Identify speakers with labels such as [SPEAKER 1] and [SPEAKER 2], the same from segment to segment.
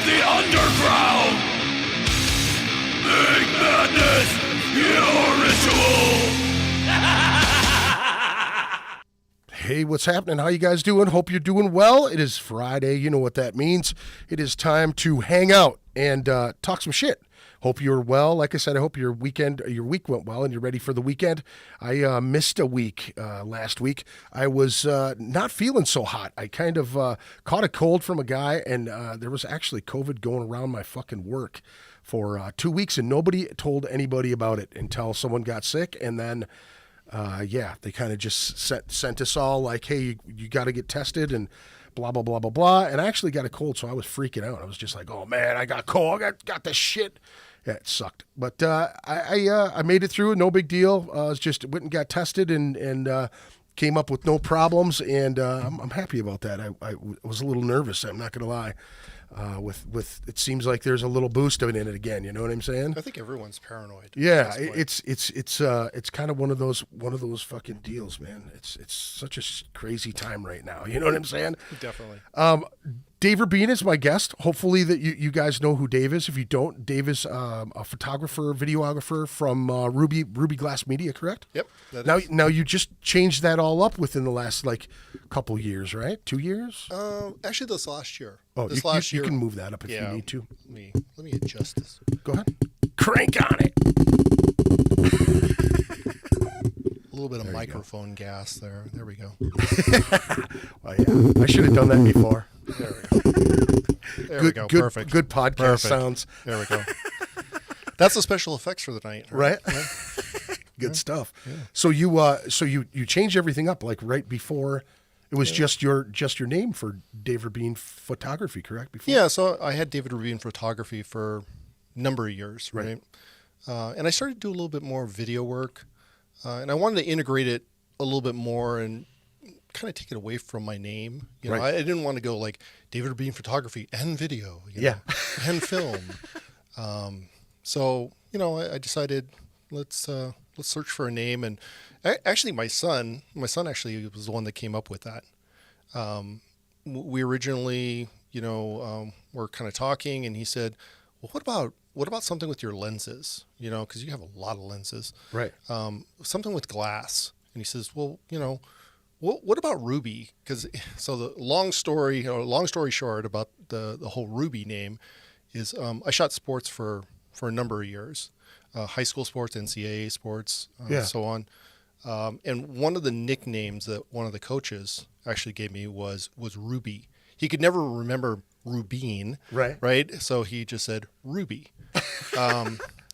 [SPEAKER 1] the underground. Make madness your ritual.
[SPEAKER 2] Hey, what's happening? How you guys doing? Hope you're doing well. It is Friday. You know what that means. It is time to hang out and talk some shit. Hope you're well. Like I said, I hope your week went well and you're ready for the weekend. I missed a week last week. I was not feeling so hot. I kind of caught a cold from a guy, and there was actually COVID going around my fucking work for 2 weeks, and nobody told anybody about it until someone got sick, and then they kind of just sent us all like, hey, you got to get tested and blah, blah, blah, blah, blah. And I actually got a cold, so I was freaking out. I was just like, oh, man, I got cold. I got this shit. Yeah, it sucked. But I made it through. No big deal. I was just went and got tested and came up with no problems. And I'm happy about that. I was a little nervous. I'm not going to lie. With it seems like there's a little boost of it in it again. You know what I'm saying?
[SPEAKER 3] I think everyone's paranoid.
[SPEAKER 2] Yeah, it's kind of one of those fucking deals, man. It's such a crazy time right now. You know what I'm saying?
[SPEAKER 3] Definitely.
[SPEAKER 2] Dave Rubene is my guest. Hopefully that you guys know who Dave is. If you don't, Dave is a photographer, videographer from Ruby Glass Media, correct?
[SPEAKER 3] Yep.
[SPEAKER 2] Now you just changed that all up within the last couple years, right? 2 years?
[SPEAKER 3] Actually, this last year.
[SPEAKER 2] Oh,
[SPEAKER 3] this last year.
[SPEAKER 2] You can move that up if you need to.
[SPEAKER 3] Let me adjust this.
[SPEAKER 2] Go ahead. Crank on it.
[SPEAKER 3] A little bit of microphone gas there. There we go.
[SPEAKER 2] Well, yeah. I should have done that before.
[SPEAKER 3] There we go. There we go. Perfect.
[SPEAKER 2] Good podcast sounds.
[SPEAKER 3] There we go. That's the special effects for the night,
[SPEAKER 2] right? Good stuff. Yeah. So you changed everything up right before. It was just your name for Dave Rubene Photography, correct? Before?
[SPEAKER 3] Yeah. So I had David Rubene Photography for a number of years, right? And I started to do a little bit more video work, and I wanted to integrate it a little bit more and kind of take it away from my name. You know, I didn't want to go like David Rubene Photography and video, know, and film. So I decided let's search for a name, and actually my son actually was the one that came up with that. We originally were kind of talking, and he said, well, what about something with your lenses? Because you have a lot of lenses,
[SPEAKER 2] right?
[SPEAKER 3] Something with glass. And he says, well, what about Ruby? So the long story short about the whole Ruby name is I shot sports for a number of years, high school sports, NCAA sports, so on. And one of the nicknames that one of the coaches actually gave me was Ruby. He could never remember Rubene, right? So he just said Ruby.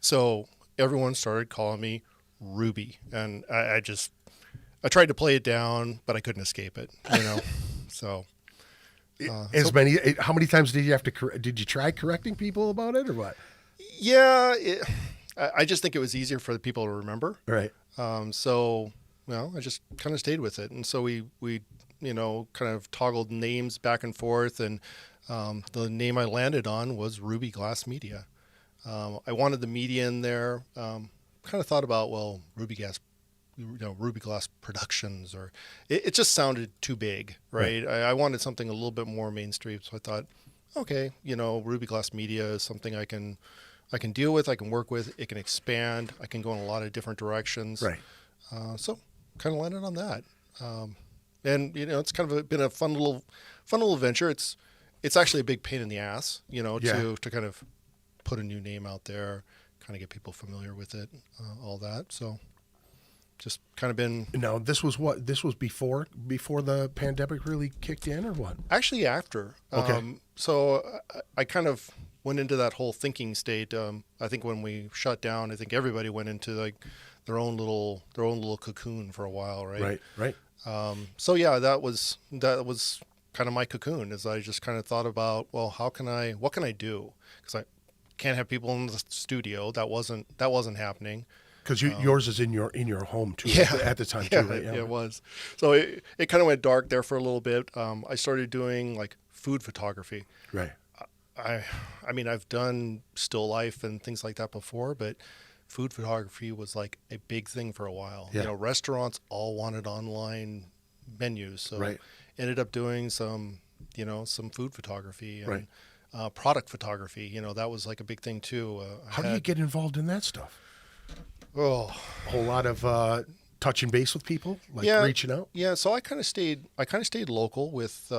[SPEAKER 3] So everyone started calling me Ruby, and I tried to play it down, but I couldn't escape it, So,
[SPEAKER 2] how many times did you try correcting people about it, or what?
[SPEAKER 3] Yeah, I just think it was easier for the people to remember.
[SPEAKER 2] Right.
[SPEAKER 3] So, I just kind of stayed with it, and so we kind of toggled names back and forth, and the name I landed on was Ruby Glass Media. I wanted the media in there. Kind of thought about Ruby Glass Productions, or it just sounded too big, right? I wanted something a little bit more mainstream, so I thought, okay, Ruby Glass Media is something I can deal with, I can work with, it can expand, I can go in a lot of different directions,
[SPEAKER 2] right?
[SPEAKER 3] So kind of landed on that, and it's kind of been a fun little venture. It's actually a big pain in the ass, to kind of put a new name out there, kind of get people familiar with it, all that. So just kind of been.
[SPEAKER 2] Now, this was before the pandemic really kicked in, or what?
[SPEAKER 3] Actually, after.
[SPEAKER 2] Okay.
[SPEAKER 3] So I kind of went into that whole thinking state. I think when we shut down, I think everybody went into like their own little cocoon for a while, right?
[SPEAKER 2] Right.
[SPEAKER 3] So yeah, that was kind of my cocoon. Is I just kind of thought about, well, what can I do? Because I can't have people in the studio. That wasn't happening.
[SPEAKER 2] Because yours is in your home too, at the time too, right?
[SPEAKER 3] Yeah, it was. So it kind of went dark there for a little bit. I started doing like food photography.
[SPEAKER 2] Right.
[SPEAKER 3] I mean, I've done still life and things like that before, but food photography was like a big thing for a while.
[SPEAKER 2] Yeah.
[SPEAKER 3] You know, restaurants all wanted online menus, so ended up doing some food photography. And, product photography. That was like a big thing too.
[SPEAKER 2] How do you get involved in that stuff?
[SPEAKER 3] Oh,
[SPEAKER 2] A whole lot of touching base with people, like reaching out.
[SPEAKER 3] Yeah, so I kind of stayed local with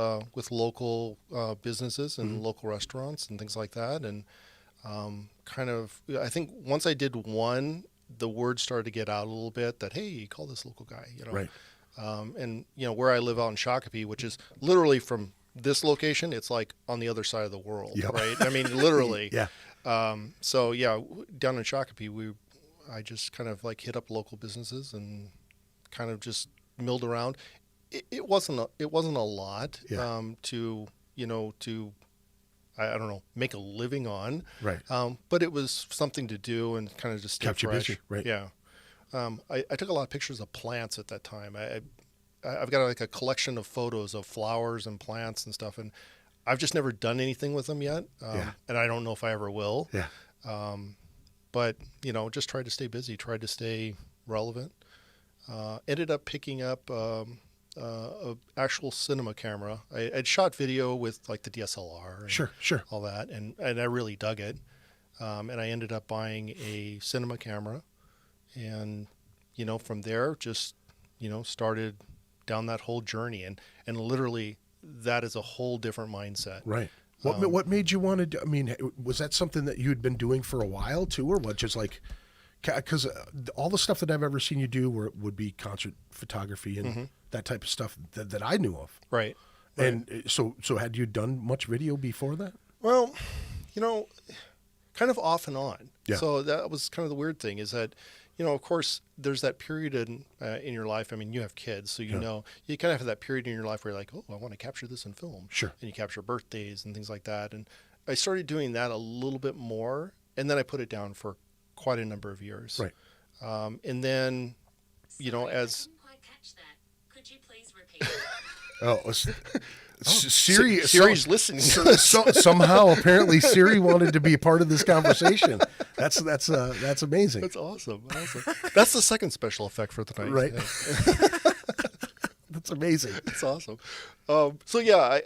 [SPEAKER 3] local businesses and local restaurants and things like that, and I think once I did one, the word started to get out a little bit that, hey, call this local guy,
[SPEAKER 2] Right.
[SPEAKER 3] And where I live out in Shakopee, which is literally from this location, it's like on the other side of the world,
[SPEAKER 2] Yep.
[SPEAKER 3] right? I mean, literally.
[SPEAKER 2] Yeah.
[SPEAKER 3] So yeah, down in Shakopee, I just kind of like hit up local businesses and kind of just milled around. It wasn't a lot
[SPEAKER 2] Yeah.
[SPEAKER 3] to I don't know, make a living on.
[SPEAKER 2] Right.
[SPEAKER 3] But it was something to do and kind of just stay
[SPEAKER 2] Kept you
[SPEAKER 3] fresh.
[SPEAKER 2] busy, right.
[SPEAKER 3] Yeah. I took a lot of pictures of plants at that time. I've got like a collection of photos of flowers and plants and stuff, and I've just never done anything with them yet. And I don't know if I ever will.
[SPEAKER 2] Yeah.
[SPEAKER 3] But just tried to stay busy, tried to stay relevant. Ended up picking up a actual cinema camera. I'd shot video with like the DSLR, and
[SPEAKER 2] Sure.
[SPEAKER 3] all that, and I really dug it. And I ended up buying a cinema camera, and from there just started down that whole journey, and literally that is a whole different mindset.
[SPEAKER 2] Right. What made you want to do? I mean, was that something that you had been doing for a while too, or what? Just like, because all the stuff that I've ever seen you do would be concert photography and that type of stuff that I knew of.
[SPEAKER 3] Right.
[SPEAKER 2] And so had you done much video before that?
[SPEAKER 3] Well, kind of off and on.
[SPEAKER 2] Yeah.
[SPEAKER 3] So that was kind of the weird thing is that, of course, there's that period in your life. I mean, you have kids, so you kind of have that period in your life where you're like, oh, I want to capture this in film.
[SPEAKER 2] Sure.
[SPEAKER 3] And you capture birthdays and things like that. And I started doing that a little bit more, and then I put it down for quite a number of years.
[SPEAKER 2] Right.
[SPEAKER 3] And then,
[SPEAKER 4] Sorry,
[SPEAKER 3] as
[SPEAKER 4] I didn't quite catch that. Could you please repeat?
[SPEAKER 2] Siri,
[SPEAKER 3] Siri's listening.
[SPEAKER 2] somehow, apparently, Siri wanted to be a part of this conversation. That's amazing.
[SPEAKER 3] That's awesome. That's the second special effect for tonight.
[SPEAKER 2] Right.
[SPEAKER 3] Yeah.
[SPEAKER 2] That's amazing.
[SPEAKER 3] It's awesome. So yeah,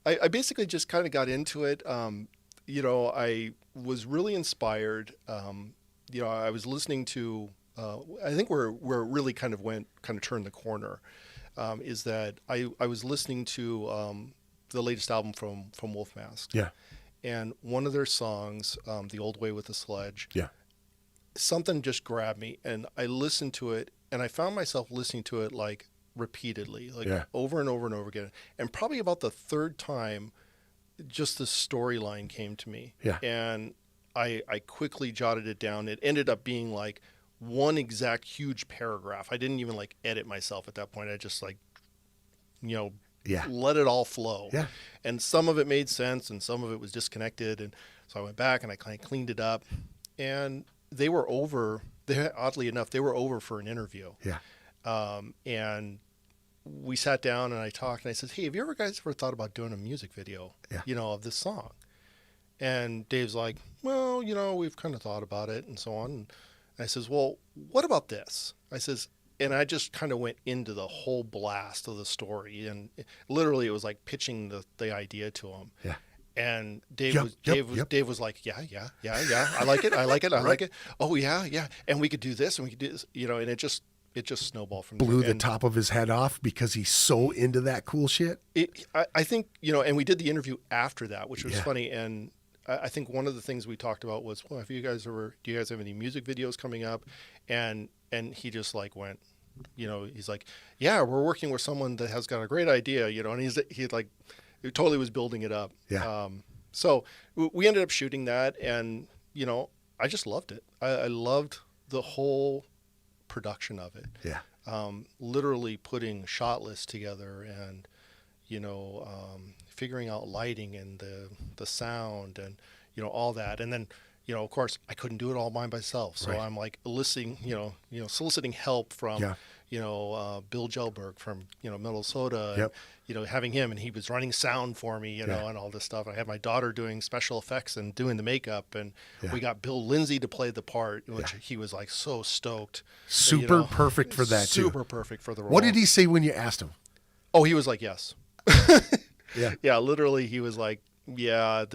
[SPEAKER 3] I basically just kind of got into it. I was really inspired. I was listening to. I think where it really kind of turned the corner, is that I was listening to the latest album from Wolf Mask.
[SPEAKER 2] Yeah.
[SPEAKER 3] And one of their songs, "The Old Way with the Sledge."
[SPEAKER 2] Yeah.
[SPEAKER 3] Something just grabbed me, and I listened to it, and I found myself listening to it like repeatedly, like over and over and over again. And probably about the third time, just the storyline came to me.
[SPEAKER 2] Yeah.
[SPEAKER 3] And I quickly jotted it down. It ended up being like one exact huge paragraph. I didn't even like edit myself at that point. I just like, let it all flow.
[SPEAKER 2] Yeah.
[SPEAKER 3] And some of it made sense and some of it was disconnected. And so I went back and I kind of cleaned it up, and they were over. Oddly enough, they were over for an interview.
[SPEAKER 2] Yeah.
[SPEAKER 3] And we sat down and I talked, and I said, hey, have you guys ever thought about doing a music video, of this song? And Dave's like, well, we've kind of thought about it and so on. And I says, well, what about this? I says, and I just kind of went into the whole blast of the story, and literally it was like pitching the idea to him.
[SPEAKER 2] Yeah.
[SPEAKER 3] And Dave was like, yeah, I like it.
[SPEAKER 2] Right.
[SPEAKER 3] Like it. Oh yeah. And we could do this and we could do this, and it just snowballed from
[SPEAKER 2] Blew
[SPEAKER 3] there.
[SPEAKER 2] the
[SPEAKER 3] And
[SPEAKER 2] top of his head off because he's so into that cool shit.
[SPEAKER 3] I think, and we did the interview after that, which was funny. And I think one of the things we talked about was, well, do you guys have any music videos coming up? And he just like went, he's like, yeah, we're working with someone that has got a great idea, and he totally was building it up.
[SPEAKER 2] Yeah.
[SPEAKER 3] So we ended up shooting that, and, I just loved it. I loved the whole production of it.
[SPEAKER 2] Yeah.
[SPEAKER 3] Literally putting shot lists together and, figuring out lighting and the sound and, all that. And then, of course I couldn't do it all by myself. So I'm like soliciting help from, Bill Gelberg from, Minnesota,
[SPEAKER 2] Yep.
[SPEAKER 3] and, having him, and he was running sound for me, and all this stuff. I had my daughter doing special effects and doing the makeup, and we got Bill Lindsay to play the part, which he was like so stoked.
[SPEAKER 2] Super perfect for that too.
[SPEAKER 3] Super perfect for the role.
[SPEAKER 2] What did he say when you asked him?
[SPEAKER 3] Oh, he was like, yes.
[SPEAKER 2] Yeah.
[SPEAKER 3] Yeah, literally he was like, Yeah,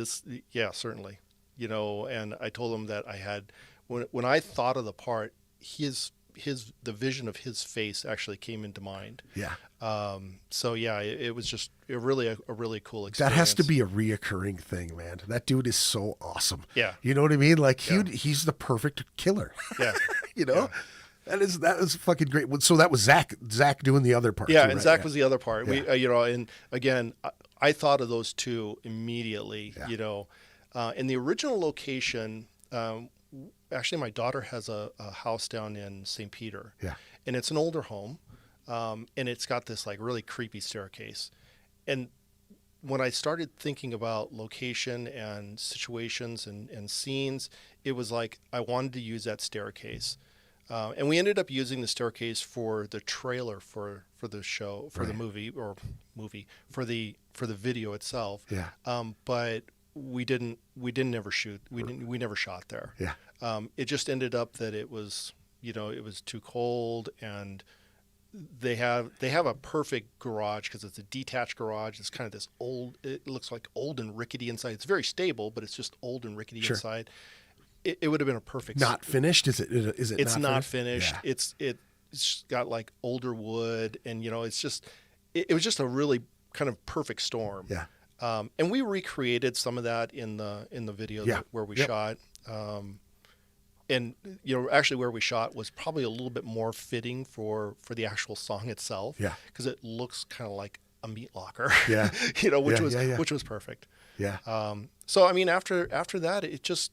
[SPEAKER 3] certainly. And I told him that I had, when I thought of the part, the vision of his face actually came into mind.
[SPEAKER 2] Yeah.
[SPEAKER 3] So yeah, it was just a really cool
[SPEAKER 2] That
[SPEAKER 3] experience.
[SPEAKER 2] has to be a reoccurring thing, man. That dude is so awesome.
[SPEAKER 3] Yeah.
[SPEAKER 2] You know what I mean? Like
[SPEAKER 3] Yeah.
[SPEAKER 2] he's the perfect killer.
[SPEAKER 3] Yeah.
[SPEAKER 2] You know? That is fucking great. So that was Zach doing the other part.
[SPEAKER 3] Yeah,
[SPEAKER 2] too,
[SPEAKER 3] and
[SPEAKER 2] right?
[SPEAKER 3] Zach was the other part.
[SPEAKER 2] Yeah.
[SPEAKER 3] We, and again, I thought of those two immediately.
[SPEAKER 2] Yeah.
[SPEAKER 3] In the original location, actually, my daughter has a house down in St. Peter.
[SPEAKER 2] Yeah.
[SPEAKER 3] And it's an older home, and it's got this like really creepy staircase. And when I started thinking about location and situations and scenes, it was like I wanted to use that staircase. And we ended up using the staircase for the trailer for the show, for the movie for the video itself.
[SPEAKER 2] Yeah.
[SPEAKER 3] But we didn't ever shoot. We never shot there.
[SPEAKER 2] Yeah.
[SPEAKER 3] It just ended up that it was too cold, and they have a perfect garage because it's a detached garage. It's kind of this old. It looks like old and rickety inside. It's very stable, but it's just old and rickety
[SPEAKER 2] Sure.
[SPEAKER 3] inside. It would have been a perfect.
[SPEAKER 2] Not finished? Is it?
[SPEAKER 3] It's not finished.
[SPEAKER 2] Yeah.
[SPEAKER 3] It's got like older wood, and it's just it was just a really kind of perfect storm.
[SPEAKER 2] Yeah.
[SPEAKER 3] And we recreated some of that in the video
[SPEAKER 2] Yeah.
[SPEAKER 3] where we
[SPEAKER 2] Yep.
[SPEAKER 3] shot. And actually where we shot was probably a little bit more fitting for the actual song itself.
[SPEAKER 2] Yeah.
[SPEAKER 3] Because it looks kind of like a meat locker.
[SPEAKER 2] Yeah.
[SPEAKER 3] which was perfect.
[SPEAKER 2] Yeah.
[SPEAKER 3] So I mean, after that, it just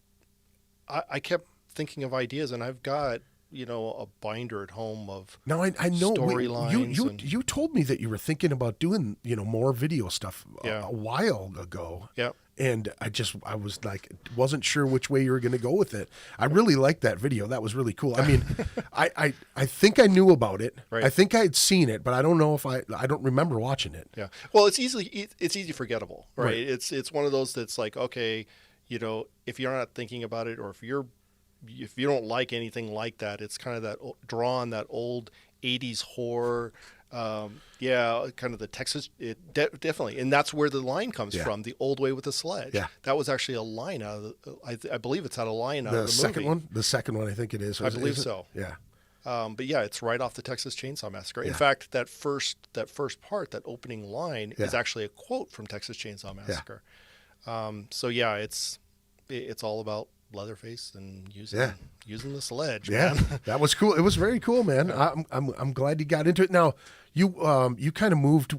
[SPEAKER 3] I kept thinking of ideas, and I've got a binder at home of
[SPEAKER 2] Now I know
[SPEAKER 3] storylines.
[SPEAKER 2] you told me that you were thinking about doing more video stuff
[SPEAKER 3] Yeah.
[SPEAKER 2] a while ago.
[SPEAKER 3] Yeah.
[SPEAKER 2] And I was like, wasn't sure which way you were going to go with it. I really liked that video. That was really cool. I mean, I think I knew about it.
[SPEAKER 3] Right.
[SPEAKER 2] I think I had seen it, but I don't know if I don't remember watching it.
[SPEAKER 3] Yeah. Well, it's easy forgettable, right?
[SPEAKER 2] Right.
[SPEAKER 3] It's one of those that's like, okay, if you're not thinking about it, or if you don't like anything like that, it's kind of that that old 80s horror. Kind of the Texas, definitely. And that's where the line comes
[SPEAKER 2] Yeah.
[SPEAKER 3] from, the old way with the sledge.
[SPEAKER 2] Yeah.
[SPEAKER 3] That was actually a line out of I believe it's out of line out of
[SPEAKER 2] The
[SPEAKER 3] the
[SPEAKER 2] second
[SPEAKER 3] movie.
[SPEAKER 2] one? The second one, I think it is.
[SPEAKER 3] I believe so.
[SPEAKER 2] Yeah.
[SPEAKER 3] But yeah, it's right off the Texas Chainsaw Massacre. In
[SPEAKER 2] Yeah.
[SPEAKER 3] fact, that first part, that opening line, is
[SPEAKER 2] Yeah.
[SPEAKER 3] actually a quote from Texas Chainsaw Massacre. So yeah, it's all about Leatherface and using the sledge.
[SPEAKER 2] Yeah,
[SPEAKER 3] man.
[SPEAKER 2] that was cool. It was very cool, man. I'm glad you got into it. Now, you kind of moved.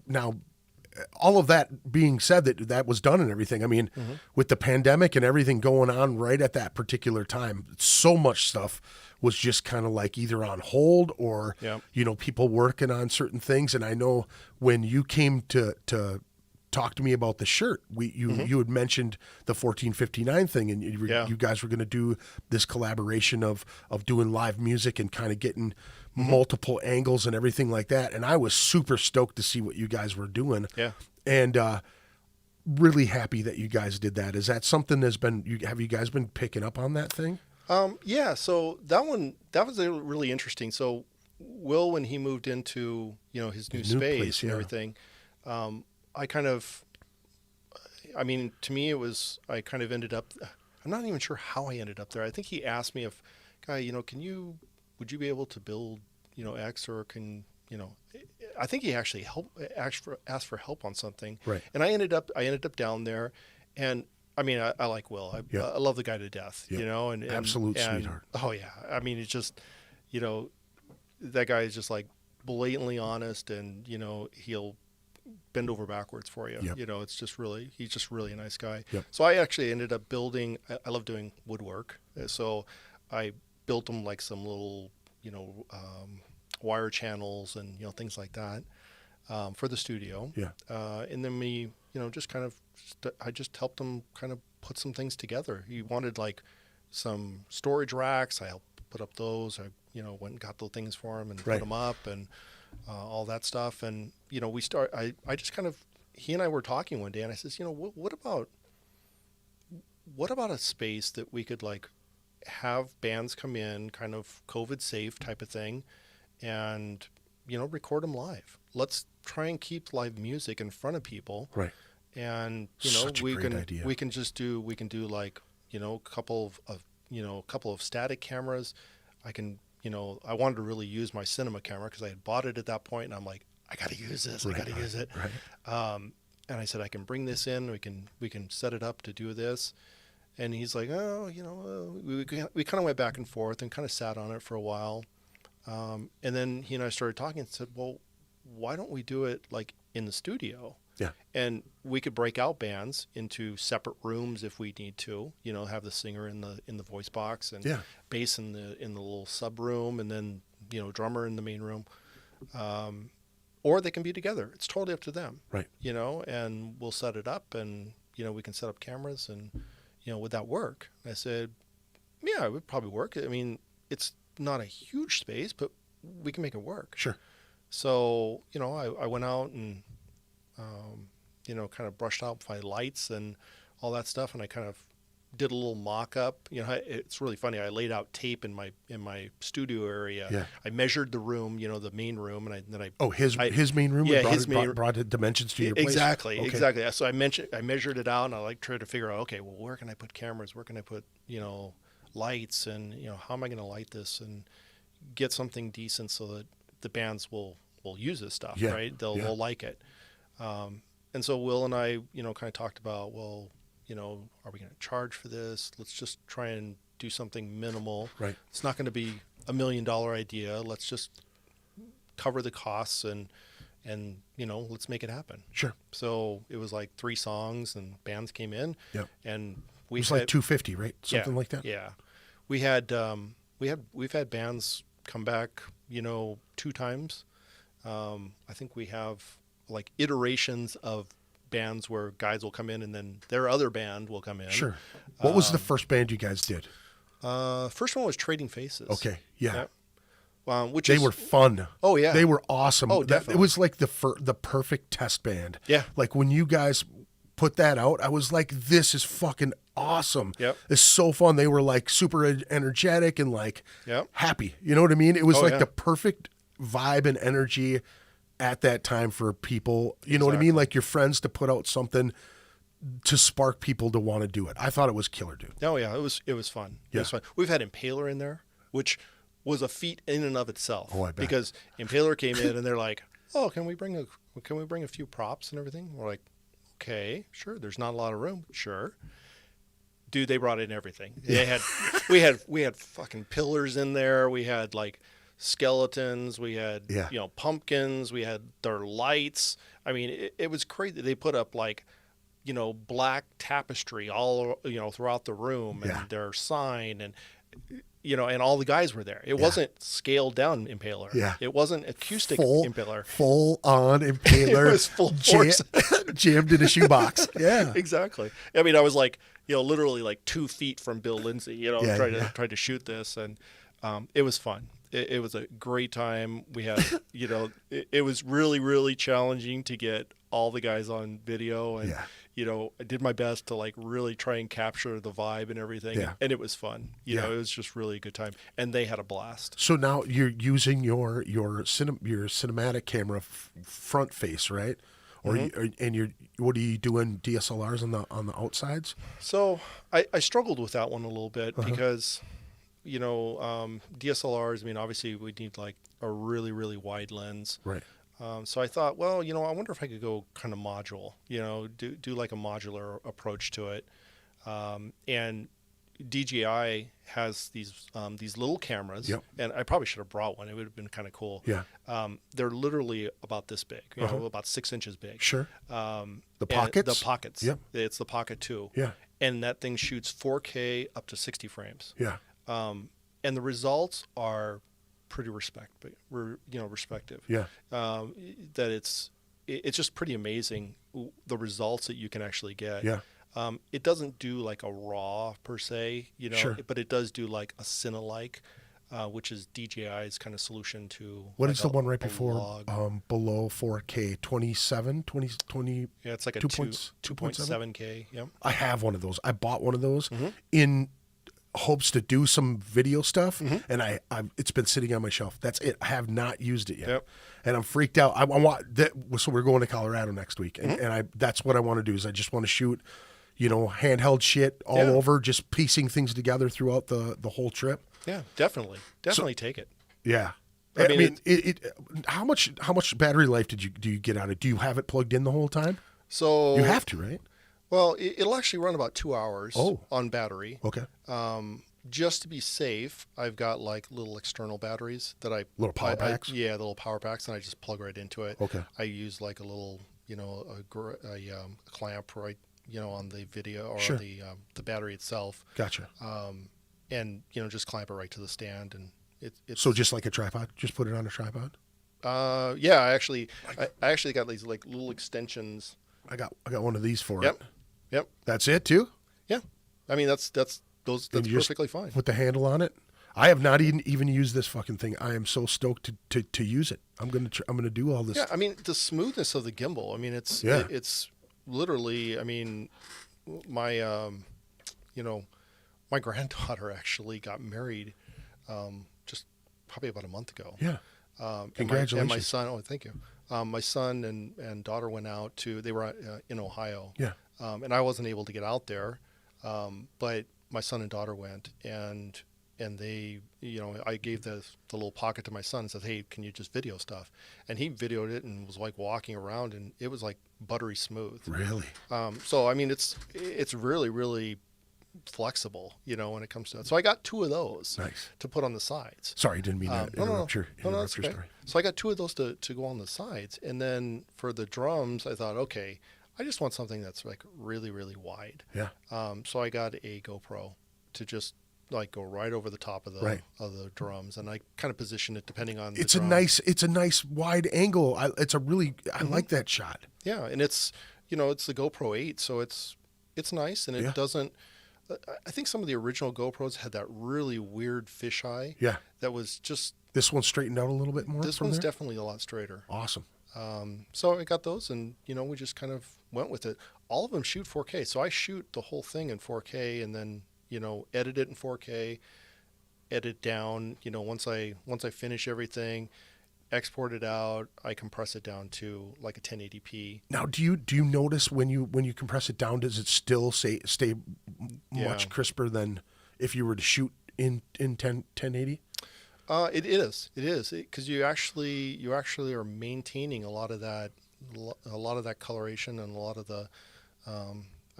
[SPEAKER 2] Now, all of that being said, that was done and everything. I mean, with the pandemic and everything going on right at that particular time, so much stuff was just kind of like either on hold or
[SPEAKER 3] Yep.
[SPEAKER 2] people working on certain things. And I know when you came to talk to me about the shirt. You had mentioned the 1459 thing, and you guys were going to do this collaboration of doing live music and kind of getting multiple angles and everything like that. And I was super stoked to see what you guys were doing.
[SPEAKER 3] Yeah.
[SPEAKER 2] And really happy that you guys did that. Is that something have you guys been picking up on that thing?
[SPEAKER 3] Yeah. So that was really interesting. So Will, when he moved into his new space
[SPEAKER 2] place,
[SPEAKER 3] and
[SPEAKER 2] yeah.
[SPEAKER 3] everything, to me, it was, I kind of ended up, I'm not even sure how I ended up there. I think he asked me if, guy, would you be able to build, X, or can, I think he actually asked for help on something.
[SPEAKER 2] Right.
[SPEAKER 3] And I ended up down there, and I mean, I like Will. I love the guy to death,
[SPEAKER 2] Yep.
[SPEAKER 3] and
[SPEAKER 2] Absolute
[SPEAKER 3] and,
[SPEAKER 2] sweetheart.
[SPEAKER 3] Oh yeah. I mean, it's just, that guy is just like blatantly honest, and, he'll bend over backwards for you.
[SPEAKER 2] Yep.
[SPEAKER 3] It's just he's just really a nice guy.
[SPEAKER 2] Yep.
[SPEAKER 3] So I actually ended up building, I love doing woodwork. So I built them like some little, wire channels and, things like that, for the studio.
[SPEAKER 2] Yeah.
[SPEAKER 3] And then we, just kind of, I just helped him kind of put some things together. He wanted like some storage racks. I helped put up those. I, went and got those things for him and
[SPEAKER 2] Right.
[SPEAKER 3] put them up, and all that stuff. And, I just kind of, he and I were talking one day, and I says, what about a space that we could like have bands come in, kind of COVID safe type of thing, and, record them live. Let's try and keep live music in front of people.
[SPEAKER 2] Right.
[SPEAKER 3] and
[SPEAKER 2] Such a great idea.
[SPEAKER 3] we can do like a couple of static cameras. I can I wanted to really use my cinema camera because I had bought it at that point, and I'm like, I got to use this. I got to use it.
[SPEAKER 2] Right.
[SPEAKER 3] And I said, I can bring this in. We can set it up to do this. And he's like, oh, we kind of went back and forth and kind of sat on it for a while. And then he and I started talking and said, well, why don't we do it like in the studio?
[SPEAKER 2] Yeah.
[SPEAKER 3] And we could break out bands into separate rooms if we need to, have the singer in the voice box and bass in the little sub room, and then, drummer in the main room. Or they can be together. It's totally up to them.
[SPEAKER 2] Right.
[SPEAKER 3] And we'll set it up, and, we can set up cameras, and, would that work? I said, yeah, it would probably work. I mean, it's not a huge space, but we can make it work.
[SPEAKER 2] Sure.
[SPEAKER 3] So, I went out and, kind of brushed out my lights and all that stuff. And I kind of did a little mock-up. It's really funny. I laid out tape in my studio area.
[SPEAKER 2] Yeah.
[SPEAKER 3] I measured the room, the main room, and then I
[SPEAKER 2] his main room.
[SPEAKER 3] Yeah,
[SPEAKER 2] brought the dimensions to your place.
[SPEAKER 3] Exactly,
[SPEAKER 2] Okay.
[SPEAKER 3] exactly. So I measured it out, and I tried to figure out, okay, well, where can I put cameras? Where can I put lights? And how am I going to light this and get something decent so that the bands will use this stuff, right? They'll like it. And so Will and I, kind of talked about, well, are we going to charge for this? Let's just try and do something minimal.
[SPEAKER 2] Right.
[SPEAKER 3] It's not going to be $1 million idea. Let's just cover the costs and let's make it happen.
[SPEAKER 2] Sure.
[SPEAKER 3] So it was like 3 songs, and bands came in.
[SPEAKER 2] Yep.
[SPEAKER 3] And
[SPEAKER 2] It was like $250, right? Something like that.
[SPEAKER 3] Yeah. We've had bands come back, 2 times. I think we have like iterations of bands where guys will come in and then their other band will come in.
[SPEAKER 2] Sure. What was the first band you guys did?
[SPEAKER 3] First one was Trading Faces.
[SPEAKER 2] Okay. Yeah.
[SPEAKER 3] Which
[SPEAKER 2] They were fun.
[SPEAKER 3] Oh, yeah.
[SPEAKER 2] They were awesome.
[SPEAKER 3] Oh,
[SPEAKER 2] It
[SPEAKER 3] definitely.
[SPEAKER 2] was like the perfect test band.
[SPEAKER 3] Yeah.
[SPEAKER 2] Like when you guys put that out, I was like, this is fucking awesome.
[SPEAKER 3] Yep.
[SPEAKER 2] It's so fun. They were like super energetic and like
[SPEAKER 3] Yep.
[SPEAKER 2] happy. You know what I mean? It was
[SPEAKER 3] Oh,
[SPEAKER 2] like
[SPEAKER 3] yeah.
[SPEAKER 2] the perfect vibe and energy at that time for people. You know what I mean? Like your friends to put out something to spark people to want to do it. I thought it was killer, dude.
[SPEAKER 3] Oh yeah, it was fun. It was fun. We've had Impaler in there, which was a feat in and of itself.
[SPEAKER 2] Oh, I bet.
[SPEAKER 3] Because Impaler came in and they're like, "Oh, can we bring a few props and everything?" We're like, "Okay, sure. There's not a lot of room, sure." Dude, they brought in everything. We had fucking pillars in there. We had like skeletons. We had pumpkins. We had their lights. I mean, it was crazy. They put up like black tapestry all throughout the room, and their sign, and and all the guys were there. It wasn't scaled down Impaler.
[SPEAKER 2] Yeah.
[SPEAKER 3] It wasn't acoustic Impaler.
[SPEAKER 2] Full on Impaler.
[SPEAKER 3] It was full force.
[SPEAKER 2] Jammed in a shoebox. Yeah.
[SPEAKER 3] Exactly. I mean, I was like, literally like 2 feet from Bill Lindsay, trying to shoot this, and it was fun. It was a great time. We had, it was really, really challenging to get all the guys on video, and I did my best to like really try and capture the vibe and everything, and it was fun. It was just really a good time, and they had a blast.
[SPEAKER 2] So now you're using your cinematic camera front face, right? Or what are you doing DSLRs on the outsides?
[SPEAKER 3] So I struggled with that one a little bit because DSLRs, I mean, obviously we need like a really, really wide lens.
[SPEAKER 2] Right.
[SPEAKER 3] So I thought, well, I wonder if I could go kind of module, do like a modular approach to it. And DJI has these little cameras, and I probably should have brought one. It would have been kind of cool.
[SPEAKER 2] Yeah.
[SPEAKER 3] They're literally about this big, about 6 inches big.
[SPEAKER 2] Sure. The pockets?
[SPEAKER 3] The pockets.
[SPEAKER 2] Yep.
[SPEAKER 3] It's the Pocket 2.
[SPEAKER 2] Yeah.
[SPEAKER 3] And that thing shoots 4K up to 60 frames.
[SPEAKER 2] Yeah.
[SPEAKER 3] And the results are pretty respective.
[SPEAKER 2] Yeah.
[SPEAKER 3] That it's just pretty amazing the results that you can actually get.
[SPEAKER 2] Yeah.
[SPEAKER 3] It doesn't do like a RAW per se,
[SPEAKER 2] Sure.
[SPEAKER 3] but it does do like a Cine-like, which is DJI's kind of solution to.
[SPEAKER 2] What
[SPEAKER 3] like
[SPEAKER 2] is the one right
[SPEAKER 3] a
[SPEAKER 2] before
[SPEAKER 3] log.
[SPEAKER 2] below 4K? 20?
[SPEAKER 3] Yeah, it's like a
[SPEAKER 2] 2.7?
[SPEAKER 3] 2.7K. Yep.
[SPEAKER 2] I have one of those. I bought one of those
[SPEAKER 3] Mm-hmm.
[SPEAKER 2] in hopes to do some video stuff, and it's been sitting on my shelf. That's it. I have not used it yet,
[SPEAKER 3] Yep.
[SPEAKER 2] and I'm freaked out. I want that. So we're going to Colorado next week, and that's what I want to do. Is I just want to shoot, handheld shit all over, just piecing things together throughout the whole trip.
[SPEAKER 3] Yeah, definitely take it.
[SPEAKER 2] Yeah.
[SPEAKER 3] I mean,
[SPEAKER 2] how much battery life do you get out of it? Do you have it plugged in the whole time?
[SPEAKER 3] So
[SPEAKER 2] You have to, right?
[SPEAKER 3] Well, it'll actually run about 2 hours
[SPEAKER 2] Oh.
[SPEAKER 3] on battery.
[SPEAKER 2] Okay.
[SPEAKER 3] Just to be safe, I've got like little external batteries that
[SPEAKER 2] Little power packs?
[SPEAKER 3] Yeah, the little power packs, and I just plug right into it.
[SPEAKER 2] Okay.
[SPEAKER 3] I use like a little, a clamp right, on the video or
[SPEAKER 2] Sure.
[SPEAKER 3] the battery itself,
[SPEAKER 2] Gotcha.
[SPEAKER 3] and just clamp it right to the stand, and it's
[SPEAKER 2] So just like a tripod, just put it on a tripod.
[SPEAKER 3] yeah. I actually got these like little extensions.
[SPEAKER 2] I got one of these for
[SPEAKER 3] Yep.
[SPEAKER 2] it.
[SPEAKER 3] Yep.
[SPEAKER 2] That's it too.
[SPEAKER 3] Yeah. I mean that's
[SPEAKER 2] And you just
[SPEAKER 3] perfectly fine.
[SPEAKER 2] Put the handle on it. I have not even used this fucking thing. I am so stoked to use it. I'm gonna do all this.
[SPEAKER 3] Yeah, I mean the smoothness of the gimbal. I mean it's
[SPEAKER 2] Yeah.
[SPEAKER 3] it's literally. I mean my my granddaughter actually got married just probably about a month ago.
[SPEAKER 2] Yeah.
[SPEAKER 3] And
[SPEAKER 2] Congratulations.
[SPEAKER 3] my son. Oh, thank you. My son and daughter went out to. They were in Ohio.
[SPEAKER 2] Yeah.
[SPEAKER 3] And I wasn't able to get out there, but my son and daughter went, and they, I gave the little pocket to my son and said, "Hey, can you just video stuff?" And he videoed it and was like walking around, and it was like buttery smooth.
[SPEAKER 2] Really?
[SPEAKER 3] So I mean, it's really really flexible, when it comes to that. So I got 2 of those
[SPEAKER 2] Nice.
[SPEAKER 3] to put on the sides.
[SPEAKER 2] Sorry, didn't mean to interrupt your
[SPEAKER 3] that's okay.
[SPEAKER 2] story.
[SPEAKER 3] So I got 2 of those to go on the sides, and then for the drums, I thought, okay, I just want something that's like really, really wide.
[SPEAKER 2] Yeah.
[SPEAKER 3] So I got a GoPro to just like go right over the top of the drums, and I kind of position it depending on.
[SPEAKER 2] It's a nice wide angle. I like that shot.
[SPEAKER 3] Yeah, and it's it's the GoPro 8, so it's nice, and it doesn't. I think some of the original GoPros had that really weird fisheye.
[SPEAKER 2] Yeah.
[SPEAKER 3] That was just.
[SPEAKER 2] This one's straightened out a little bit more.
[SPEAKER 3] This
[SPEAKER 2] from
[SPEAKER 3] one's
[SPEAKER 2] there?
[SPEAKER 3] definitely a lot straighter.
[SPEAKER 2] Awesome.
[SPEAKER 3] So I got those, and we just kind of went with it. All of them shoot 4K, so I shoot the whole thing in 4K, and then edit it in 4K, edit down. Once I finish everything, export it out. I compress it down to like a 1080p.
[SPEAKER 2] Now, do you notice when you compress it down, does it still stay much crisper than if you were to shoot in 1080?
[SPEAKER 3] It is because you actually are maintaining a lot of that coloration and a lot of the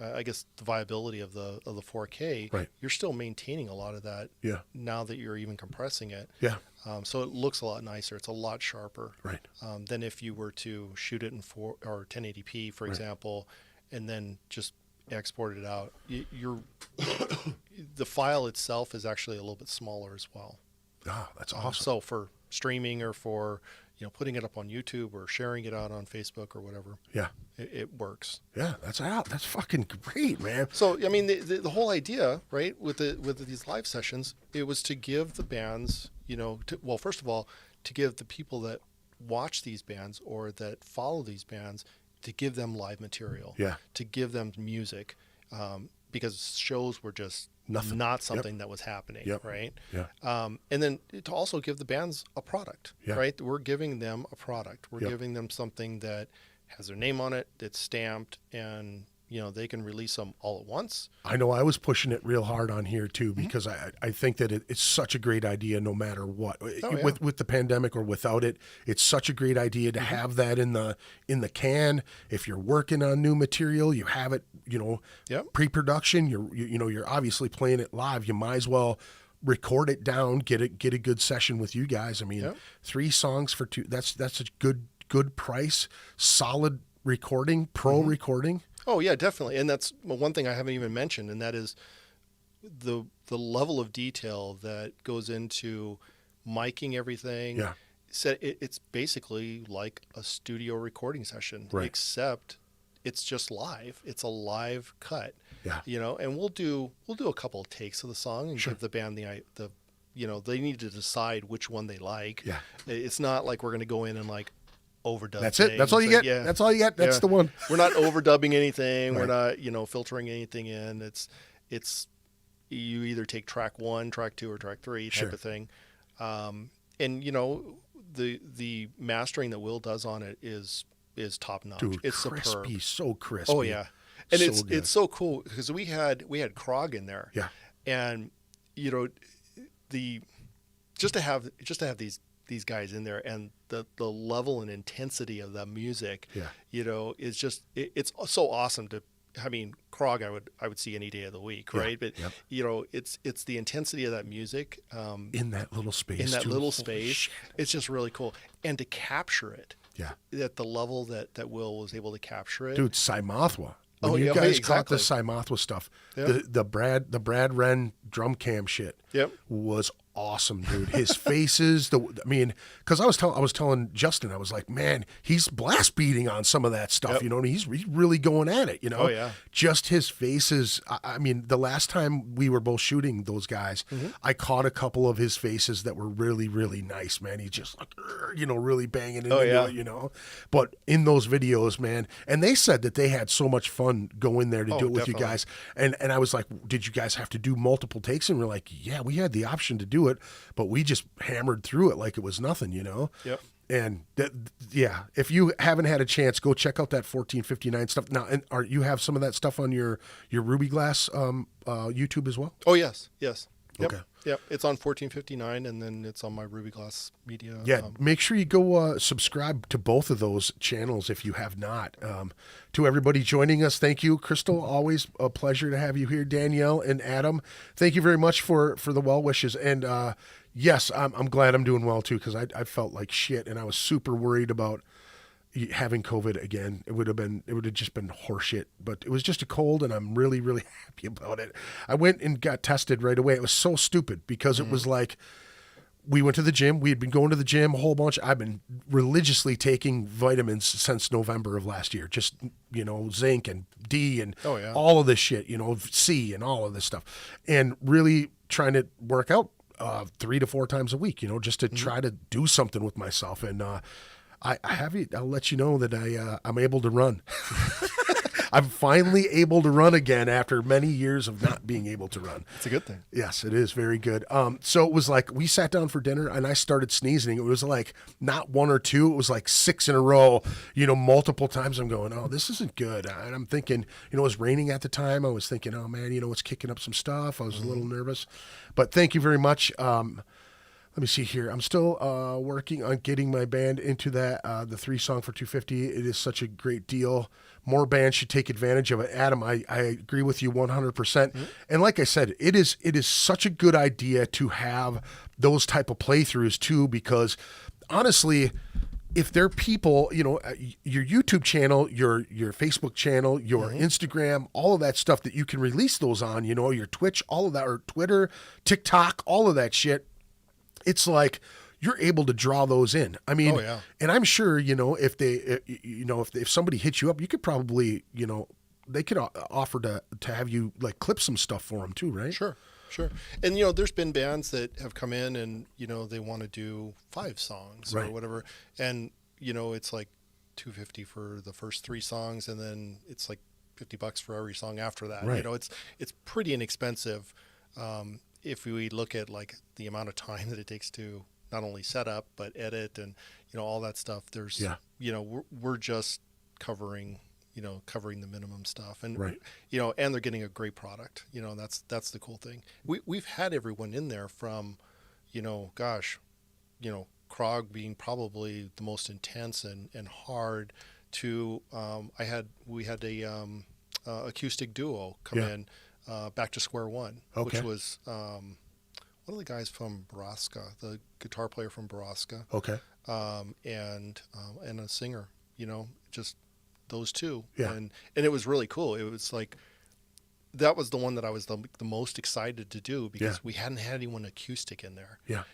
[SPEAKER 3] I guess the viability of the 4K.
[SPEAKER 2] Right.
[SPEAKER 3] You're still maintaining a lot of that.
[SPEAKER 2] Yeah.
[SPEAKER 3] Now that you're even compressing it.
[SPEAKER 2] Yeah.
[SPEAKER 3] So it looks a lot nicer. It's a lot sharper.
[SPEAKER 2] Right.
[SPEAKER 3] Than if you were to shoot it in 1080p, for example, and then just export it out. The file itself is actually a little bit smaller as well.
[SPEAKER 2] Ah, that's awesome.
[SPEAKER 3] So for streaming or for putting it up on YouTube or sharing it out on Facebook or whatever,
[SPEAKER 2] Yeah.
[SPEAKER 3] it works.
[SPEAKER 2] Yeah, that's out. That's fucking great, man.
[SPEAKER 3] So I mean, the whole idea, right, with these live sessions, it was to give the bands, first of all, to give the people that watch these bands or that follow these bands, to give them live material,
[SPEAKER 2] Yeah.
[SPEAKER 3] to give them music, because shows were just
[SPEAKER 2] Nothing.
[SPEAKER 3] not something that was happening,
[SPEAKER 2] Yep.
[SPEAKER 3] right?
[SPEAKER 2] Yeah.
[SPEAKER 3] And then to also give the bands a product,
[SPEAKER 2] Yeah.
[SPEAKER 3] right? We're giving them a product. We're
[SPEAKER 2] Yep.
[SPEAKER 3] giving them something that has their name on it, that's stamped, and they can release them all at once.
[SPEAKER 2] I know I was pushing it real hard on here too because I think that it's such a great idea no matter what.
[SPEAKER 3] yeah.
[SPEAKER 2] With the pandemic or without it, it's such a great idea to have that in the can. If you're working on new material, you have it,
[SPEAKER 3] Yep.
[SPEAKER 2] pre-production, you're obviously playing it live. You might as well record it down, get a good session with you guys. I mean,
[SPEAKER 3] Yep.
[SPEAKER 2] 3 songs for 2, that's a good price, solid recording, pro recording.
[SPEAKER 3] Oh yeah, definitely. And that's one thing I haven't even mentioned, and that is the level of detail that goes into miking everything.
[SPEAKER 2] Yeah.
[SPEAKER 3] So it's basically like a studio recording session,
[SPEAKER 2] Right.
[SPEAKER 3] except it's just live. It's a live cut.
[SPEAKER 2] Yeah.
[SPEAKER 3] And we'll do a couple of takes of the song and give the band the they need to decide which one they like.
[SPEAKER 2] Yeah.
[SPEAKER 3] It's not like we're going to go in and like overdub.
[SPEAKER 2] That's it. That's all you
[SPEAKER 3] things.
[SPEAKER 2] get.
[SPEAKER 3] Yeah.
[SPEAKER 2] That's all you get. That's
[SPEAKER 3] Yeah.
[SPEAKER 2] the one.
[SPEAKER 3] We're not overdubbing anything.
[SPEAKER 2] Right.
[SPEAKER 3] We're not, filtering anything in. It's you either take track 1, track 2, or track 3 type
[SPEAKER 2] Sure.
[SPEAKER 3] of thing. And the mastering that Will does on it is top notch.
[SPEAKER 2] Dude,
[SPEAKER 3] It's
[SPEAKER 2] crispy,
[SPEAKER 3] superb.
[SPEAKER 2] so crispy.
[SPEAKER 3] Oh yeah, and
[SPEAKER 2] So
[SPEAKER 3] it's
[SPEAKER 2] good.
[SPEAKER 3] so cool because we had Krog in there.
[SPEAKER 2] Yeah.
[SPEAKER 3] And the just to have these guys in there, and the level and intensity of the music,
[SPEAKER 2] Yeah.
[SPEAKER 3] is just it's so awesome to. I mean, Krog, I would see any day of the week,
[SPEAKER 2] Yeah.
[SPEAKER 3] right? But
[SPEAKER 2] Yep.
[SPEAKER 3] it's the intensity of that music
[SPEAKER 2] In that little space.
[SPEAKER 3] in that
[SPEAKER 2] too.
[SPEAKER 3] little
[SPEAKER 2] Holy
[SPEAKER 3] space.
[SPEAKER 2] shit.
[SPEAKER 3] It's just really cool, and to capture it
[SPEAKER 2] Yeah.
[SPEAKER 3] at the level that Will was able to capture it.
[SPEAKER 2] Dude, Cymothwa. When
[SPEAKER 3] Oh,
[SPEAKER 2] you
[SPEAKER 3] yeah,
[SPEAKER 2] guys caught
[SPEAKER 3] exactly.
[SPEAKER 2] the Cymothwa stuff,
[SPEAKER 3] Yep.
[SPEAKER 2] the Brad Wren drum cam shit
[SPEAKER 3] Yep.
[SPEAKER 2] was awesome, dude. His faces, because I was telling Justin, I was like, man, he's blast beating on some of that stuff,
[SPEAKER 3] Yep.
[SPEAKER 2] and he's really going at it,
[SPEAKER 3] Oh, yeah.
[SPEAKER 2] Just his faces. I mean, the last time we were both shooting those guys,
[SPEAKER 3] Mm-hmm.
[SPEAKER 2] I caught a couple of his faces that were really, really nice, man. He's just like, really banging into
[SPEAKER 3] Oh, yeah.
[SPEAKER 2] it, But in those videos, man, and they said that they had so much fun going there to
[SPEAKER 3] Oh,
[SPEAKER 2] do it with
[SPEAKER 3] definitely.
[SPEAKER 2] you guys. And I was like, did you guys have to do multiple takes? And we're like, yeah, we had the option to do it, but we just hammered through it like it was nothing,
[SPEAKER 3] Yep.
[SPEAKER 2] And if you haven't had a chance, go check out that 1459 stuff. Now, and you have some of that stuff on your Ruby Glass YouTube as well?
[SPEAKER 3] Oh yes. Yep.
[SPEAKER 2] Okay.
[SPEAKER 3] Yep. It's on 1459, and then it's on my Ruby Glass Media.
[SPEAKER 2] Yeah, make sure you go subscribe to both of those channels if you have not. To everybody joining us, thank you, Crystal. Always a pleasure to have you here, Danielle and Adam. Thank you very much for the well wishes. And yes, I'm glad I'm doing well too, because I felt like shit, and I was super worried about having COVID again. It would have just been horseshit, but it was just a cold, and I'm really, really happy about it. I went and got tested right away. It was so stupid because it was like, we went to the gym. We had been going to the gym a whole bunch. I've been religiously taking vitamins since November of last year. Just, zinc and D and
[SPEAKER 3] Oh, yeah.
[SPEAKER 2] all of this shit, C and all of this stuff. And really trying to work out 3 to 4 times a week, just to try to do something with myself. And I'll let you know that I'm able to run. I'm finally able to run again after many years of not being able to run.
[SPEAKER 3] It's a good thing.
[SPEAKER 2] Yes, it is very good. So it was like we sat down for dinner and I started sneezing. It was like not 1 or 2. It was like 6 in a row, multiple times. I'm going, oh, this isn't good. And I'm thinking, it was raining at the time. I was thinking, oh man, it's kicking up some stuff. I was a little nervous, but thank you very much. Let me see here. I'm still working on getting my band into that, the 3-song for 250. It is such a great deal. More bands should take advantage of it. Adam, I agree with you 100%. And like I said, it is such a good idea to have those type of playthroughs too, because honestly, if they're people, your YouTube channel, your Facebook channel, your Instagram, all of that stuff that you can release those on, your Twitch, all of that, or Twitter, TikTok, all of that shit, it's like you're able to draw those in. I mean,
[SPEAKER 3] Oh, yeah.
[SPEAKER 2] and I'm sure, if they, if somebody hits you up, you could probably, they could offer to have you like clip some stuff for them too, right?
[SPEAKER 3] Sure. And there's been bands that have come in and they want to do 5 songs
[SPEAKER 2] Right.
[SPEAKER 3] or whatever, and it's like $250 for the first 3 songs, and then it's like $50 for every song after that.
[SPEAKER 2] Right.
[SPEAKER 3] It's pretty inexpensive if we look at like the amount of time that it takes to not only set up but edit and all that stuff. There's we're just covering the minimum stuff, and
[SPEAKER 2] Right.
[SPEAKER 3] and they're getting a great product. That's the cool thing. We've had everyone in there from Krog being probably the most intense and hard to we had a acoustic duo come
[SPEAKER 2] Yeah.
[SPEAKER 3] in, Back to Square One,
[SPEAKER 2] Okay.
[SPEAKER 3] which was one of the guys from Baraska, the guitar player from Baraska,
[SPEAKER 2] Okay.
[SPEAKER 3] and a singer, just those two.
[SPEAKER 2] Yeah.
[SPEAKER 3] And it was really cool. It was like, that was the one that I was the most excited to do, because
[SPEAKER 2] Yeah.
[SPEAKER 3] we hadn't had anyone acoustic in there.
[SPEAKER 2] Yeah.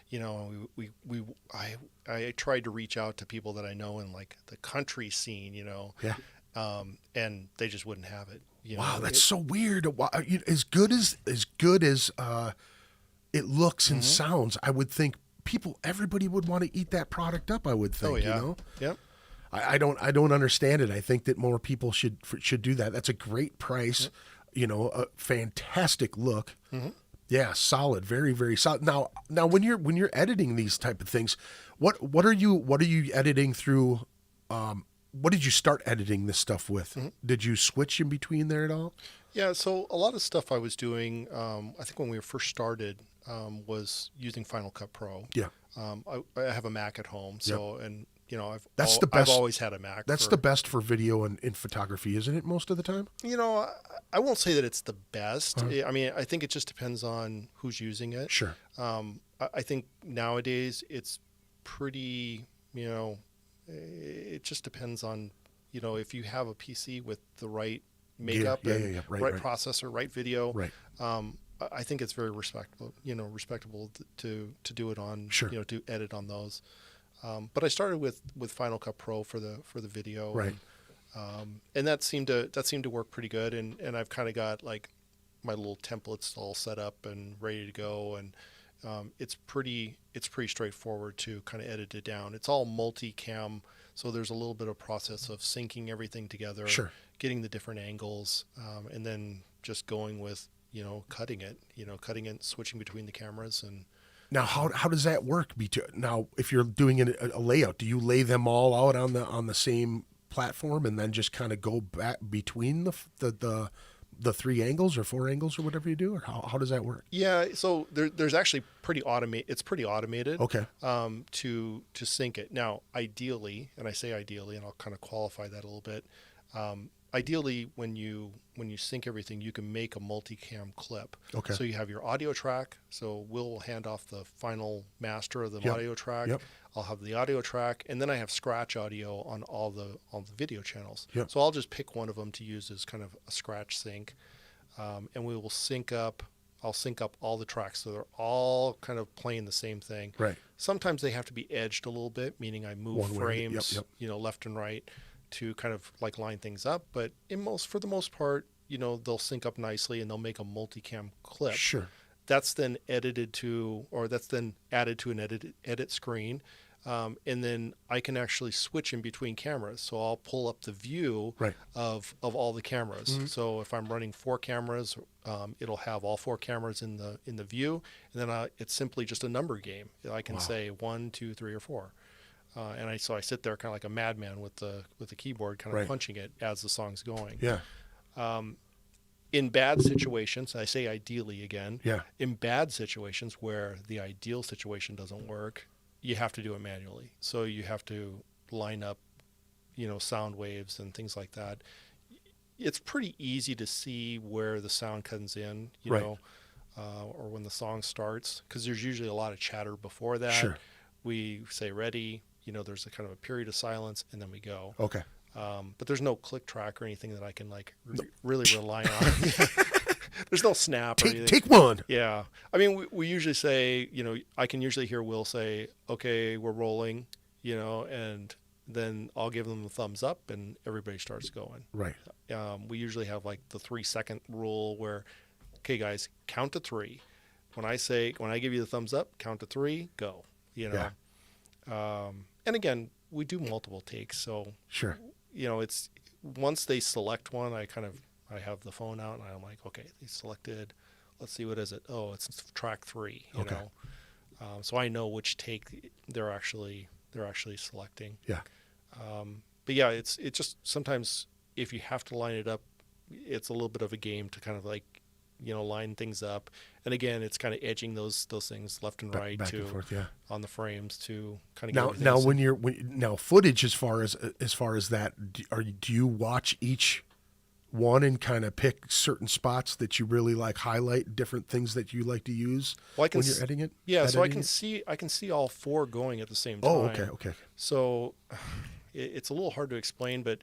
[SPEAKER 3] I tried to reach out to people that I know in like the country scene,
[SPEAKER 2] Yeah.
[SPEAKER 3] and they just wouldn't have it.
[SPEAKER 2] Wow, that's so weird. Wow, as good as it looks and sounds, I would think everybody would want to eat that product up. I would think.
[SPEAKER 3] Oh yeah. Yep.
[SPEAKER 2] I don't understand it. I think that more people should do that. That's a great price. A fantastic look. Yeah, solid, very, very solid. Now, when you're editing these type of things, what are you editing through? What did you start editing this stuff with? Did you switch in between there at all?
[SPEAKER 3] Yeah, so a lot of stuff I was doing, I think when we first started, was using Final Cut Pro.
[SPEAKER 2] Yeah,
[SPEAKER 3] I have a Mac at home, so and
[SPEAKER 2] That's the
[SPEAKER 3] I've
[SPEAKER 2] best-
[SPEAKER 3] always had a Mac.
[SPEAKER 2] that's the best for video and in photography, isn't it? Most of the time.
[SPEAKER 3] I won't say that it's the best. I mean, I think it just depends on who's using it.
[SPEAKER 2] Sure.
[SPEAKER 3] I think nowadays it's pretty, it just depends on, if you have a PC with the right makeup and right processor, right video.
[SPEAKER 2] Right.
[SPEAKER 3] I think it's very respectable to do it on,
[SPEAKER 2] Sure.
[SPEAKER 3] To edit on those. But I started with Final Cut Pro for the video.
[SPEAKER 2] Right.
[SPEAKER 3] And that seemed to work pretty good. And I've kind of got like my little templates all set up and ready to go. And it's pretty straightforward to kind of edit it down. It's all multicam, so there's a little bit of process of syncing everything together,
[SPEAKER 2] Sure.
[SPEAKER 3] getting the different angles, and then just going with cutting it, switching between the cameras. And
[SPEAKER 2] Now, how does that work? Now, if you're doing a layout, do you lay them all out on the same platform and then just kind of go back between the three angles or four angles or whatever you do, or how does that work?
[SPEAKER 3] yeah, so there's actually it's pretty automated.
[SPEAKER 2] Okay.
[SPEAKER 3] To sync it. Now, ideally, and I say ideally, and I'll kind of qualify that a little bit. Ideally, when you sync everything, you can make a multicam clip.
[SPEAKER 2] Okay.
[SPEAKER 3] So you have your audio track. So we'll hand off the final master of the
[SPEAKER 2] Yep.
[SPEAKER 3] audio track.
[SPEAKER 2] Yep.
[SPEAKER 3] I'll have the audio track, and then I have scratch audio on all the video channels.
[SPEAKER 2] Yep.
[SPEAKER 3] So I'll just pick one of them to use as kind of a scratch sync, and we will sync up. I'll sync up all the tracks, so they're all kind of playing the same thing.
[SPEAKER 2] Right.
[SPEAKER 3] Sometimes they have to be edged a little bit, meaning I move
[SPEAKER 2] One way.
[SPEAKER 3] frames,
[SPEAKER 2] Yep.
[SPEAKER 3] left and right, to kind of like line things up. But for the most part, they'll sync up nicely and they'll make a multicam clip.
[SPEAKER 2] Sure.
[SPEAKER 3] That's then added to an edit screen. And then I can actually switch in between cameras. So I'll pull up the view
[SPEAKER 2] Right.
[SPEAKER 3] of all the cameras. So if I'm running 4 cameras, it'll have all 4 cameras in the view. And then it's simply just a number game. I can say 1, 2, 3, or 4. And I sit there kind of like a madman with the keyboard, kind of
[SPEAKER 2] Right.
[SPEAKER 3] punching it as the song's going.
[SPEAKER 2] Yeah.
[SPEAKER 3] In bad situations, I say ideally again.
[SPEAKER 2] Yeah.
[SPEAKER 3] In bad situations where the ideal situation doesn't work, you have to do it manually. So you have to line up, sound waves and things like that. It's pretty easy to see where the sound comes in,
[SPEAKER 2] Right.
[SPEAKER 3] or when the song starts, because there's usually a lot of chatter before that.
[SPEAKER 2] Sure.
[SPEAKER 3] We say ready, there's a kind of a period of silence, and then we go.
[SPEAKER 2] Okay.
[SPEAKER 3] But there's no click track or anything that I can really rely on. There's no snap or anything.
[SPEAKER 2] Take one.
[SPEAKER 3] Yeah. I mean, we usually say, I can usually hear Will say, okay, we're rolling, and then I'll give them the thumbs up and everybody starts going.
[SPEAKER 2] Right.
[SPEAKER 3] We usually have like the 3-second rule where, okay, guys, count to 3. When I give you the thumbs up, count to 3, go,
[SPEAKER 2] Yeah.
[SPEAKER 3] And again, we do multiple takes. So,
[SPEAKER 2] Sure.
[SPEAKER 3] it's once they select one, I have the phone out and I'm like, okay, they selected, let's see, what is it? Oh, it's track 3,
[SPEAKER 2] Okay.
[SPEAKER 3] So I know which take they're actually selecting.
[SPEAKER 2] Yeah.
[SPEAKER 3] But yeah, it's just sometimes if you have to line it up, it's a little bit of a game to kind of like, line things up. And again, it's kind of edging those things left and right
[SPEAKER 2] Back
[SPEAKER 3] to
[SPEAKER 2] and forth. Yeah.
[SPEAKER 3] on the frames to kind of
[SPEAKER 2] Now when footage as far as that, do you watch each one and kind of pick certain spots that you really like, highlight different things that you like to use when you're editing it?
[SPEAKER 3] Yeah, so I can
[SPEAKER 2] editing
[SPEAKER 3] see all 4 going at the same time.
[SPEAKER 2] Oh, okay.
[SPEAKER 3] So it's a little hard to explain, but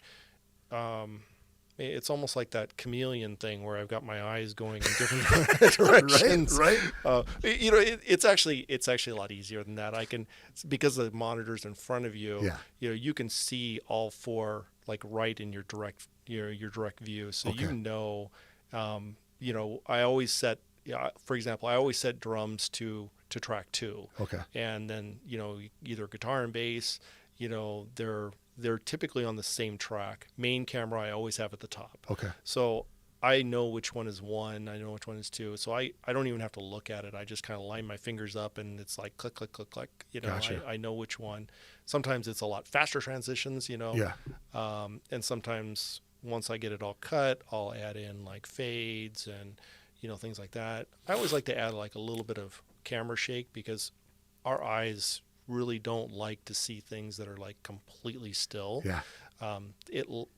[SPEAKER 3] it's almost like that chameleon thing where I've got my eyes going in different directions.
[SPEAKER 2] Right.
[SPEAKER 3] It's actually a lot easier than that. Because the monitor's in front of you.
[SPEAKER 2] Yeah.
[SPEAKER 3] You can see all 4 like right in your direct view. So I always set. For example, I always set drums to track 2.
[SPEAKER 2] Okay.
[SPEAKER 3] And then either guitar and bass. They're typically on the same track. Main camera I always have at the top.
[SPEAKER 2] Okay.
[SPEAKER 3] So I know which one is 1. I know which one is 2. So I don't even have to look at it. I just kind of line my fingers up, and it's like click, click, click, click. You know,
[SPEAKER 2] Gotcha.
[SPEAKER 3] I know which one. Sometimes it's a lot faster transitions, you know.
[SPEAKER 2] Yeah.
[SPEAKER 3] And sometimes once I get it all cut, I'll add in like fades and, you know, things like that. I always like to add like a little bit of camera shake, because our eyes really don't like to see things that are like completely still.
[SPEAKER 2] Yeah.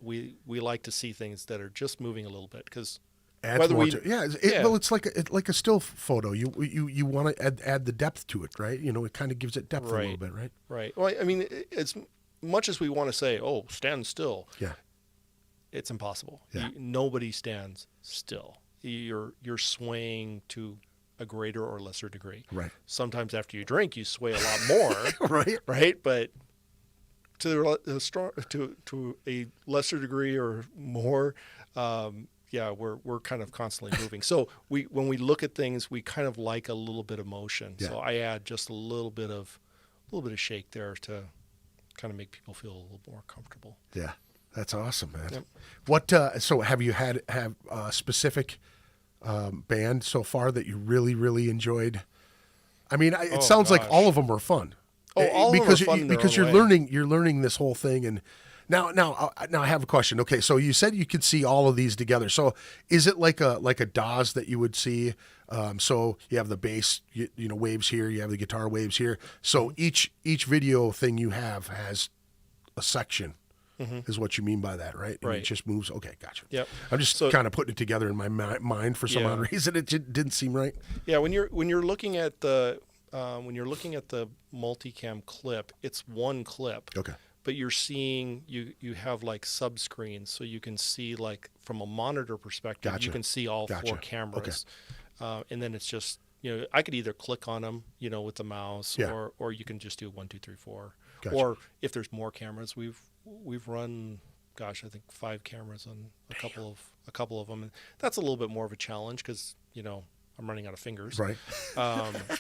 [SPEAKER 3] We like to see things that are just moving a little bit, because
[SPEAKER 2] Adds
[SPEAKER 3] whether
[SPEAKER 2] more
[SPEAKER 3] we
[SPEAKER 2] to, yeah,
[SPEAKER 3] yeah.
[SPEAKER 2] well, it's like a still photo. You want to add the depth to it, right? You know, it kind of gives it depth a little
[SPEAKER 3] Right.
[SPEAKER 2] bit, right?
[SPEAKER 3] Right. Well, I mean, as much as we want to say, "Oh, stand still,"
[SPEAKER 2] Yeah.
[SPEAKER 3] it's impossible.
[SPEAKER 2] Yeah.
[SPEAKER 3] Nobody stands still. You're swaying to a greater or lesser degree.
[SPEAKER 2] Right.
[SPEAKER 3] Sometimes after you drink, you sway a lot more.
[SPEAKER 2] Right.
[SPEAKER 3] Right. But to a lesser degree or more, yeah, we're kind of constantly moving. So when we look at things, we kind of like a little bit of motion.
[SPEAKER 2] Yeah.
[SPEAKER 3] So I add just a little bit of shake there to kind of make people feel a little more comfortable.
[SPEAKER 2] Yeah. That's awesome, man.
[SPEAKER 3] Yep.
[SPEAKER 2] What? So have you have a specific band so far that you really enjoyed? I mean, it sounds like
[SPEAKER 3] gosh.
[SPEAKER 2] all of them were fun.
[SPEAKER 3] Oh, all of them
[SPEAKER 2] because
[SPEAKER 3] are fun in their
[SPEAKER 2] because
[SPEAKER 3] own
[SPEAKER 2] you're
[SPEAKER 3] way.
[SPEAKER 2] learning this whole thing. And now I have a question. Okay, so you said you could see all of these together. So is it like a DAWs that you would see? So you have the bass, you know, waves here. You have the guitar waves here. So each video thing you have has a section. Is what you mean by that, right? And
[SPEAKER 3] Right.
[SPEAKER 2] it just moves. Okay, gotcha.
[SPEAKER 3] Yep.
[SPEAKER 2] I'm just
[SPEAKER 3] So-
[SPEAKER 2] kind of putting it together in my mind for some
[SPEAKER 3] Yeah.
[SPEAKER 2] odd reason. It didn't seem right.
[SPEAKER 3] Yeah, when you're looking at the multicam clip, it's one clip.
[SPEAKER 2] Okay.
[SPEAKER 3] But you're seeing you have like sub screens, so you can see like from a monitor perspective,
[SPEAKER 2] Gotcha.
[SPEAKER 3] you can see all
[SPEAKER 2] Gotcha.
[SPEAKER 3] 4 cameras, and then it's just, you know, I could either click on them, you know, with the mouse,
[SPEAKER 2] Yeah.
[SPEAKER 3] or you can just do 1, 2, 3, 4,
[SPEAKER 2] Gotcha.
[SPEAKER 3] or if there's more cameras, we've run, gosh, I think 5 cameras on a couple of them, and that's a little bit more of a challenge because, you know, I'm running out of fingers.
[SPEAKER 2] Right.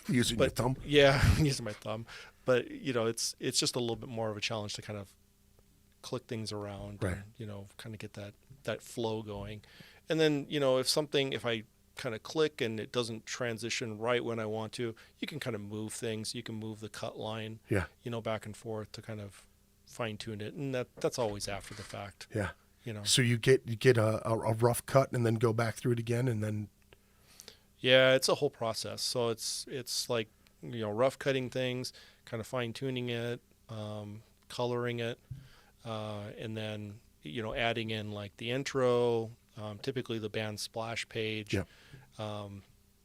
[SPEAKER 2] Using your thumb.
[SPEAKER 3] Yeah, I'm using my thumb. But, you know, it's just a little bit more of a challenge to kind of click things around,
[SPEAKER 2] Right.
[SPEAKER 3] and, you know, kind of get that flow going. And then, you know, if I kind of click and it doesn't transition right when I want to, you can kind of move things. You can move the cut line,
[SPEAKER 2] Yeah.
[SPEAKER 3] you know, back and forth to kind of fine tune it. And that's always after the fact,
[SPEAKER 2] Yeah.
[SPEAKER 3] you know.
[SPEAKER 2] So you get a rough cut and then go back through it again and then.
[SPEAKER 3] Yeah, it's a whole process. So it's like, you know, rough cutting things, kind of fine tuning it, coloring it, and then, you know, adding in like the intro, typically the band splash page.
[SPEAKER 2] Yep.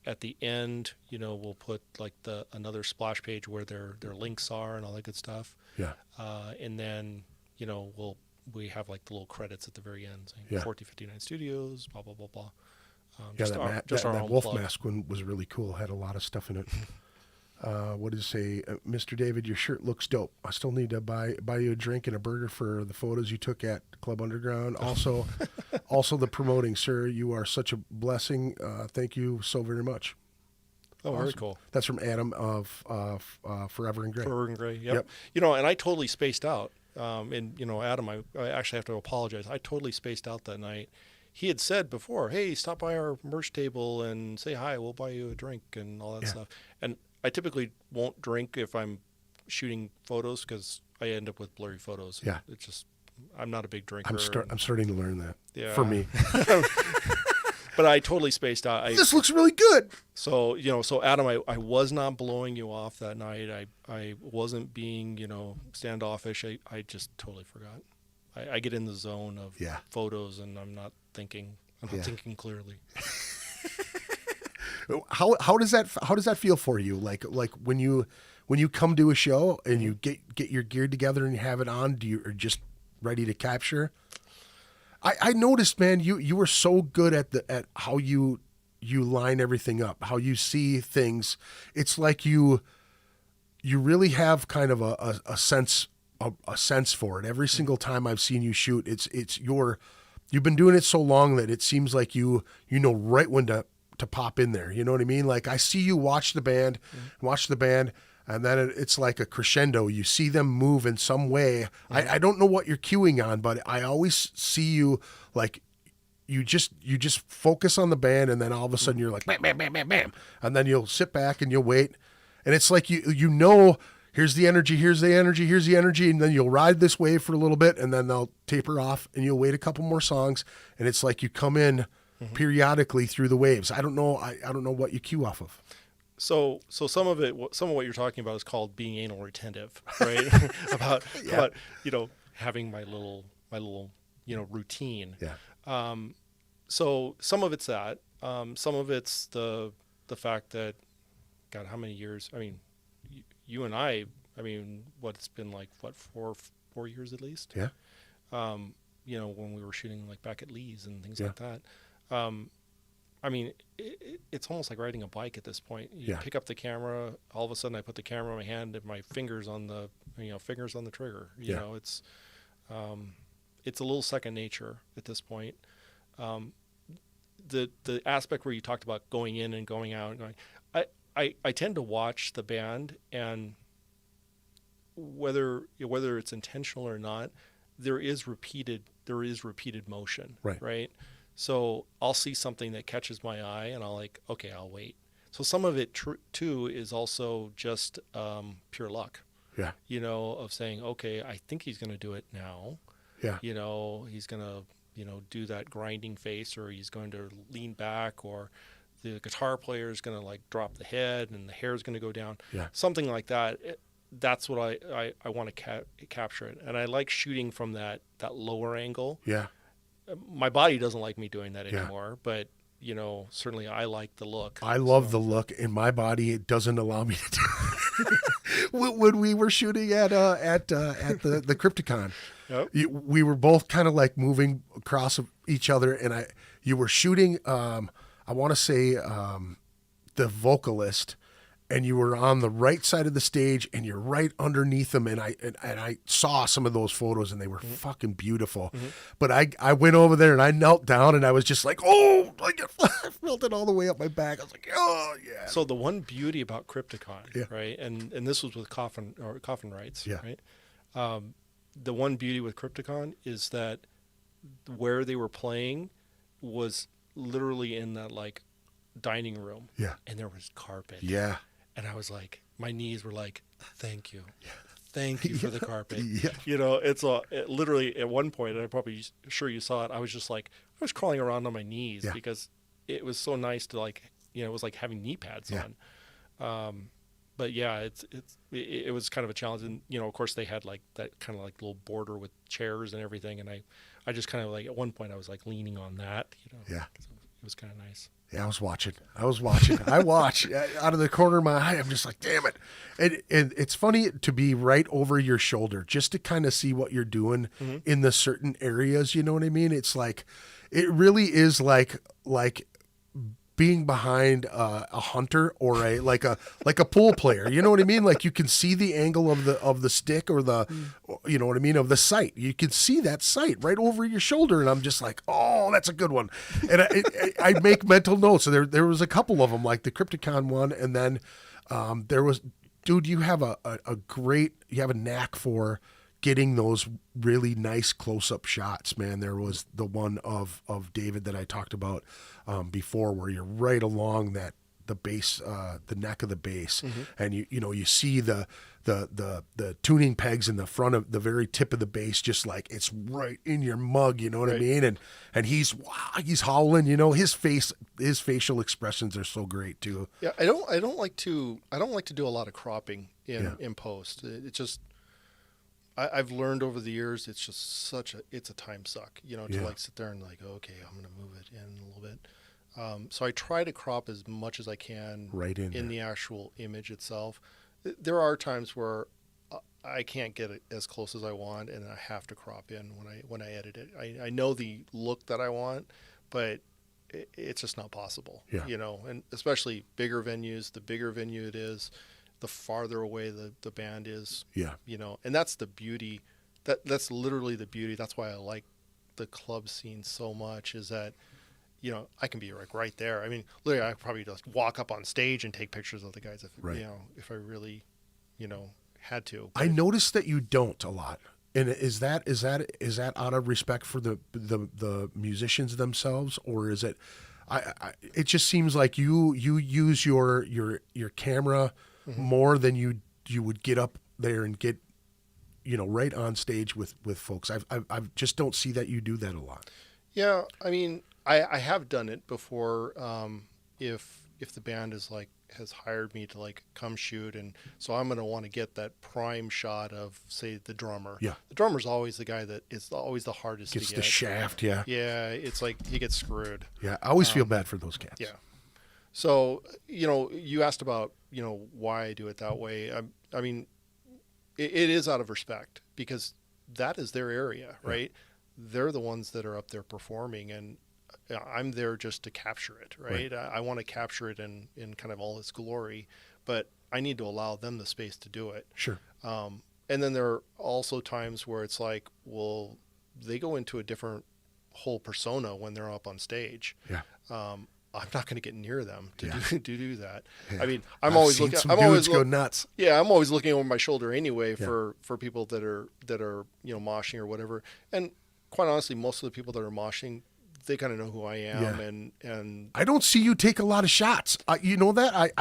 [SPEAKER 3] At the end, you know, we'll put like another splash page where their links are and all that good stuff.
[SPEAKER 2] Yeah.
[SPEAKER 3] And then, you know, we have like the little credits at the very end saying
[SPEAKER 2] Yeah.
[SPEAKER 3] 4059 Studios, blah blah blah blah.
[SPEAKER 2] Yeah, that
[SPEAKER 3] own
[SPEAKER 2] wolf
[SPEAKER 3] plug.
[SPEAKER 2] mask one was really cool. Had a lot of stuff in it. What does it say? Mr. David, your shirt looks dope. I still need to buy you a drink and a burger for the photos you took at Club Underground. Also the promoting, sir. You are such a blessing. Thank you so very much.
[SPEAKER 3] Oh, very
[SPEAKER 2] Awesome.
[SPEAKER 3] cool.
[SPEAKER 2] That's from Adam of Forever in Gray.
[SPEAKER 3] Forever and Gray, yep.
[SPEAKER 2] Yep.
[SPEAKER 3] You know, and I totally spaced out. And, you know, Adam, I actually have to apologize. I totally spaced out that night. He had said before, hey, stop by our merch table and say hi. We'll buy you a drink and all that stuff. And I typically won't drink if I'm shooting photos because I end up with blurry photos.
[SPEAKER 2] Yeah.
[SPEAKER 3] It's just, I'm not a big drinker.
[SPEAKER 2] I'm starting to learn that.
[SPEAKER 3] Yeah.
[SPEAKER 2] For me.
[SPEAKER 3] But I totally spaced out.
[SPEAKER 2] This looks really good.
[SPEAKER 3] So, you know, so Adam, I was not blowing you off that night. I wasn't being, you know, standoffish. I just totally forgot. I get in the zone of
[SPEAKER 2] Yeah.
[SPEAKER 3] photos and I'm not thinking thinking clearly.
[SPEAKER 2] How does that feel for you? Like when you come to a show and you get your gear together and you have it on, are just ready to capture? I noticed, man, you were so good at how you line everything up, how you see things. It's like you really have kind of a sense for it. Every single time I've seen you shoot, you've been doing it so long that it seems like you know right when to pop in there. You know what I mean? Like I see you watch the band, and then it's like a crescendo. You see them move in some way. I don't know what you're cueing on, but I always see you like you just focus on the band, and then all of a sudden you're like bam, bam, bam, bam, bam, and then you'll sit back and you'll wait, and it's like you know, here's the energy, here's the energy, here's the energy, and then you'll ride this wave for a little bit, and then they'll taper off, and you'll wait a couple more songs, and it's like you come in periodically through the waves. I don't know what you cue off of.
[SPEAKER 3] So some of what you're talking about is called being anal retentive, right? about having my little routine.
[SPEAKER 2] Yeah.
[SPEAKER 3] So some of it's that. Some of it's the fact that, God, how many years? I mean, you and I mean, it's been like 4 years at least?
[SPEAKER 2] Yeah.
[SPEAKER 3] When we were shooting like back at Lee's and things
[SPEAKER 2] Yeah.
[SPEAKER 3] like that. I mean, it's almost like riding a bike at this point. You
[SPEAKER 2] Yeah.
[SPEAKER 3] pick up the camera, all of a sudden I put the camera in my hand and my fingers on the trigger. You
[SPEAKER 2] Yeah.
[SPEAKER 3] know, it's a little second nature at this point. The aspect where you talked about going in and going out, I tend to watch the band, and whether it's intentional or not, there is repeated motion, right? So I'll see something that catches my eye, and I'll wait. So some of it too is also just pure luck.
[SPEAKER 2] Yeah.
[SPEAKER 3] Of saying, okay, I think he's going to do it now.
[SPEAKER 2] Yeah.
[SPEAKER 3] He's going to do that grinding face, or he's going to lean back, or the guitar player is going to like drop the head and the hair is going to go down.
[SPEAKER 2] Yeah.
[SPEAKER 3] Something like that. That's what I want to capture it. And I like shooting from that lower angle.
[SPEAKER 2] Yeah.
[SPEAKER 3] My body doesn't like me doing that
[SPEAKER 2] Yeah.
[SPEAKER 3] anymore, but certainly I like the look.
[SPEAKER 2] I love the look in my body. It doesn't allow me to do when we were shooting at the Crypticon.
[SPEAKER 3] Yep.
[SPEAKER 2] We were both kind of like moving across each other, and you were shooting, I want to say, the vocalist, and you were on the right side of the stage, and you're right underneath them. And I saw some of those photos, and they were fucking beautiful.
[SPEAKER 3] Mm-hmm.
[SPEAKER 2] But I went over there and I knelt down, and I was just like, oh, I felt it all the way up my back. I was like, oh yeah.
[SPEAKER 3] So the one beauty about Crypticon,
[SPEAKER 2] Yeah.
[SPEAKER 3] right? And this was with Coffin Rights,
[SPEAKER 2] Yeah.
[SPEAKER 3] right? The one beauty with Crypticon is that where they were playing was literally in that like dining room.
[SPEAKER 2] Yeah.
[SPEAKER 3] And there was carpet.
[SPEAKER 2] Yeah.
[SPEAKER 3] And I was like, my knees were like, thank you. Thank you for the carpet.
[SPEAKER 2] Yeah.
[SPEAKER 3] It literally at one point, and I'm probably sure you saw it, I was just like, I was crawling around on my knees
[SPEAKER 2] Yeah.
[SPEAKER 3] because it was so nice to like, it was like having knee pads
[SPEAKER 2] Yeah.
[SPEAKER 3] on. But yeah, it was kind of a challenge. And, of course they had like that kind of like little border with chairs and everything. And I just kind of like, at one point I was like leaning on that,
[SPEAKER 2] Yeah.
[SPEAKER 3] 'cause it was kind of nice.
[SPEAKER 2] Yeah, I was watching. I watch out of the corner of my eye. I'm just like, damn it. And it's funny to be right over your shoulder just to kind of see what you're doing in the certain areas. You know what I mean? It's like, it really is like being behind a hunter or like a pool player. You know what I mean? Like you can see the angle of the stick or you know what I mean, of the sight. You can see that sight right over your shoulder, and I'm just like, oh, that's a good one. And I make mental notes. So there was a couple of them, like the Crypticon one, and then there was, dude, you have a knack for getting those really nice close-up shots, man. There was the one of David that I talked about before, where you're right along the base, the neck of the bass, and you see the tuning pegs in the front of the very tip of the bass, just like it's right in your mug. You know what I mean? And he's howling. His facial expressions are so great too.
[SPEAKER 3] Yeah, I don't like to do a lot of cropping in post. It just, I've learned over the years, it's just it's a time suck, to like sit there and like, okay, I'm going to move it in a little bit. So I try to crop as much as I can
[SPEAKER 2] Right in
[SPEAKER 3] the actual image itself. There are times where I can't get it as close as I want, and I have to crop in when I edit it. I know the look that I want, but it's just not possible.
[SPEAKER 2] Yeah.
[SPEAKER 3] And especially bigger venues, the bigger venue it is, the farther away the band is.
[SPEAKER 2] Yeah.
[SPEAKER 3] And that's the beauty. That's literally the beauty. That's why I like the club scene so much, is that I can be like right there. I mean, literally, I could probably just walk up on stage and take pictures of the guys if I really, had to.
[SPEAKER 2] I noticed that you don't a lot. And is that out of respect for the musicians themselves, or is it? It just seems like you use your camera more than you would get up there and get, right on stage with folks. I just don't see that you do that a lot.
[SPEAKER 3] Yeah, I mean, I have done it before. If the band has hired me to come shoot, and so I'm going to want to get that prime shot of, say, the drummer.
[SPEAKER 2] Yeah.
[SPEAKER 3] The drummer's always the guy that is always the hardest
[SPEAKER 2] Gets
[SPEAKER 3] to get.
[SPEAKER 2] the shaft, yeah.
[SPEAKER 3] Yeah, it's like he gets screwed.
[SPEAKER 2] Yeah, I always feel bad for those cats.
[SPEAKER 3] Yeah. So, you asked about, why I do it that way. I mean, it is out of respect because that is their area, right? Yeah. They're the ones that are up there performing, and I'm there just to capture it, right? I want to capture it in kind of all its glory, but I need to allow them the space to do it.
[SPEAKER 2] Sure.
[SPEAKER 3] And then there are also times where it's like, well, they go into a different whole persona when they're up on stage.
[SPEAKER 2] Yeah.
[SPEAKER 3] I'm not going to get near them to do that.
[SPEAKER 2] Yeah.
[SPEAKER 3] I mean, I'm always looking.
[SPEAKER 2] I'm always go nuts.
[SPEAKER 3] Yeah, I'm always looking over my shoulder anyway for people that are moshing or whatever. And quite honestly, most of the people that are moshing, they kind of know who I am, and
[SPEAKER 2] I don't see you take a lot of shots. You know that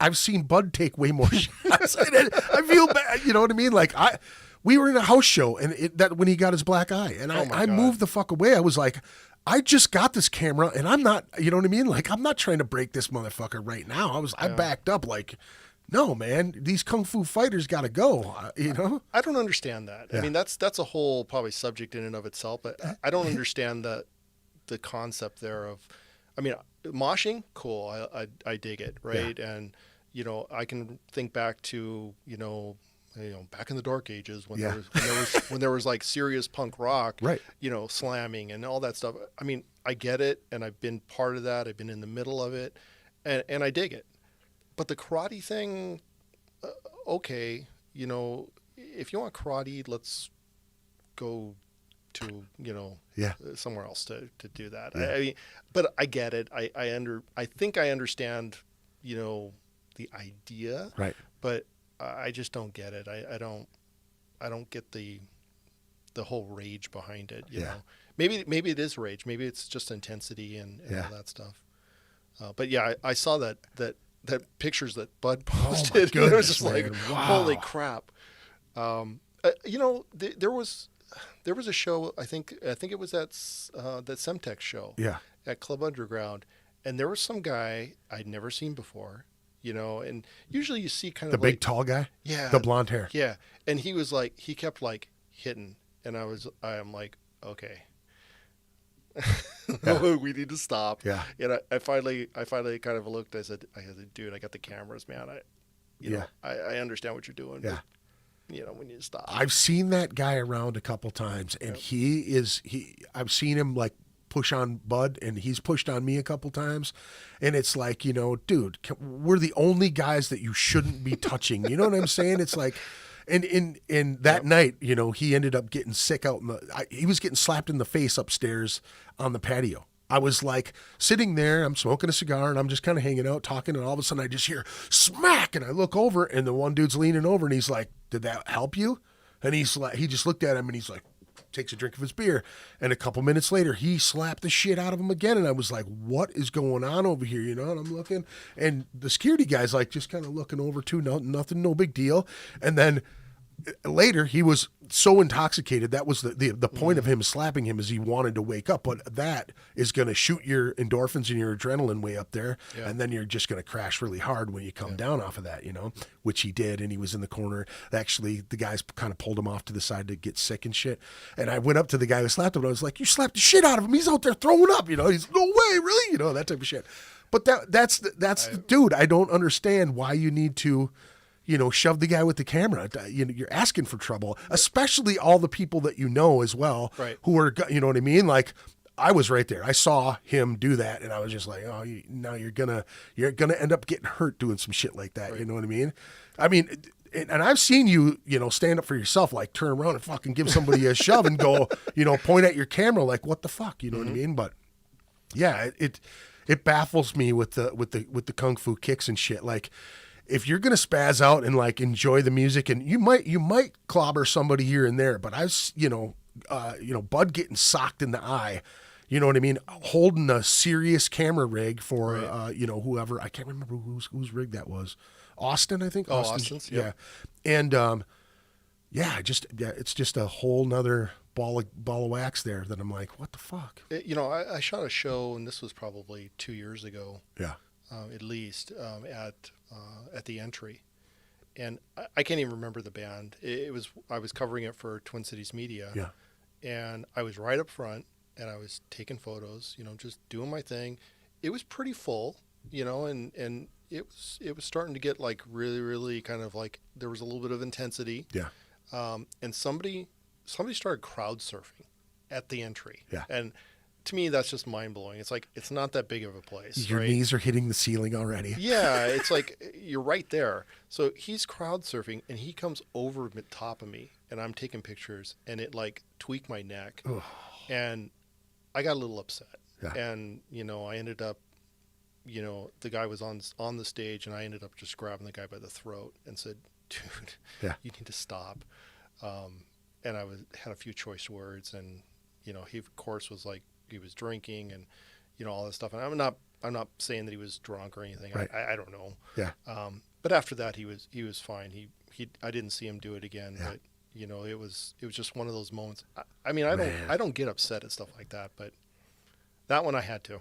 [SPEAKER 2] I've seen Bud take way more shots. I feel bad. You know what I mean? Like we were in a house show, and that when he got his black eye, and I moved the fuck away. I was like, I just got this camera, and I'm not. You know what I mean? Like I'm not trying to break this motherfucker right now. I backed up like. No, man, these kung fu fighters got to go,
[SPEAKER 3] I don't understand that.
[SPEAKER 2] Yeah.
[SPEAKER 3] I mean, that's a whole probably subject in and of itself, but I don't understand the concept there of, I mean, moshing, cool. I dig it, right? Yeah. And, I can think back to, back in the dark ages when there was like serious punk rock,
[SPEAKER 2] right?
[SPEAKER 3] Slamming and all that stuff. I mean, I get it, and I've been part of that. I've been in the middle of it, and I dig it. But the karate thing, okay, if you want karate, let's go to, somewhere else to do that.
[SPEAKER 2] Yeah.
[SPEAKER 3] I mean, but I get it. I think I understand, the idea,
[SPEAKER 2] right?
[SPEAKER 3] But I just don't get it. I don't get the whole rage behind it. You know, maybe it is rage. Maybe it's just intensity and all that stuff. But yeah, I saw that pictures that Bud posted.
[SPEAKER 2] Goodness,
[SPEAKER 3] it was just like,
[SPEAKER 2] wow.
[SPEAKER 3] Holy crap. There was a show. I think it was that Semtex show.
[SPEAKER 2] Yeah.
[SPEAKER 3] At Club Underground, and there was some guy I'd never seen before. And usually you see kind of
[SPEAKER 2] the big tall guy.
[SPEAKER 3] Yeah.
[SPEAKER 2] The blonde hair.
[SPEAKER 3] Yeah, and he kept hitting, and I'm like, okay. We need to stop.
[SPEAKER 2] Yeah.
[SPEAKER 3] And I finally kind of looked. I said, dude, I got the cameras, man. I understand what you're doing.
[SPEAKER 2] Yeah.
[SPEAKER 3] But, we need to stop.
[SPEAKER 2] I've seen that guy around a couple times, and I've seen him push on Bud, and he's pushed on me a couple times, and it's like, dude, we're the only guys that you shouldn't be touching. You know what I'm saying? It's like, and in that night, he ended up getting sick out he was getting slapped in the face upstairs on the patio. I was like sitting there, I'm smoking a cigar, and I'm just kind of hanging out, talking, and all of a sudden I just hear smack, and I look over, and the one dude's leaning over, and he's like, "Did that help you?" And he just looked at him, and he's like, takes a drink of his beer, and a couple minutes later he slapped the shit out of him again, and I was like, what is going on over here? And I'm looking, and the security guy's just kind of looking over too. Nothing, no big deal. And then later he was so intoxicated, that was the point of him slapping him, is he wanted to wake up, but that is going to shoot your endorphins and your adrenaline way up there, and then you're just going to crash really hard when you come down off of that, which he did, and he was in the corner. Actually, the guys kind of pulled him off to the side to get sick and shit, and I went up to the guy who slapped him, and I was like, you slapped the shit out of him, he's out there throwing up, he's, no way, really, that type of shit. But that's dude, I don't understand why you need to shove the guy with the camera. You're asking for trouble, especially all the people that as well,
[SPEAKER 3] right,
[SPEAKER 2] who are, what I mean? Like, I was right there. I saw him do that, and I was just like, oh, now you're gonna end up getting hurt doing some shit like that. Right. You know what I mean? I mean, and I've seen you, stand up for yourself, like turn around and fucking give somebody a shove and go, point at your camera, like, what the fuck? You know what I mean? But yeah, it baffles me with the kung fu kicks and shit. Like, if you're gonna spaz out and like enjoy the music, and you might clobber somebody here and there, but Bud getting socked in the eye, you know what I mean, holding a serious camera rig for whoever, I can't remember whose rig that was, Austin, I think.
[SPEAKER 3] Oh, Austin's,
[SPEAKER 2] yeah, and it's just a whole nother ball of wax there that I'm like, what the fuck?
[SPEAKER 3] I shot a show, and this was probably 2 years ago.
[SPEAKER 2] Yeah.
[SPEAKER 3] At least at the Entry, and I can't even remember the band. I was covering it for Twin Cities Media,
[SPEAKER 2] Yeah.
[SPEAKER 3] and I was right up front, and I was taking photos, just doing my thing. It was pretty full, and it was starting to get like really, really kind of like there was a little bit of intensity.
[SPEAKER 2] Yeah.
[SPEAKER 3] And somebody started crowd surfing at the Entry,
[SPEAKER 2] Yeah.
[SPEAKER 3] and to me, that's just mind blowing. It's like, it's not that big of a place.
[SPEAKER 2] Your
[SPEAKER 3] right?
[SPEAKER 2] knees are hitting the ceiling already.
[SPEAKER 3] Yeah, it's like you're right there. So he's crowd surfing, and he comes over top of me, and I'm taking pictures, and it like tweaked my neck, and I got a little upset.
[SPEAKER 2] Yeah.
[SPEAKER 3] And I ended up, the guy was on the stage, and I ended up just grabbing the guy by the throat and said, "Dude,
[SPEAKER 2] Yeah.
[SPEAKER 3] you need to stop." And I had a few choice words, and he of course was like, he was drinking and all this stuff, and I'm not saying that he was drunk or anything.
[SPEAKER 2] Right.
[SPEAKER 3] I don't know.
[SPEAKER 2] Yeah.
[SPEAKER 3] But after that he was fine. I didn't see him do it again.
[SPEAKER 2] Yeah.
[SPEAKER 3] But it was just one of those moments. I don't get upset at stuff like that, but that one I had to.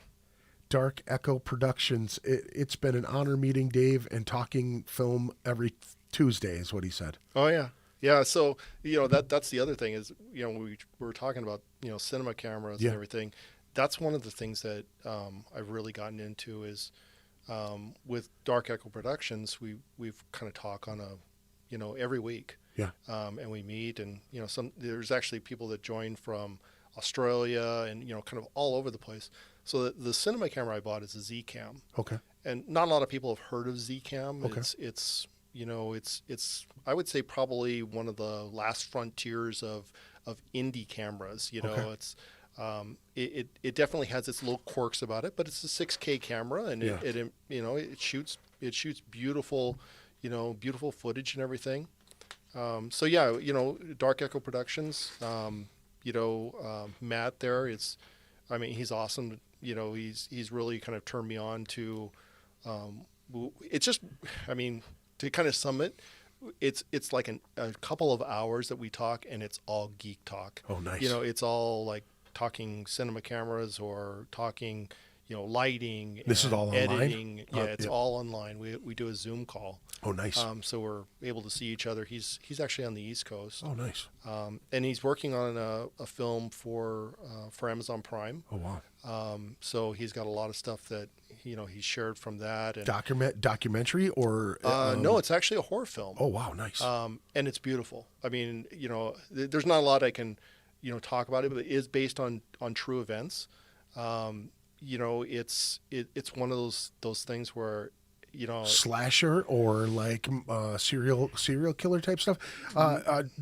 [SPEAKER 2] Dark Echo Productions. It's been an honor meeting Dave and talking film every Tuesday is what he said.
[SPEAKER 3] Oh yeah. Yeah, so that's the other thing is we were talking about cinema cameras
[SPEAKER 2] Yeah.
[SPEAKER 3] and everything. That's one of the things that I've really gotten into is with Dark Echo Productions. We've kind of talk on every week.
[SPEAKER 2] Yeah.
[SPEAKER 3] And we meet, and there's actually people that join from Australia and kind of all over the place. So the cinema camera I bought is a Z-Cam,
[SPEAKER 2] Okay.
[SPEAKER 3] and not a lot of people have heard of Z-Cam.
[SPEAKER 2] Okay.
[SPEAKER 3] It's I would say probably one of the last frontiers of indie cameras.
[SPEAKER 2] Okay.
[SPEAKER 3] It's it definitely has its little quirks about it, but it's a 6K camera, and
[SPEAKER 2] Yeah.
[SPEAKER 3] it shoots beautiful, beautiful footage and everything. So yeah, Dark Echo Productions, Matt there he's awesome. He's really kind of turned me on to, it's just, to kind of sum it, it's like a couple of hours that we talk, and it's all geek talk.
[SPEAKER 2] Oh, nice.
[SPEAKER 3] It's all like talking cinema cameras or talking, lighting.
[SPEAKER 2] This is all online?
[SPEAKER 3] editing. Yeah, it's
[SPEAKER 2] yeah.
[SPEAKER 3] all online. We do a Zoom call.
[SPEAKER 2] Oh, nice.
[SPEAKER 3] So we're able to see each other. He's actually on the East Coast.
[SPEAKER 2] Oh, nice.
[SPEAKER 3] And he's working on a film for Amazon Prime.
[SPEAKER 2] Oh, wow.
[SPEAKER 3] So he's got a lot of stuff that he's shared from that. And
[SPEAKER 2] Documentary or?
[SPEAKER 3] no, it's actually a horror film.
[SPEAKER 2] Oh, wow, nice.
[SPEAKER 3] And it's beautiful. There's not a lot I can talk about it, but it is based on true events. It's one of those things where
[SPEAKER 2] Slasher or like serial killer type stuff.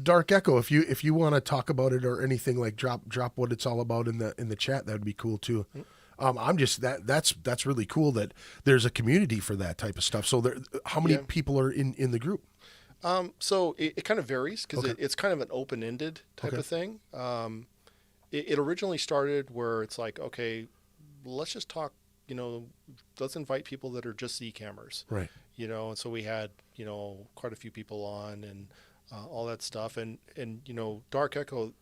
[SPEAKER 2] Dark Echo, if you want to talk about it or anything, like drop what it's all about in the chat, that'd be cool too. I'm just that's really cool that there's a community for that type of stuff. So how many people are in the group?
[SPEAKER 3] So it kind of varies because
[SPEAKER 2] Okay.
[SPEAKER 3] it's kind of an open-ended type
[SPEAKER 2] Okay.
[SPEAKER 3] of thing. It originally started where it's like, okay, let's just talk, let's invite people that are just Z-cammers.
[SPEAKER 2] Right.
[SPEAKER 3] And so we had, quite a few people on and all that stuff. And Dark Echo,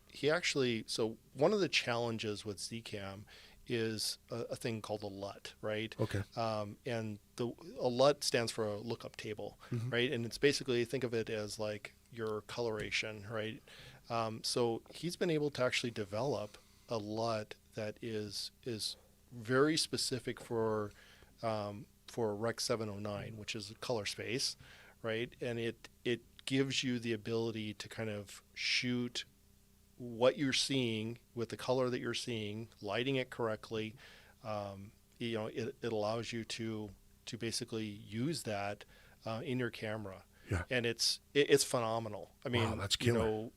[SPEAKER 3] so one of the challenges with Z-Cam is a thing called a LUT, right?
[SPEAKER 2] Okay.
[SPEAKER 3] And a LUT stands for a lookup table, right? And it's basically, think of it as like your coloration, right? So he's been able to actually develop a LUT that is very specific for Rec 709, which is a color space, right? And it gives you the ability to kind of shoot what you're seeing with the color that you're seeing, lighting it correctly. It allows you to basically use that in your camera.
[SPEAKER 2] Yeah.
[SPEAKER 3] And it's phenomenal.
[SPEAKER 2] Wow, that's killer.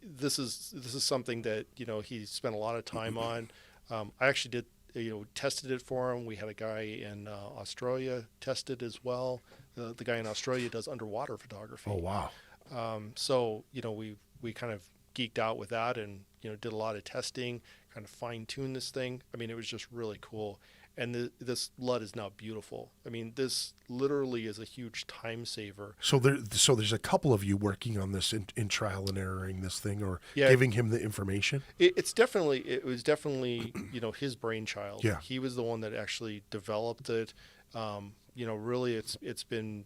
[SPEAKER 3] This is something that he spent a lot of time on. I actually tested it for him. We had a guy in Australia test it as well. The guy in Australia does underwater photography.
[SPEAKER 2] Oh, wow.
[SPEAKER 3] So we kind of geeked out with that, and did a lot of testing, kind of fine-tuned this thing. I mean, it was just really cool. And this LUT is now beautiful. I mean, this literally is a huge time saver.
[SPEAKER 2] So there's a couple of you working on this in trial and erroring this thing, or
[SPEAKER 3] Yeah.
[SPEAKER 2] giving him the information.
[SPEAKER 3] It was definitely his brainchild.
[SPEAKER 2] Yeah.
[SPEAKER 3] He was the one that actually developed it. Really it's been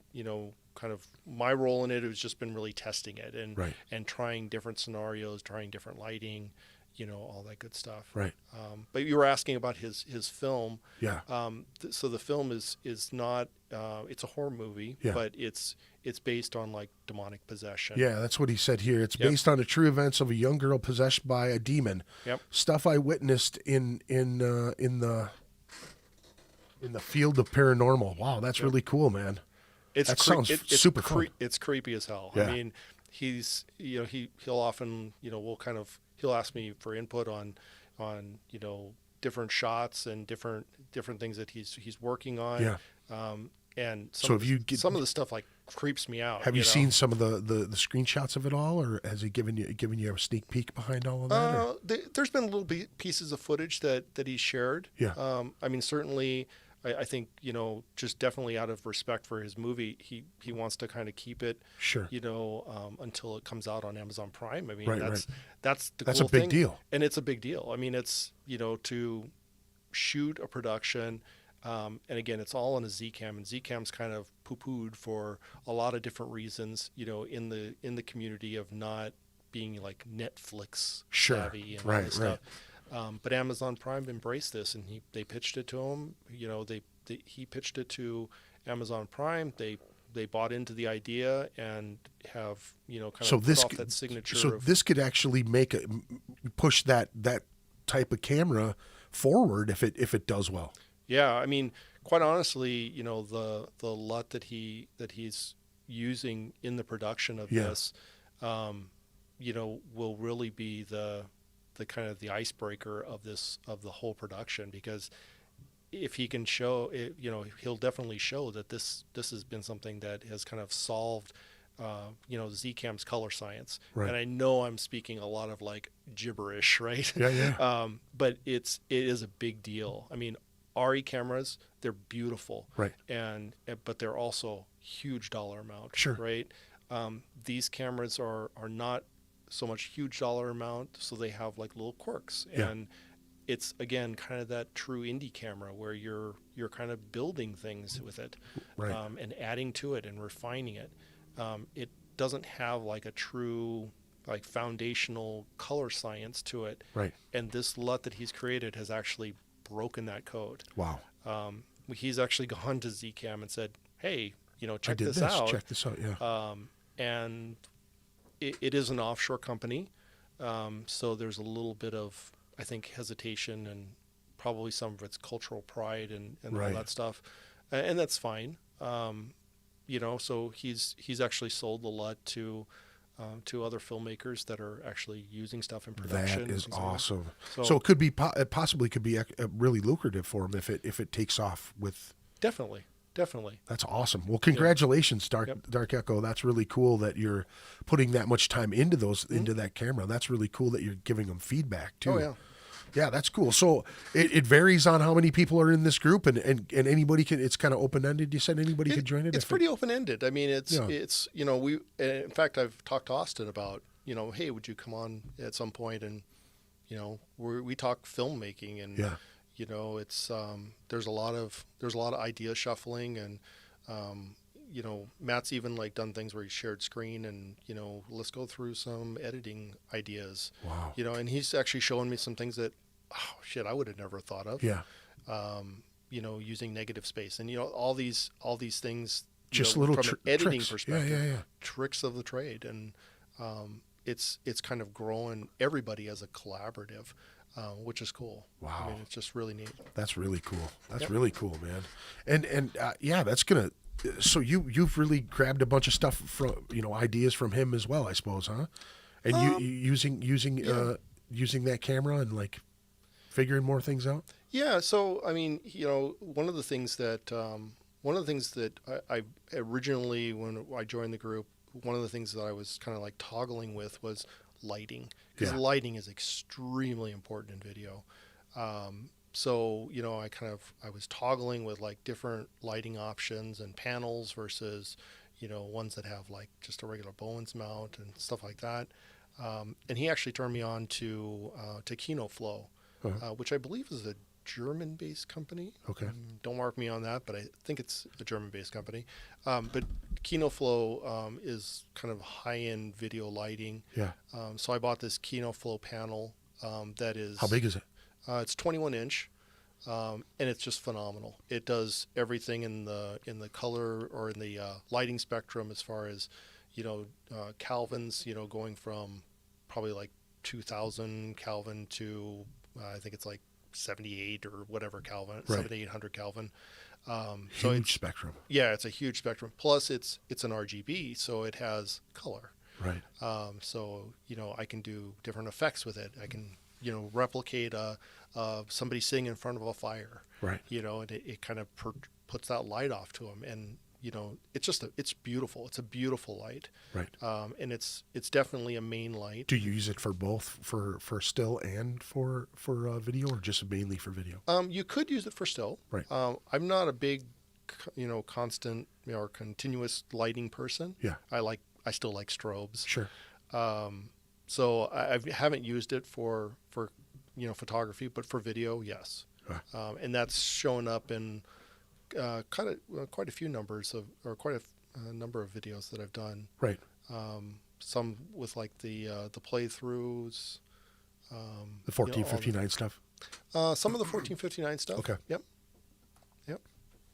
[SPEAKER 3] kind of my role in it has just been really testing it and
[SPEAKER 2] Right.
[SPEAKER 3] and trying different scenarios, trying different lighting, all that good stuff.
[SPEAKER 2] Right.
[SPEAKER 3] But you were asking about his film.
[SPEAKER 2] Yeah.
[SPEAKER 3] So the film is not it's a horror movie,
[SPEAKER 2] Yeah.
[SPEAKER 3] but it's based on like demonic possession.
[SPEAKER 2] Yeah, that's what he said here. It's
[SPEAKER 3] Yep.
[SPEAKER 2] based on the true events of a young girl possessed by a demon.
[SPEAKER 3] Yep.
[SPEAKER 2] Stuff I witnessed in the field of paranormal. Wow, that's really cool, man. That sounds super fun.
[SPEAKER 3] It's creepy as hell.
[SPEAKER 2] Yeah.
[SPEAKER 3] I mean, he's he'll often he'll ask me for input on different shots and different things that he's working on.
[SPEAKER 2] Yeah.
[SPEAKER 3] And
[SPEAKER 2] So if you
[SPEAKER 3] some of the stuff like creeps me out.
[SPEAKER 2] Have you seen some of the screenshots of it all, or has he given you a sneak peek behind all of that? or-
[SPEAKER 3] There's been little pieces of footage that he shared.
[SPEAKER 2] Yeah.
[SPEAKER 3] I mean, certainly, I think just definitely out of respect for his movie, he wants to kind of keep it.
[SPEAKER 2] Sure.
[SPEAKER 3] Until it comes out on Amazon Prime. I mean,
[SPEAKER 2] Right,
[SPEAKER 3] that's the
[SPEAKER 2] That's
[SPEAKER 3] cool
[SPEAKER 2] a big
[SPEAKER 3] thing.
[SPEAKER 2] deal.
[SPEAKER 3] And it's a big deal. I mean, it's to shoot a production. And again, it's all on a Zcam, and Zcam's kind of poo-pooed for a lot of different reasons, in the community of not being like Netflix
[SPEAKER 2] Sure.
[SPEAKER 3] savvy and all
[SPEAKER 2] Right,
[SPEAKER 3] this
[SPEAKER 2] right.
[SPEAKER 3] stuff. But Amazon Prime embraced this, and they pitched it to him. He pitched it to Amazon Prime. They bought into the idea and have kind
[SPEAKER 2] So
[SPEAKER 3] of
[SPEAKER 2] this
[SPEAKER 3] put off
[SPEAKER 2] could-
[SPEAKER 3] that signature.
[SPEAKER 2] So
[SPEAKER 3] of,
[SPEAKER 2] this could actually push that type of camera forward if it does well.
[SPEAKER 3] Yeah, I mean, quite honestly, the LUT that he's using in the production of
[SPEAKER 2] Yeah.
[SPEAKER 3] this, will really be the kind of the icebreaker of the whole production, because if he can show it, he'll definitely show that this has been something that has kind of solved Zcam's color science.
[SPEAKER 2] Right.
[SPEAKER 3] And I know I'm speaking a lot of like gibberish, right?
[SPEAKER 2] Yeah, yeah.
[SPEAKER 3] But it is a big deal. I mean, RE cameras, they're beautiful,
[SPEAKER 2] Right.
[SPEAKER 3] but they're also huge dollar amount,
[SPEAKER 2] Sure.
[SPEAKER 3] right? These cameras are not so much huge dollar amount, so they have like little quirks,
[SPEAKER 2] Yeah.
[SPEAKER 3] and it's again kind of that true indie camera where you're kind of building things with it,
[SPEAKER 2] Right.
[SPEAKER 3] and adding to it and refining it. It doesn't have like a true like foundational color science to it,
[SPEAKER 2] Right.
[SPEAKER 3] and this LUT that he's created has actually broken that code.
[SPEAKER 2] Wow.
[SPEAKER 3] He's actually gone to Zcam and said, "Hey,
[SPEAKER 2] I
[SPEAKER 3] check
[SPEAKER 2] did
[SPEAKER 3] this out."
[SPEAKER 2] Check this out. Yeah.
[SPEAKER 3] And it is an offshore company, so there's a little bit of, I think, hesitation and probably some of its cultural pride and
[SPEAKER 2] Right.
[SPEAKER 3] all that stuff, and that's fine. So he's actually sold the LUT to other filmmakers that are actually using stuff in production.
[SPEAKER 2] That is
[SPEAKER 3] and things like that.
[SPEAKER 2] awesome.
[SPEAKER 3] So-
[SPEAKER 2] So it could be it possibly could be really lucrative for him if it takes off with.
[SPEAKER 3] Definitely.
[SPEAKER 2] That's awesome. Well, congratulations, Dark
[SPEAKER 3] Yep.
[SPEAKER 2] Dark Echo. That's really cool that you're putting that much time into
[SPEAKER 3] Mm-hmm.
[SPEAKER 2] into that camera. That's really cool that you're giving them feedback too.
[SPEAKER 3] Oh, yeah.
[SPEAKER 2] Yeah, that's cool. So it varies on how many people are in this group, and anybody can. It's kind of open ended. You said anybody could join it.
[SPEAKER 3] It's
[SPEAKER 2] if
[SPEAKER 3] pretty open ended. I mean,
[SPEAKER 2] Yeah.
[SPEAKER 3] it's we. In fact, I've talked to Austin about hey, would you come on at some point and we talk filmmaking and
[SPEAKER 2] Yeah.
[SPEAKER 3] it's there's a lot of idea shuffling and Matt's even like done things where he shared screen and let's go through some editing ideas.
[SPEAKER 2] Wow.
[SPEAKER 3] And he's actually showing me some things that I would have never thought of.
[SPEAKER 2] Yeah.
[SPEAKER 3] Using negative space and all these things
[SPEAKER 2] Just little
[SPEAKER 3] from an editing
[SPEAKER 2] tricks.
[SPEAKER 3] perspective,
[SPEAKER 2] Yeah.
[SPEAKER 3] tricks of the trade, and it's kind of growing everybody as a collaborative, which is cool.
[SPEAKER 2] Wow.
[SPEAKER 3] I mean, it's just really neat.
[SPEAKER 2] That's really cool. That's
[SPEAKER 3] Yep.
[SPEAKER 2] really cool, man. And that's gonna. So you've really grabbed a bunch of stuff from ideas from him as well, I suppose, huh? And you using that camera and like figuring more things out?
[SPEAKER 3] Yeah. So I mean, one of the things that I originally, when I joined the group, one of the things that I was kind of like toggling with was lighting, because
[SPEAKER 2] Yeah.
[SPEAKER 3] lighting is extremely important in video. So I was toggling with like different lighting options and panels versus ones that have like just a regular Bowens mount and stuff like that. And he actually turned me on to Kino Flow, which I believe is a German-based company.
[SPEAKER 2] Okay.
[SPEAKER 3] Don't mark me on that, but I think it's a German-based company. But Kino Flow is kind of high-end video lighting.
[SPEAKER 2] Yeah.
[SPEAKER 3] So I bought this Kino Flow panel that is...
[SPEAKER 2] How big is it?
[SPEAKER 3] It's 21 inch, and it's just phenomenal. It does everything in the color or in the lighting spectrum, as far as Kelvins. Going from probably like 2,000 Kelvin to I think it's like 78 or whatever Kelvin,
[SPEAKER 2] Right.
[SPEAKER 3] 7,800 Kelvin.
[SPEAKER 2] Huge
[SPEAKER 3] it's
[SPEAKER 2] spectrum.
[SPEAKER 3] yeah, it's a huge spectrum. Plus, it's an RGB, so it has color.
[SPEAKER 2] Right.
[SPEAKER 3] So I can do different effects with it. I can replicate somebody sitting in front of a fire.
[SPEAKER 2] Right.
[SPEAKER 3] And it kind of puts that light off to them, and it's beautiful. It's a beautiful light.
[SPEAKER 2] Right.
[SPEAKER 3] And it's definitely a main light.
[SPEAKER 2] Do you use it for both, for still and for video, or just mainly for video?
[SPEAKER 3] You could use it for still.
[SPEAKER 2] Right.
[SPEAKER 3] I'm not a big constant or continuous lighting person.
[SPEAKER 2] Yeah.
[SPEAKER 3] I still like strobes.
[SPEAKER 2] Sure.
[SPEAKER 3] So I haven't used it for photography, but for video, yes. And that's shown up in quite a few numbers of, or quite a number of videos that I've done.
[SPEAKER 2] Right.
[SPEAKER 3] Some with like the playthroughs.
[SPEAKER 2] The 1459 stuff.
[SPEAKER 3] Some of the 1459 stuff.
[SPEAKER 2] Okay.
[SPEAKER 3] Yep.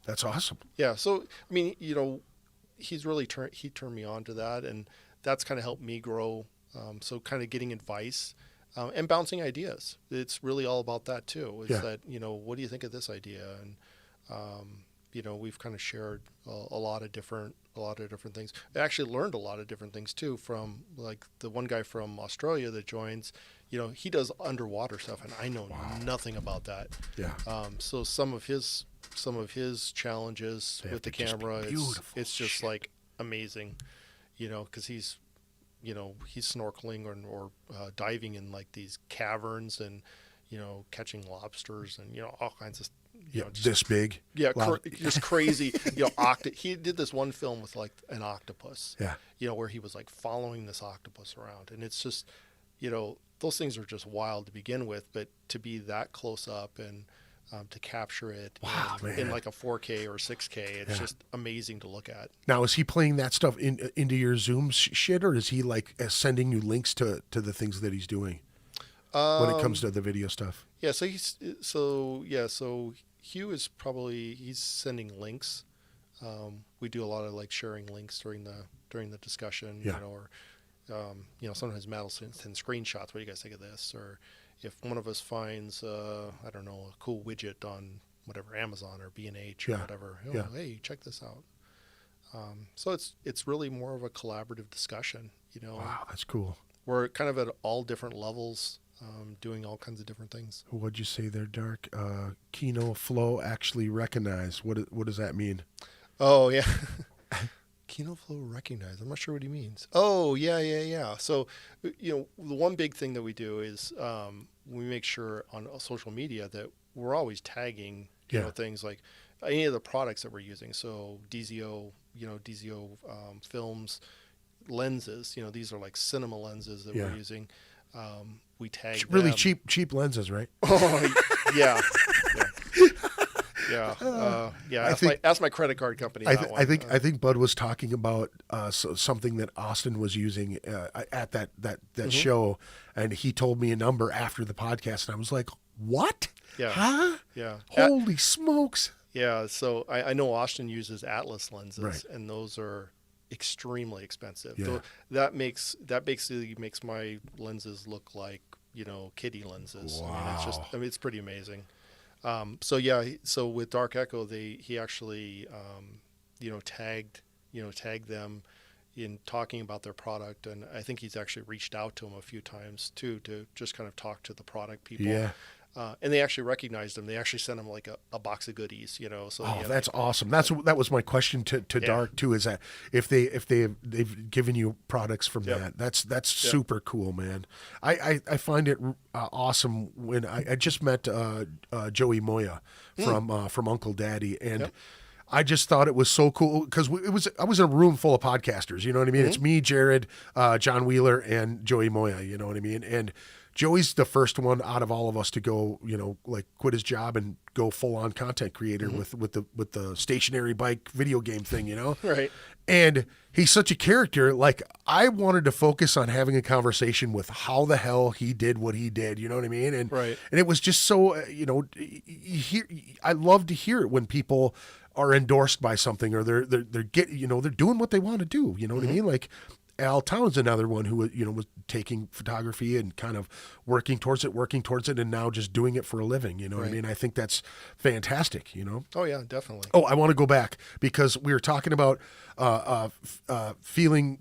[SPEAKER 2] That's awesome.
[SPEAKER 3] Yeah. So I mean, he's really turned me on to that, and that's kind of helped me grow. So kind of getting advice and bouncing ideas. It's really all about that too. Is
[SPEAKER 2] Yeah.
[SPEAKER 3] that what do you think of this idea? And we've kind of shared a lot of different things. I actually learned a lot of different things too from like the one guy from Australia that joins. He does underwater stuff, and I know nothing about that.
[SPEAKER 2] Yeah.
[SPEAKER 3] So some of his challenges
[SPEAKER 2] They
[SPEAKER 3] with the
[SPEAKER 2] have to just be
[SPEAKER 3] camera,
[SPEAKER 2] beautiful
[SPEAKER 3] it's just
[SPEAKER 2] shit.
[SPEAKER 3] like amazing, because he's snorkeling or diving in like these caverns and catching lobsters and all kinds of just,
[SPEAKER 2] this big.
[SPEAKER 3] yeah,
[SPEAKER 2] Wow.
[SPEAKER 3] just crazy. He did this one film with like an octopus.
[SPEAKER 2] Yeah.
[SPEAKER 3] Where he was like following this octopus around, and it's just those things are just wild to begin with, but to be that close up and to capture it in
[SPEAKER 2] man.
[SPEAKER 3] like a 4K or 6K, it's
[SPEAKER 2] Yeah.
[SPEAKER 3] just amazing to look at.
[SPEAKER 2] Now, is he playing that stuff into your Zoom shit, or is he like sending you links to the things that he's doing when it comes to the video stuff?
[SPEAKER 3] Yeah, so Hugh is he's sending links. We do a lot of like sharing links during the discussion,
[SPEAKER 2] Yeah.
[SPEAKER 3] Or sometimes Matt will send screenshots. What do you guys think of this? Or if one of us finds I don't know, a cool widget on whatever Amazon or B&H or
[SPEAKER 2] Yeah.
[SPEAKER 3] whatever,
[SPEAKER 2] Yeah.
[SPEAKER 3] Hey, check this out. So it's really more of a collaborative discussion.
[SPEAKER 2] Wow, that's cool.
[SPEAKER 3] We're kind of at all different levels, doing all kinds of different things.
[SPEAKER 2] What'd you say there, Dark? Kino Flow actually recognize. What does that mean?
[SPEAKER 3] Oh yeah. Kino Flow recognized. I'm not sure what he means. Oh yeah. So, the one big thing that we do is we make sure on social media that we're always tagging,
[SPEAKER 2] Yeah.
[SPEAKER 3] things like any of the products that we're using. So DZO, films, lenses. These are like cinema lenses that
[SPEAKER 2] Yeah.
[SPEAKER 3] we're using. We tag
[SPEAKER 2] Really
[SPEAKER 3] them.
[SPEAKER 2] cheap lenses, right?
[SPEAKER 3] Oh yeah. Ask my credit card company. That one.
[SPEAKER 2] I think Bud was talking about something that Austin was using at that
[SPEAKER 3] Mm-hmm.
[SPEAKER 2] show, and he told me a number after the podcast, and I was like, "What?
[SPEAKER 3] Yeah.
[SPEAKER 2] Huh?
[SPEAKER 3] Yeah.
[SPEAKER 2] Holy smokes!"
[SPEAKER 3] Yeah, so I know Austin uses Atlas lenses,
[SPEAKER 2] Right.
[SPEAKER 3] and those are extremely expensive.
[SPEAKER 2] Yeah.
[SPEAKER 3] So that basically makes my lenses look like kiddie lenses.
[SPEAKER 2] Wow.
[SPEAKER 3] It's pretty amazing. So with Dark Echo, he actually tagged them in talking about their product, and I think he's actually reached out to them a few times too to just kind of talk to the product people.
[SPEAKER 2] Yeah.
[SPEAKER 3] And they actually recognized him. They actually sent him like a box of goodies, So
[SPEAKER 2] Oh,
[SPEAKER 3] he had,
[SPEAKER 2] that's awesome. That was my question to Dark too. Is that if they've given you products from
[SPEAKER 3] Yep.
[SPEAKER 2] that's super cool, man. I find it awesome when I just met Joey Moya from Uncle Daddy, and
[SPEAKER 3] Yep.
[SPEAKER 2] I just thought it was so cool because I was in a room full of podcasters. You know what I mean? It's me, Jared, John Wheeler, and Joey Moya. You know what I mean? And Joey's the first one out of all of us to go, like quit his job and go full on content creator with the stationary bike video game thing,
[SPEAKER 3] Right.
[SPEAKER 2] And he's such a character. Like I wanted to focus on having a conversation with how the hell he did what he did. You know what I mean? And
[SPEAKER 3] Right.
[SPEAKER 2] and it was just so I love to hear it when people are endorsed by something or they're they're doing what they want to do. You know what I mean? Like Al Town's another one who was taking photography and kind of working towards it, and now just doing it for a living. You know what I
[SPEAKER 3] Right.
[SPEAKER 2] mean? I think that's fantastic.
[SPEAKER 3] Oh yeah, definitely.
[SPEAKER 2] Oh, I want to go back because we were talking about feeling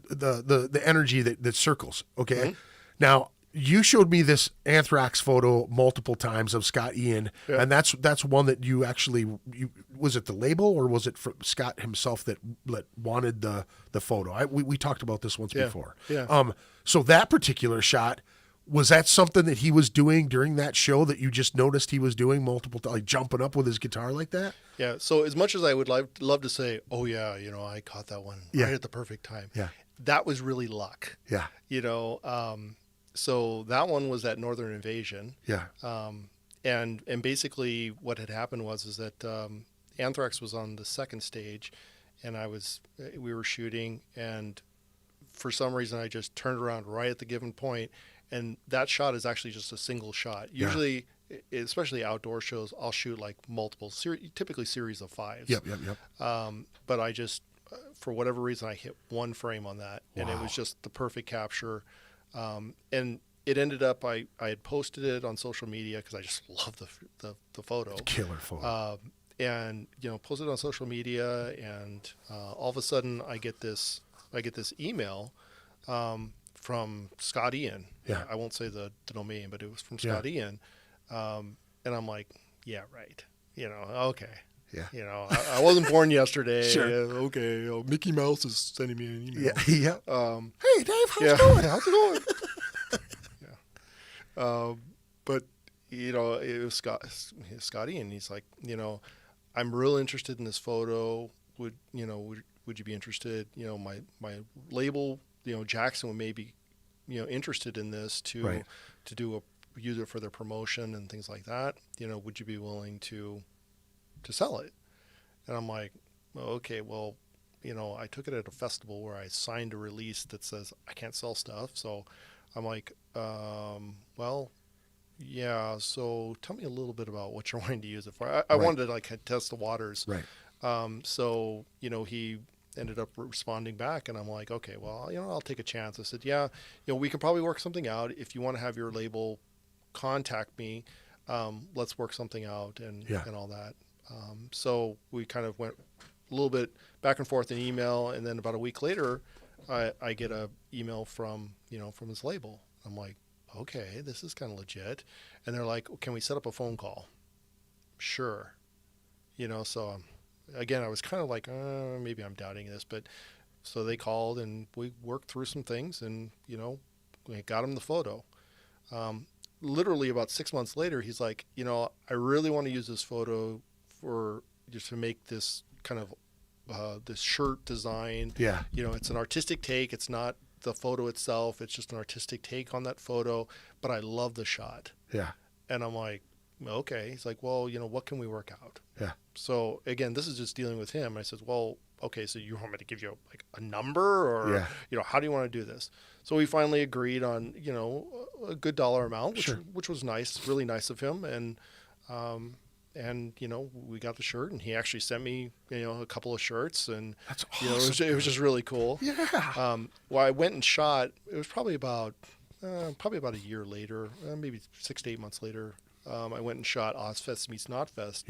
[SPEAKER 2] the energy that circles. Okay, now you showed me this anthrax photo multiple times of Scott Ian,
[SPEAKER 3] Yeah.
[SPEAKER 2] and that's one that you was it the label or was it from Scott himself that wanted the photo? We talked about this once
[SPEAKER 3] Yeah.
[SPEAKER 2] before.
[SPEAKER 3] Yeah.
[SPEAKER 2] So that particular shot, was that something that he was doing during that show that you just noticed he was doing multiple times, like jumping up with his guitar like that?
[SPEAKER 3] Yeah. So as much as I would love to say, oh yeah, I caught that one right at the perfect time.
[SPEAKER 2] Yeah.
[SPEAKER 3] That was really luck.
[SPEAKER 2] Yeah.
[SPEAKER 3] So that one was at Northern Invasion.
[SPEAKER 2] Yeah.
[SPEAKER 3] And basically what had happened was that Anthrax was on the second stage, and we were shooting, and for some reason I just turned around right at the given point, and that shot is actually just a single shot.
[SPEAKER 2] Yeah.
[SPEAKER 3] Usually, especially outdoor shows, I'll shoot like multiple, typically series of fives.
[SPEAKER 2] Yep.
[SPEAKER 3] But I just, for whatever reason, I hit one frame on that, and it
[SPEAKER 2] Wow.
[SPEAKER 3] was just the perfect capture. And it ended up, I had posted it on social media because I just love the photo.
[SPEAKER 2] Killer photo.
[SPEAKER 3] And posted it on social media, and all of a sudden I get this email from Scott Ian.
[SPEAKER 2] Yeah.
[SPEAKER 3] I won't say the domain, but it was from Scott Ian. And I'm like, yeah, right. Okay.
[SPEAKER 2] Yeah.
[SPEAKER 3] I wasn't born yesterday.
[SPEAKER 2] Sure.
[SPEAKER 3] Okay. Mickey Mouse is sending me an email.
[SPEAKER 2] Yeah. Hey, Dave, how's
[SPEAKER 3] Yeah.
[SPEAKER 2] it going?
[SPEAKER 3] How's it going? But it was Scotty, and he's like, I'm real interested in this photo. Would you be interested? My label, Jackson would maybe, interested in this to use it for their promotion and things like that. Would you be willing to sell it? And I'm like, okay, well, I took it at a festival where I signed a release that says I can't sell stuff. So I'm like, well, yeah. So tell me a little bit about what you're wanting to use it for. I wanted to like test the waters.
[SPEAKER 2] Right.
[SPEAKER 3] So he ended up responding back, and I'm like, okay, well, I'll take a chance. I said, yeah, we can probably work something out. If you want to have your label contact me, let's work something out and all that. So we kind of went a little bit back and forth in email, and then about a week later, I get a email from his label. I'm like, okay, this is kind of legit. And they're like, can we set up a phone call? Sure. So again, I was kind of like, maybe I'm doubting this, but so they called and we worked through some things, and we got him the photo. Literally about 6 months later, he's like, I really want to use this photo for just to make this kind of this shirt design.
[SPEAKER 2] Yeah.
[SPEAKER 3] It's an artistic take. It's not the photo itself. It's just an artistic take on that photo, but I love the shot.
[SPEAKER 2] Yeah.
[SPEAKER 3] And I'm like, okay. He's like, well, what can we work out?
[SPEAKER 2] Yeah.
[SPEAKER 3] So again, this is just dealing with him. I said, well, okay, so you want me to give you like a number, or how do you want to do this? So we finally agreed on a good dollar amount, which was nice, really nice of him, and we got the shirt, and he actually sent me a couple of shirts, and
[SPEAKER 2] that's awesome.
[SPEAKER 3] it was just really cool.
[SPEAKER 2] Yeah.
[SPEAKER 3] Well, I went and shot. It was probably about a year later, maybe 6 to 8 months later. I went and shot Ozfest Meets Notfest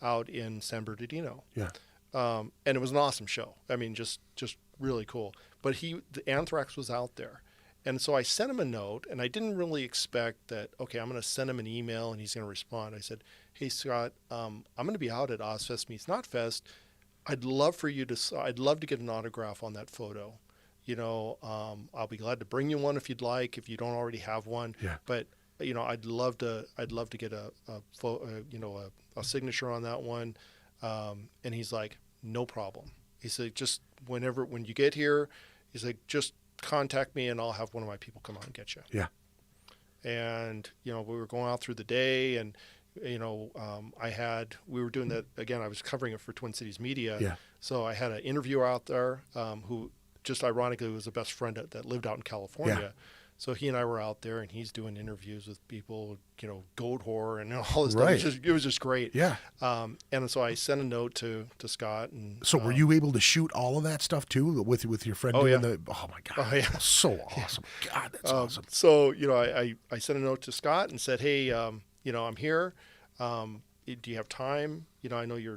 [SPEAKER 3] out in San Bernardino.
[SPEAKER 2] Yeah.
[SPEAKER 3] And it was an awesome show. I mean, just really cool. But the Anthrax was out there, And so I sent him a note, and I didn't really expect that, okay, I'm going to send him an email and he's going to respond. I said, hey, Scott, I'm going to be out at Ozfest Meets Not Fest. I'd love to get an autograph on that photo. I'll be glad to bring you one if you'd like, if you don't already have one.
[SPEAKER 2] Yeah.
[SPEAKER 3] But, I'd love to get a signature on that one. And he's like, no problem. He said, just when you get here, he's like, just contact me and I'll have one of my people come out and get you.
[SPEAKER 2] Yeah.
[SPEAKER 3] And, we were going out through the day, and, we were doing that again. I was covering it for Twin Cities Media.
[SPEAKER 2] Yeah.
[SPEAKER 3] So I had an interviewer out there, who just ironically was a best friend that lived out in California.
[SPEAKER 2] Yeah.
[SPEAKER 3] So he and I were out there, and he's doing interviews with people, goat whore and all this
[SPEAKER 2] Right.
[SPEAKER 3] stuff. It was just great.
[SPEAKER 2] Yeah.
[SPEAKER 3] And so I sent a note to Scott. And
[SPEAKER 2] So were you able to shoot all of that stuff too with your friend
[SPEAKER 3] Oh,
[SPEAKER 2] doing
[SPEAKER 3] yeah.
[SPEAKER 2] oh my God.
[SPEAKER 3] Oh, yeah.
[SPEAKER 2] So awesome. God, that's awesome.
[SPEAKER 3] So, I sent a note to Scott and said, hey, I'm here. Do you have time? I know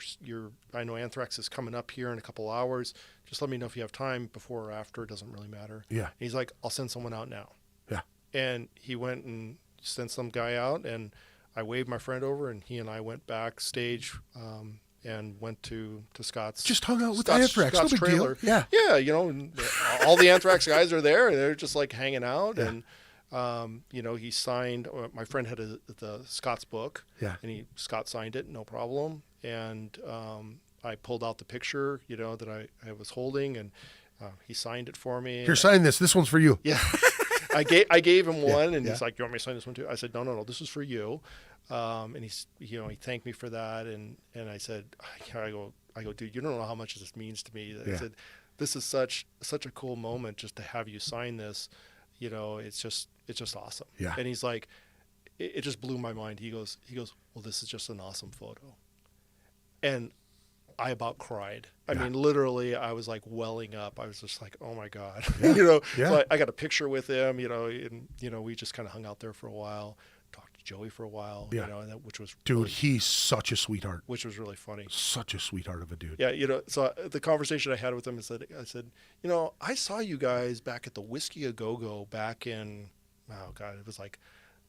[SPEAKER 3] I know Anthrax is coming up here in a couple hours. Just let me know if you have time before or after. It doesn't really matter.
[SPEAKER 2] Yeah.
[SPEAKER 3] And he's like, I'll send someone out now.
[SPEAKER 2] Yeah.
[SPEAKER 3] And he went and sent some guy out, and I waved my friend over, and he and I went backstage, and went to Scott's.
[SPEAKER 2] Just hung out with Anthrax.
[SPEAKER 3] Scott's
[SPEAKER 2] No big deal.
[SPEAKER 3] trailer.
[SPEAKER 2] Yeah.
[SPEAKER 3] Yeah, and all the Anthrax guys are there, and they're just like hanging out.
[SPEAKER 2] Yeah.
[SPEAKER 3] And, he signed, my friend had the Scott's book.
[SPEAKER 2] Yeah.
[SPEAKER 3] And Scott signed it, no problem. And I pulled out the picture, that I was holding, and he signed it for me.
[SPEAKER 2] Here, sign this. This one's for you.
[SPEAKER 3] Yeah. I gave him one, and
[SPEAKER 2] yeah.
[SPEAKER 3] he's like, "You want me to sign this one too?" I said, "No, this is for you." And he thanked me for that, and I said, I go, dude, you don't know how much this means to me. I
[SPEAKER 2] Yeah.
[SPEAKER 3] said, this is such a cool moment just to have you sign this. It's just awesome.
[SPEAKER 2] Yeah.
[SPEAKER 3] And he's like, it just blew my mind. He goes, well, this is just an awesome photo, and I about cried. I mean, literally, I was like welling up. I was just like, oh my God.
[SPEAKER 2] Yeah.
[SPEAKER 3] So I got a picture with him, and, we just kind of hung out there for a while, talked to Joey for a while,
[SPEAKER 2] Yeah.
[SPEAKER 3] which was
[SPEAKER 2] Dude,
[SPEAKER 3] really,
[SPEAKER 2] he's such a sweetheart.
[SPEAKER 3] which was really funny.
[SPEAKER 2] Such a sweetheart of a dude.
[SPEAKER 3] Yeah. So the conversation I had with him, I said, I saw you guys back at the Whiskey A Go-Go back in, oh God, it was like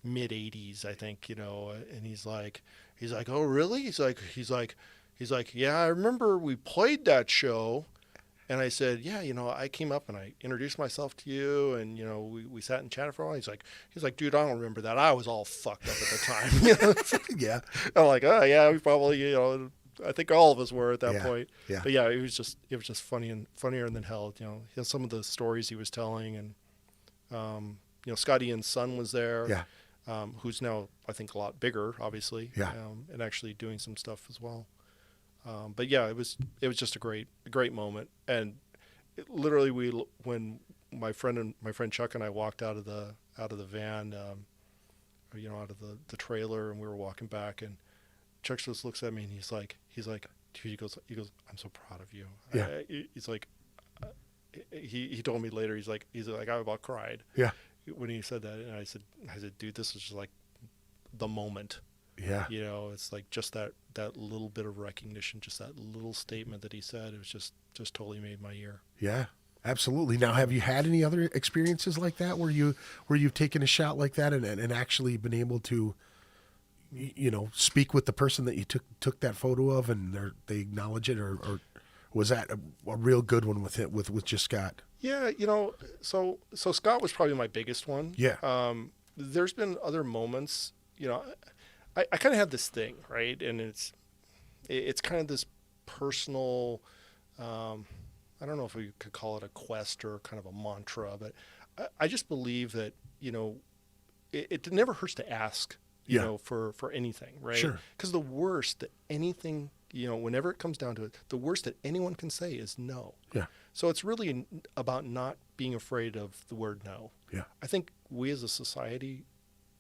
[SPEAKER 3] mid 80s, I think, and he's like, oh really? He's like, yeah, I remember we played that show. And I said, yeah, I came up and I introduced myself to you, and, we sat and chatted for a while. He's like, dude, I don't remember that. I was all fucked up at the time.
[SPEAKER 2] Yeah.
[SPEAKER 3] I'm like, oh yeah, we probably, I think all of us were at that
[SPEAKER 2] Yeah.
[SPEAKER 3] point.
[SPEAKER 2] Yeah.
[SPEAKER 3] But yeah, it was just funny and funnier than hell. Some of the stories he was telling, and, Scott Ian's son was there.
[SPEAKER 2] Yeah.
[SPEAKER 3] Who's now, I think, a lot bigger, obviously.
[SPEAKER 2] Yeah.
[SPEAKER 3] And actually doing some stuff as well. But yeah, it was just a great moment. And literally, when my friend Chuck and I walked out of the van, out of the trailer, and we were walking back, and Chuck just looks at me and he's like, dude, he goes, I'm so proud of you.
[SPEAKER 2] Yeah.
[SPEAKER 3] He's like, he told me later, he's like, I about cried.
[SPEAKER 2] Yeah.
[SPEAKER 3] When he said that, and I said, dude, this is just like the moment.
[SPEAKER 2] Yeah.
[SPEAKER 3] It's like just that little bit of recognition, just that little statement that he said. It was just totally made my year.
[SPEAKER 2] Yeah. Absolutely. Now, have you had any other experiences like that where you've taken a shot like that and actually been able to, speak with the person that you took that photo of, and they acknowledge it, or was that a real good one with just Scott?
[SPEAKER 3] Yeah, so Scott was probably my biggest one.
[SPEAKER 2] Yeah.
[SPEAKER 3] There's been other moments, I kind of have this thing, right? And it's kind of this personal, I don't know if we could call it a quest or kind of a mantra, but I just believe that, it never hurts to ask, for anything, right?
[SPEAKER 2] Sure.
[SPEAKER 3] Because the worst that anything, whenever it comes down to it, the worst that anyone can say is no.
[SPEAKER 2] Yeah.
[SPEAKER 3] So it's really about not being afraid of the word no.
[SPEAKER 2] Yeah.
[SPEAKER 3] I think we as a society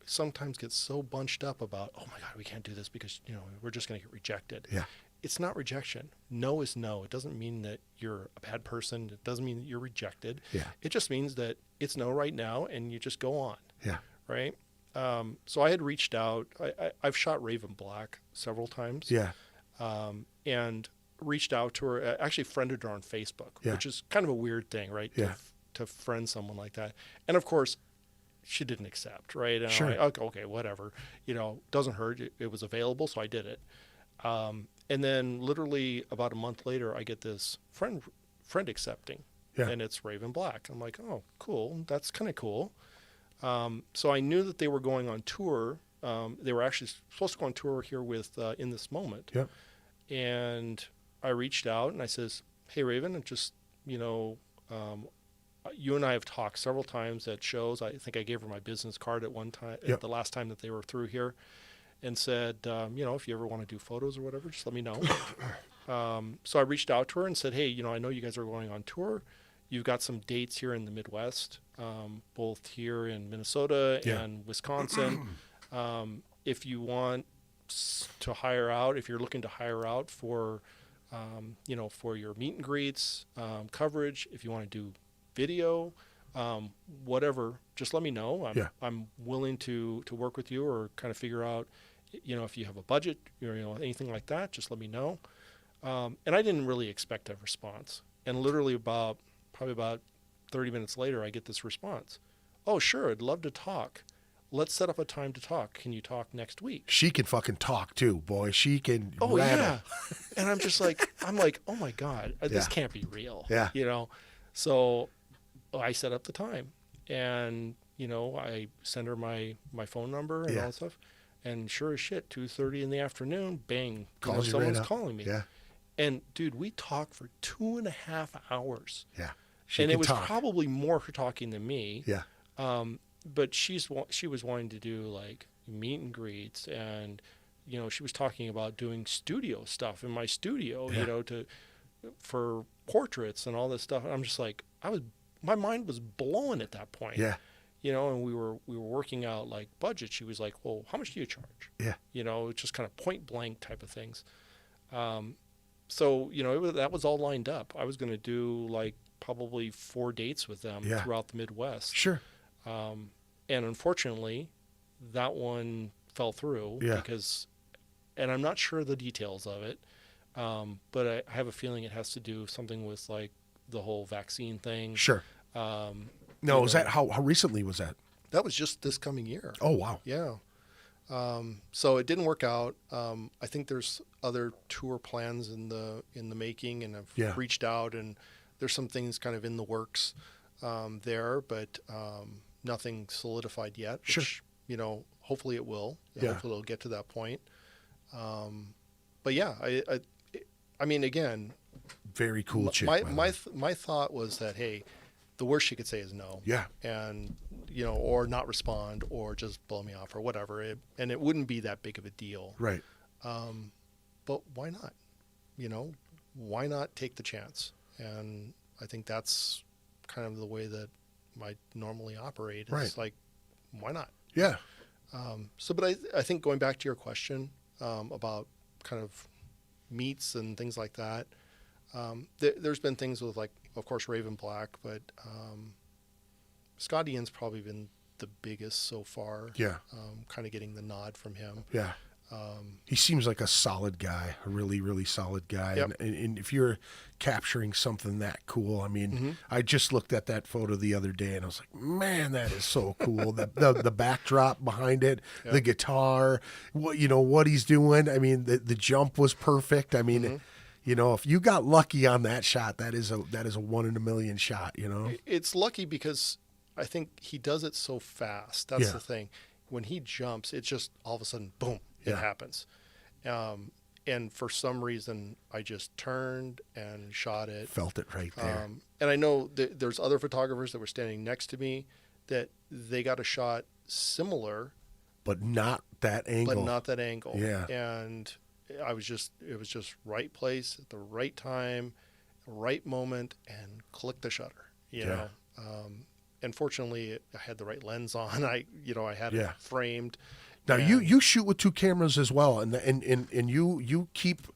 [SPEAKER 3] sometimes get so bunched up about, oh my God, we can't do this because, we're just going to get rejected.
[SPEAKER 2] Yeah.
[SPEAKER 3] It's not rejection. No is no. It doesn't mean that you're a bad person. It doesn't mean that you're rejected.
[SPEAKER 2] Yeah.
[SPEAKER 3] It just means that it's no right now, and you just go on.
[SPEAKER 2] Yeah.
[SPEAKER 3] Right. So I had reached out. I've shot Raven Black several times.
[SPEAKER 2] Yeah.
[SPEAKER 3] And reached out to her. Actually friended her on Facebook,
[SPEAKER 2] Yeah.
[SPEAKER 3] which is kind of a weird thing, right?
[SPEAKER 2] Yeah.
[SPEAKER 3] to friend someone like that. And of course, she didn't accept, right? And
[SPEAKER 2] Sure.
[SPEAKER 3] I'm like, okay, whatever. Doesn't hurt. It was available, so I did it. And then literally about a month later, I get this friend accepting,
[SPEAKER 2] Yeah.
[SPEAKER 3] and it's Raven Black. I'm like, oh, cool. That's kind of cool. So I knew that they were going on tour. They were actually supposed to go on tour here with In This Moment.
[SPEAKER 2] Yep.
[SPEAKER 3] And I reached out and I says, hey, Raven, just, you and I have talked several times at shows. I think I gave her my business card at one time,
[SPEAKER 2] Yep.
[SPEAKER 3] the last time that they were through here, and said, if you ever want to do photos or whatever, just let me know. So I reached out to her and said, hey, I know you guys are going on tour. You've got some dates here in the Midwest, both here in Minnesota
[SPEAKER 2] Yeah.
[SPEAKER 3] and Wisconsin. If you want to hire out, if you're looking to hire out for, for your meet and greets, coverage, if you want to do video, whatever, just let me know. I'm willing to work with you or kind of figure out, if you have a budget or, anything like that, just let me know. And I didn't really expect a response. And literally probably about 30 minutes later, I get this response. Oh, sure. I'd love to talk. Let's set up a time to talk. Can you talk next week?
[SPEAKER 2] She can fucking talk too, boy. She can
[SPEAKER 3] Oh,
[SPEAKER 2] rattle.
[SPEAKER 3] yeah. And I'm just like, oh my God, this
[SPEAKER 2] Yeah.
[SPEAKER 3] can't be real.
[SPEAKER 2] Yeah.
[SPEAKER 3] So I set up the time and, I send her my phone number and
[SPEAKER 2] Yeah.
[SPEAKER 3] all that stuff. And sure as shit, 2:30 in the afternoon, bang,
[SPEAKER 2] Calls you
[SPEAKER 3] someone's
[SPEAKER 2] right up.
[SPEAKER 3] calling me.
[SPEAKER 2] Yeah.
[SPEAKER 3] And dude, we talked for 2.5 hours.
[SPEAKER 2] Yeah. She
[SPEAKER 3] And
[SPEAKER 2] can
[SPEAKER 3] it was
[SPEAKER 2] talk.
[SPEAKER 3] probably more her talking than me.
[SPEAKER 2] Yeah.
[SPEAKER 3] But she was wanting to do like meet and greets, and she was talking about doing studio stuff in my studio,
[SPEAKER 2] Yeah.
[SPEAKER 3] for portraits and all this stuff. And I'm just like, my mind was blown at that point.
[SPEAKER 2] Yeah.
[SPEAKER 3] And we were working out like budget. She was like, well, how much do you charge?
[SPEAKER 2] Yeah.
[SPEAKER 3] It's just kind of point blank type of things. So that was all lined up. I was going to do like probably 4 dates with them
[SPEAKER 2] Yeah.
[SPEAKER 3] throughout the Midwest.
[SPEAKER 2] Sure.
[SPEAKER 3] And unfortunately, that one fell through
[SPEAKER 2] Yeah.
[SPEAKER 3] because, and I'm not sure the details of it, but I have a feeling it has to do something with like the whole vaccine thing.
[SPEAKER 2] Sure. No, was that how recently was that?
[SPEAKER 3] That was just this coming year.
[SPEAKER 2] Oh wow.
[SPEAKER 3] Yeah. So it didn't work out. I think there's other tour plans in the making, and I've
[SPEAKER 2] Yeah.
[SPEAKER 3] reached out, and there's some things kind of in the works there, but nothing solidified yet.
[SPEAKER 2] Sure.
[SPEAKER 3] Which, hopefully it will.
[SPEAKER 2] Yeah.
[SPEAKER 3] Hopefully it'll get to that point. But yeah, I mean, again,
[SPEAKER 2] Very cool chick.
[SPEAKER 3] my
[SPEAKER 2] by the
[SPEAKER 3] my
[SPEAKER 2] way.
[SPEAKER 3] my thought was that, hey, the worst she could say is no.
[SPEAKER 2] Yeah.
[SPEAKER 3] And or not respond or just blow me off or whatever. And it wouldn't be that big of a deal.
[SPEAKER 2] Right.
[SPEAKER 3] But why not? Why not take the chance? And I think that's kind of the way that I normally operate. It's
[SPEAKER 2] Right.
[SPEAKER 3] like, why not?
[SPEAKER 2] Yeah.
[SPEAKER 3] But I think going back to your question about kind of meets and things like that, there's been things with, like, of course, Raven Black, but Scott Ian's probably been the biggest so far.
[SPEAKER 2] Yeah.
[SPEAKER 3] Kind of getting the nod from him.
[SPEAKER 2] Yeah. He seems like a solid guy, a really, really solid guy.
[SPEAKER 3] Yep.
[SPEAKER 2] And if you're capturing something that cool, I mean,
[SPEAKER 3] Mm-hmm.
[SPEAKER 2] I just looked at that photo the other day and I was like, man, that is so cool. the backdrop behind it,
[SPEAKER 3] Yep.
[SPEAKER 2] the guitar, what he's doing. I mean, the jump was perfect. I mean,
[SPEAKER 3] Mm-hmm.
[SPEAKER 2] if you got lucky on that shot, that is a 1 in a million shot,
[SPEAKER 3] It's lucky because I think he does it so fast. That's
[SPEAKER 2] Yeah.
[SPEAKER 3] the thing. When he jumps, it just all of a sudden, boom, it
[SPEAKER 2] Yeah.
[SPEAKER 3] happens. And for some reason, I just turned and shot it.
[SPEAKER 2] Felt it right there.
[SPEAKER 3] And I know that there's other photographers that were standing next to me that they got a shot similar,
[SPEAKER 2] but not that angle.
[SPEAKER 3] but not that angle.
[SPEAKER 2] Yeah.
[SPEAKER 3] And it was just right place at the right time, right moment, and click the shutter. You
[SPEAKER 2] Yeah.
[SPEAKER 3] know. And fortunately, I had the right lens on. I had
[SPEAKER 2] Yeah.
[SPEAKER 3] it framed.
[SPEAKER 2] Now
[SPEAKER 3] and-
[SPEAKER 2] you shoot with 2 cameras as well, and you keep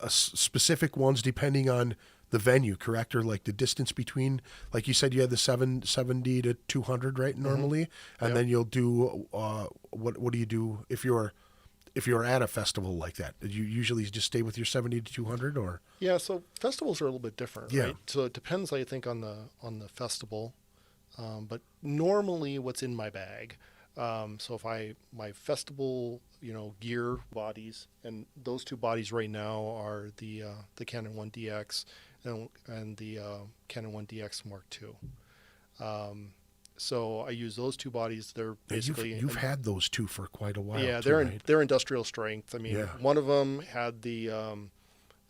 [SPEAKER 2] specific ones depending on the venue, correct? Or like the distance between, like you said, you had the 770 to 200, right? Normally, and
[SPEAKER 3] Yep.
[SPEAKER 2] then you'll do what do you do if you're if you're at a festival like that? Do you usually just stay with your 70 to 200 or?
[SPEAKER 3] Yeah, so festivals are a little bit different,
[SPEAKER 2] Yeah.
[SPEAKER 3] right? So it depends, I think, on the festival. But normally, what's in my bag. So if my festival, gear bodies, and those two bodies right now are the Canon 1DX and the Canon 1DX Mark II. So I use those two bodies. They're basically
[SPEAKER 2] You've had those two for quite a while.
[SPEAKER 3] yeah,
[SPEAKER 2] too,
[SPEAKER 3] they're
[SPEAKER 2] right?
[SPEAKER 3] they're industrial strength. I mean,
[SPEAKER 2] Yeah.
[SPEAKER 3] one of them had the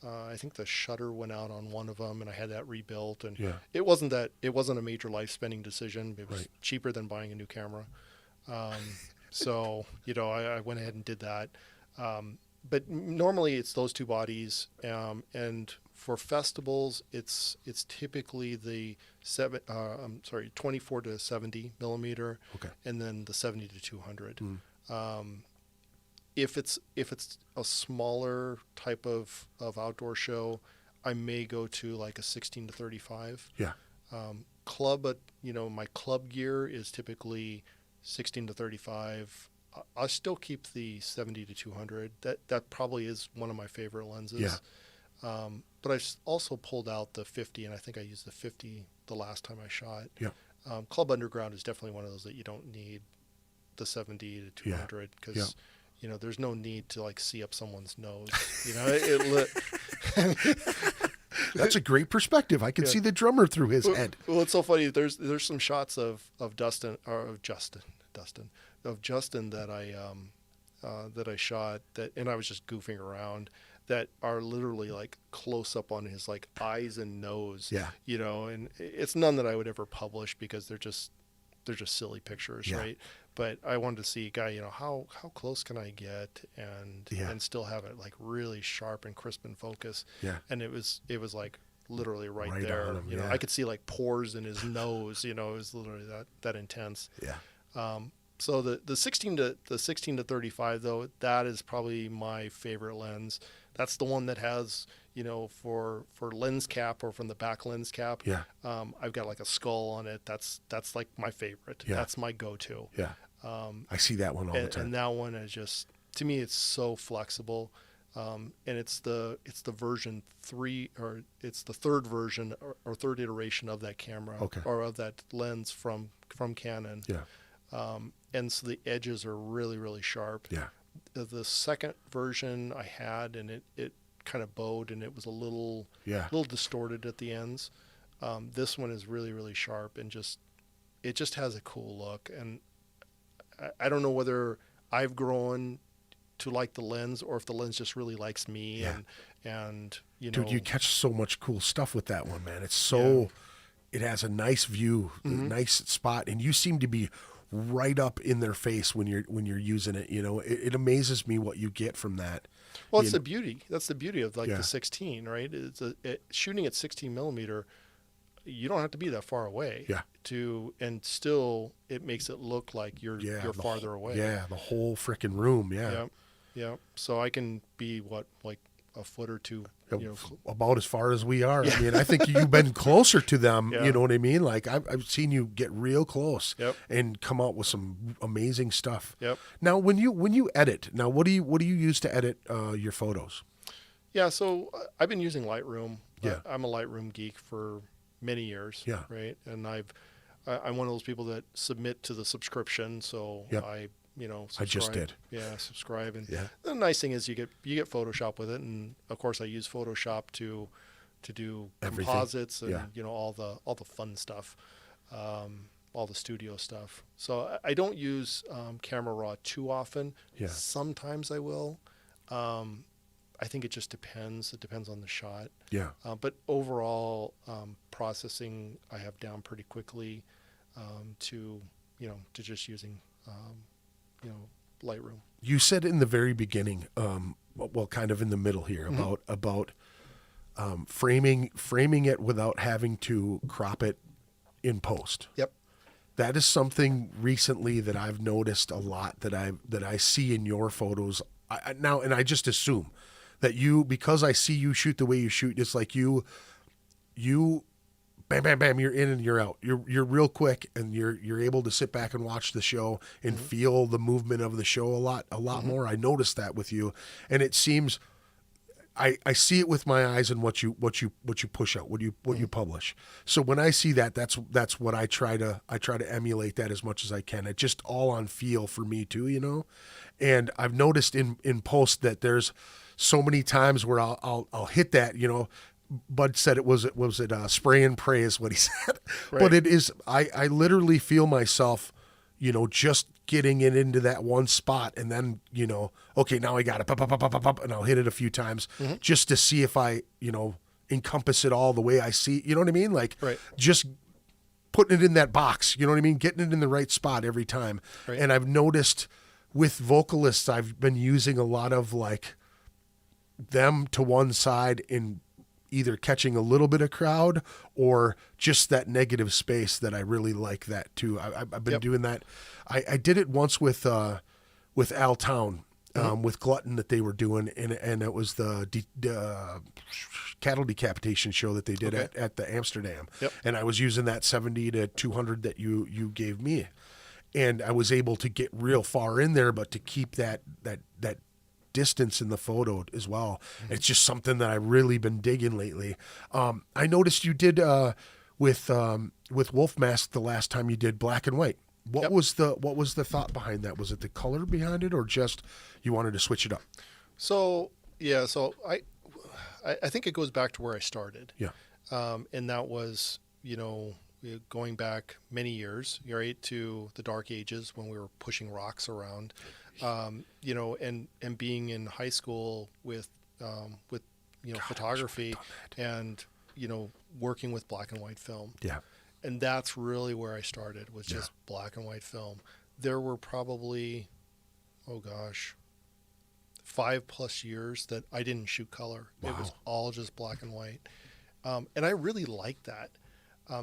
[SPEAKER 3] I think the shutter went out on one of them, and I had that rebuilt. And
[SPEAKER 2] Yeah.
[SPEAKER 3] it wasn't a major life spending decision. It was
[SPEAKER 2] Right.
[SPEAKER 3] cheaper than buying a new camera. So I went ahead and did that. But normally it's those two bodies, and for festivals it's typically the 24 to 70 millimeter,
[SPEAKER 2] Okay.
[SPEAKER 3] and then the 70 to 200.
[SPEAKER 2] Mm.
[SPEAKER 3] If it's a smaller type of outdoor show, I may go to like a 16 to 35.
[SPEAKER 2] Yeah.
[SPEAKER 3] My club gear is typically 16 to 35. I still keep the 70 to 200. That probably is one of my favorite lenses.
[SPEAKER 2] Yeah.
[SPEAKER 3] But I also pulled out the 50, and I think I used the 50 the last time I shot.
[SPEAKER 2] Yeah.
[SPEAKER 3] Club Underground is definitely one of those that you don't need the 70 to 200 because
[SPEAKER 2] Yeah.
[SPEAKER 3] there's no need to like see up someone's nose. It
[SPEAKER 2] That's a great perspective. I can
[SPEAKER 3] Yeah.
[SPEAKER 2] see the drummer through his head.
[SPEAKER 3] Well, it's so funny. There's some shots of Justin that I shot and I was just goofing around, that are literally like close up on his like eyes and nose.
[SPEAKER 2] Yeah.
[SPEAKER 3] And it's none that I would ever publish because they're just silly pictures,
[SPEAKER 2] Yeah.
[SPEAKER 3] right? But I wanted to see, guy, how close can I get and
[SPEAKER 2] Yeah.
[SPEAKER 3] and still have it like really sharp and crisp in focus.
[SPEAKER 2] Yeah.
[SPEAKER 3] And it was like literally right
[SPEAKER 2] Right
[SPEAKER 3] there.
[SPEAKER 2] on him, yeah.
[SPEAKER 3] I could see like pores in his nose. It was literally that intense.
[SPEAKER 2] Yeah.
[SPEAKER 3] So the 16 to 35 though, that is probably my favorite lens. That's the one that has, for lens cap or from the back lens cap.
[SPEAKER 2] Yeah.
[SPEAKER 3] I've got like a skull on it. That's like my favorite.
[SPEAKER 2] Yeah.
[SPEAKER 3] That's my go-to.
[SPEAKER 2] Yeah. I see that one all the
[SPEAKER 3] And,
[SPEAKER 2] time.
[SPEAKER 3] and that one is just, to me, it's so flexible. And it's the version 3, or it's the third version or third iteration of that camera.
[SPEAKER 2] Okay.
[SPEAKER 3] Or of that lens from Canon.
[SPEAKER 2] Yeah.
[SPEAKER 3] And so the edges are really, really sharp.
[SPEAKER 2] Yeah.
[SPEAKER 3] The second version I had, and it kind of bowed, and it was a little
[SPEAKER 2] Yeah.
[SPEAKER 3] distorted at the ends. This one is really, really sharp, and it just has a cool look. And I don't know whether I've grown to like the lens or if the lens just really likes me.
[SPEAKER 2] Yeah.
[SPEAKER 3] And
[SPEAKER 2] Dude, you catch so much cool stuff with that one, man. It's so, it has a nice view, a nice spot, and you seem to be right up in their face when you're using it. It amazes me what you get from that.
[SPEAKER 3] Well, it's the beauty. That's the beauty of like
[SPEAKER 2] Yeah.
[SPEAKER 3] the 16, right? Shooting at 16 millimeter, you don't have to be that far away.
[SPEAKER 2] Yeah.
[SPEAKER 3] And still it makes it look like you're
[SPEAKER 2] the
[SPEAKER 3] farther away.
[SPEAKER 2] Yeah, the whole freaking room. Yeah.
[SPEAKER 3] Yeah. Yeah. So I can be like a foot or two.
[SPEAKER 2] About as far as we are. I mean, I think you've been closer to them.
[SPEAKER 3] Yeah.
[SPEAKER 2] You know what I mean? Like I've seen you get real close
[SPEAKER 3] Yep.
[SPEAKER 2] and come out with some amazing stuff.
[SPEAKER 3] Yep.
[SPEAKER 2] Now, when you edit, what do you use to edit your photos?
[SPEAKER 3] Yeah. So I've been using Lightroom.
[SPEAKER 2] Yeah.
[SPEAKER 3] I'm a Lightroom geek for many years.
[SPEAKER 2] Yeah.
[SPEAKER 3] Right. And I'm one of those people that submit to the subscription. So
[SPEAKER 2] Yep.
[SPEAKER 3] subscribe.
[SPEAKER 2] I just did.
[SPEAKER 3] Yeah, subscribe. And
[SPEAKER 2] Yeah.
[SPEAKER 3] the nice thing is you get Photoshop with it, and of course I use Photoshop to do
[SPEAKER 2] Everything.
[SPEAKER 3] composites and
[SPEAKER 2] Yeah.
[SPEAKER 3] all the fun stuff, all the studio stuff. So I don't use Camera Raw too often.
[SPEAKER 2] Yeah.
[SPEAKER 3] Sometimes I will. I think it just depends. It depends on the shot.
[SPEAKER 2] Yeah.
[SPEAKER 3] But overall, processing I have down pretty quickly to just using Lightroom.
[SPEAKER 2] You said in the very beginning, well, kind of in the middle here,
[SPEAKER 3] Mm-hmm.
[SPEAKER 2] about framing it without having to crop it in post.
[SPEAKER 3] Yep.
[SPEAKER 2] That is something recently that I've noticed a lot that I see in your photos now, and I just assume that because I see you shoot the way you shoot, it's like you bam, bam, bam, you're in and you're out. You're real quick, and you're able to sit back and watch the show and feel the movement of the show a lot more. I noticed that with you, and it seems I see it with my eyes and what you push out, what you publish. So when I see that, that's what I try to emulate that as much as I can. It's just all on feel for me too, you know. And I've noticed in post that there's so many times where I'll hit that, you know. Bud said it was spray and pray is what he said,
[SPEAKER 3] Right.
[SPEAKER 2] but it is. I literally feel myself, you know, just getting it into that one spot, and then, you know, okay, now I got it, pop, pop, pop, pop, pop, pop, and I'll hit it a few times just to see if I, you know, encompass it all the way I see. You know what I mean? Like,
[SPEAKER 3] Right.
[SPEAKER 2] just putting it in that box. You know what I mean? Getting it in the right spot every time.
[SPEAKER 3] Right.
[SPEAKER 2] And I've noticed with vocalists, I've been using a lot of like them to one side in either catching a little bit of crowd or just that negative space that I really like that too. I've been
[SPEAKER 3] Yep.
[SPEAKER 2] doing that. I did it once with Al Town, with Glutton that they were doing, and it was the cattle decapitation show that they did
[SPEAKER 3] Okay.
[SPEAKER 2] at the Amsterdam.
[SPEAKER 3] Yep.
[SPEAKER 2] And I was using that 70 to 200 that you gave me. And I was able to get real far in there, but to keep that distance in the photo as well. It's just something that I've really been digging lately. I noticed you did with Wolf Mask the last time you did black and white. What
[SPEAKER 3] Yep.
[SPEAKER 2] was the thought behind that? Was it the color behind it, or just you wanted to switch it up?
[SPEAKER 3] So yeah, so I think it goes back to where I started.
[SPEAKER 2] Yeah.
[SPEAKER 3] And that was, you know, going back many years, right, to the dark ages when we were pushing rocks around, you know, and being in high school with you know, photography and, you know, working with black and white film.
[SPEAKER 2] Yeah.
[SPEAKER 3] And that's really where I started, was just black and white film. There were probably, 5+ years that I didn't shoot color. It was all just black and white. And I really liked that.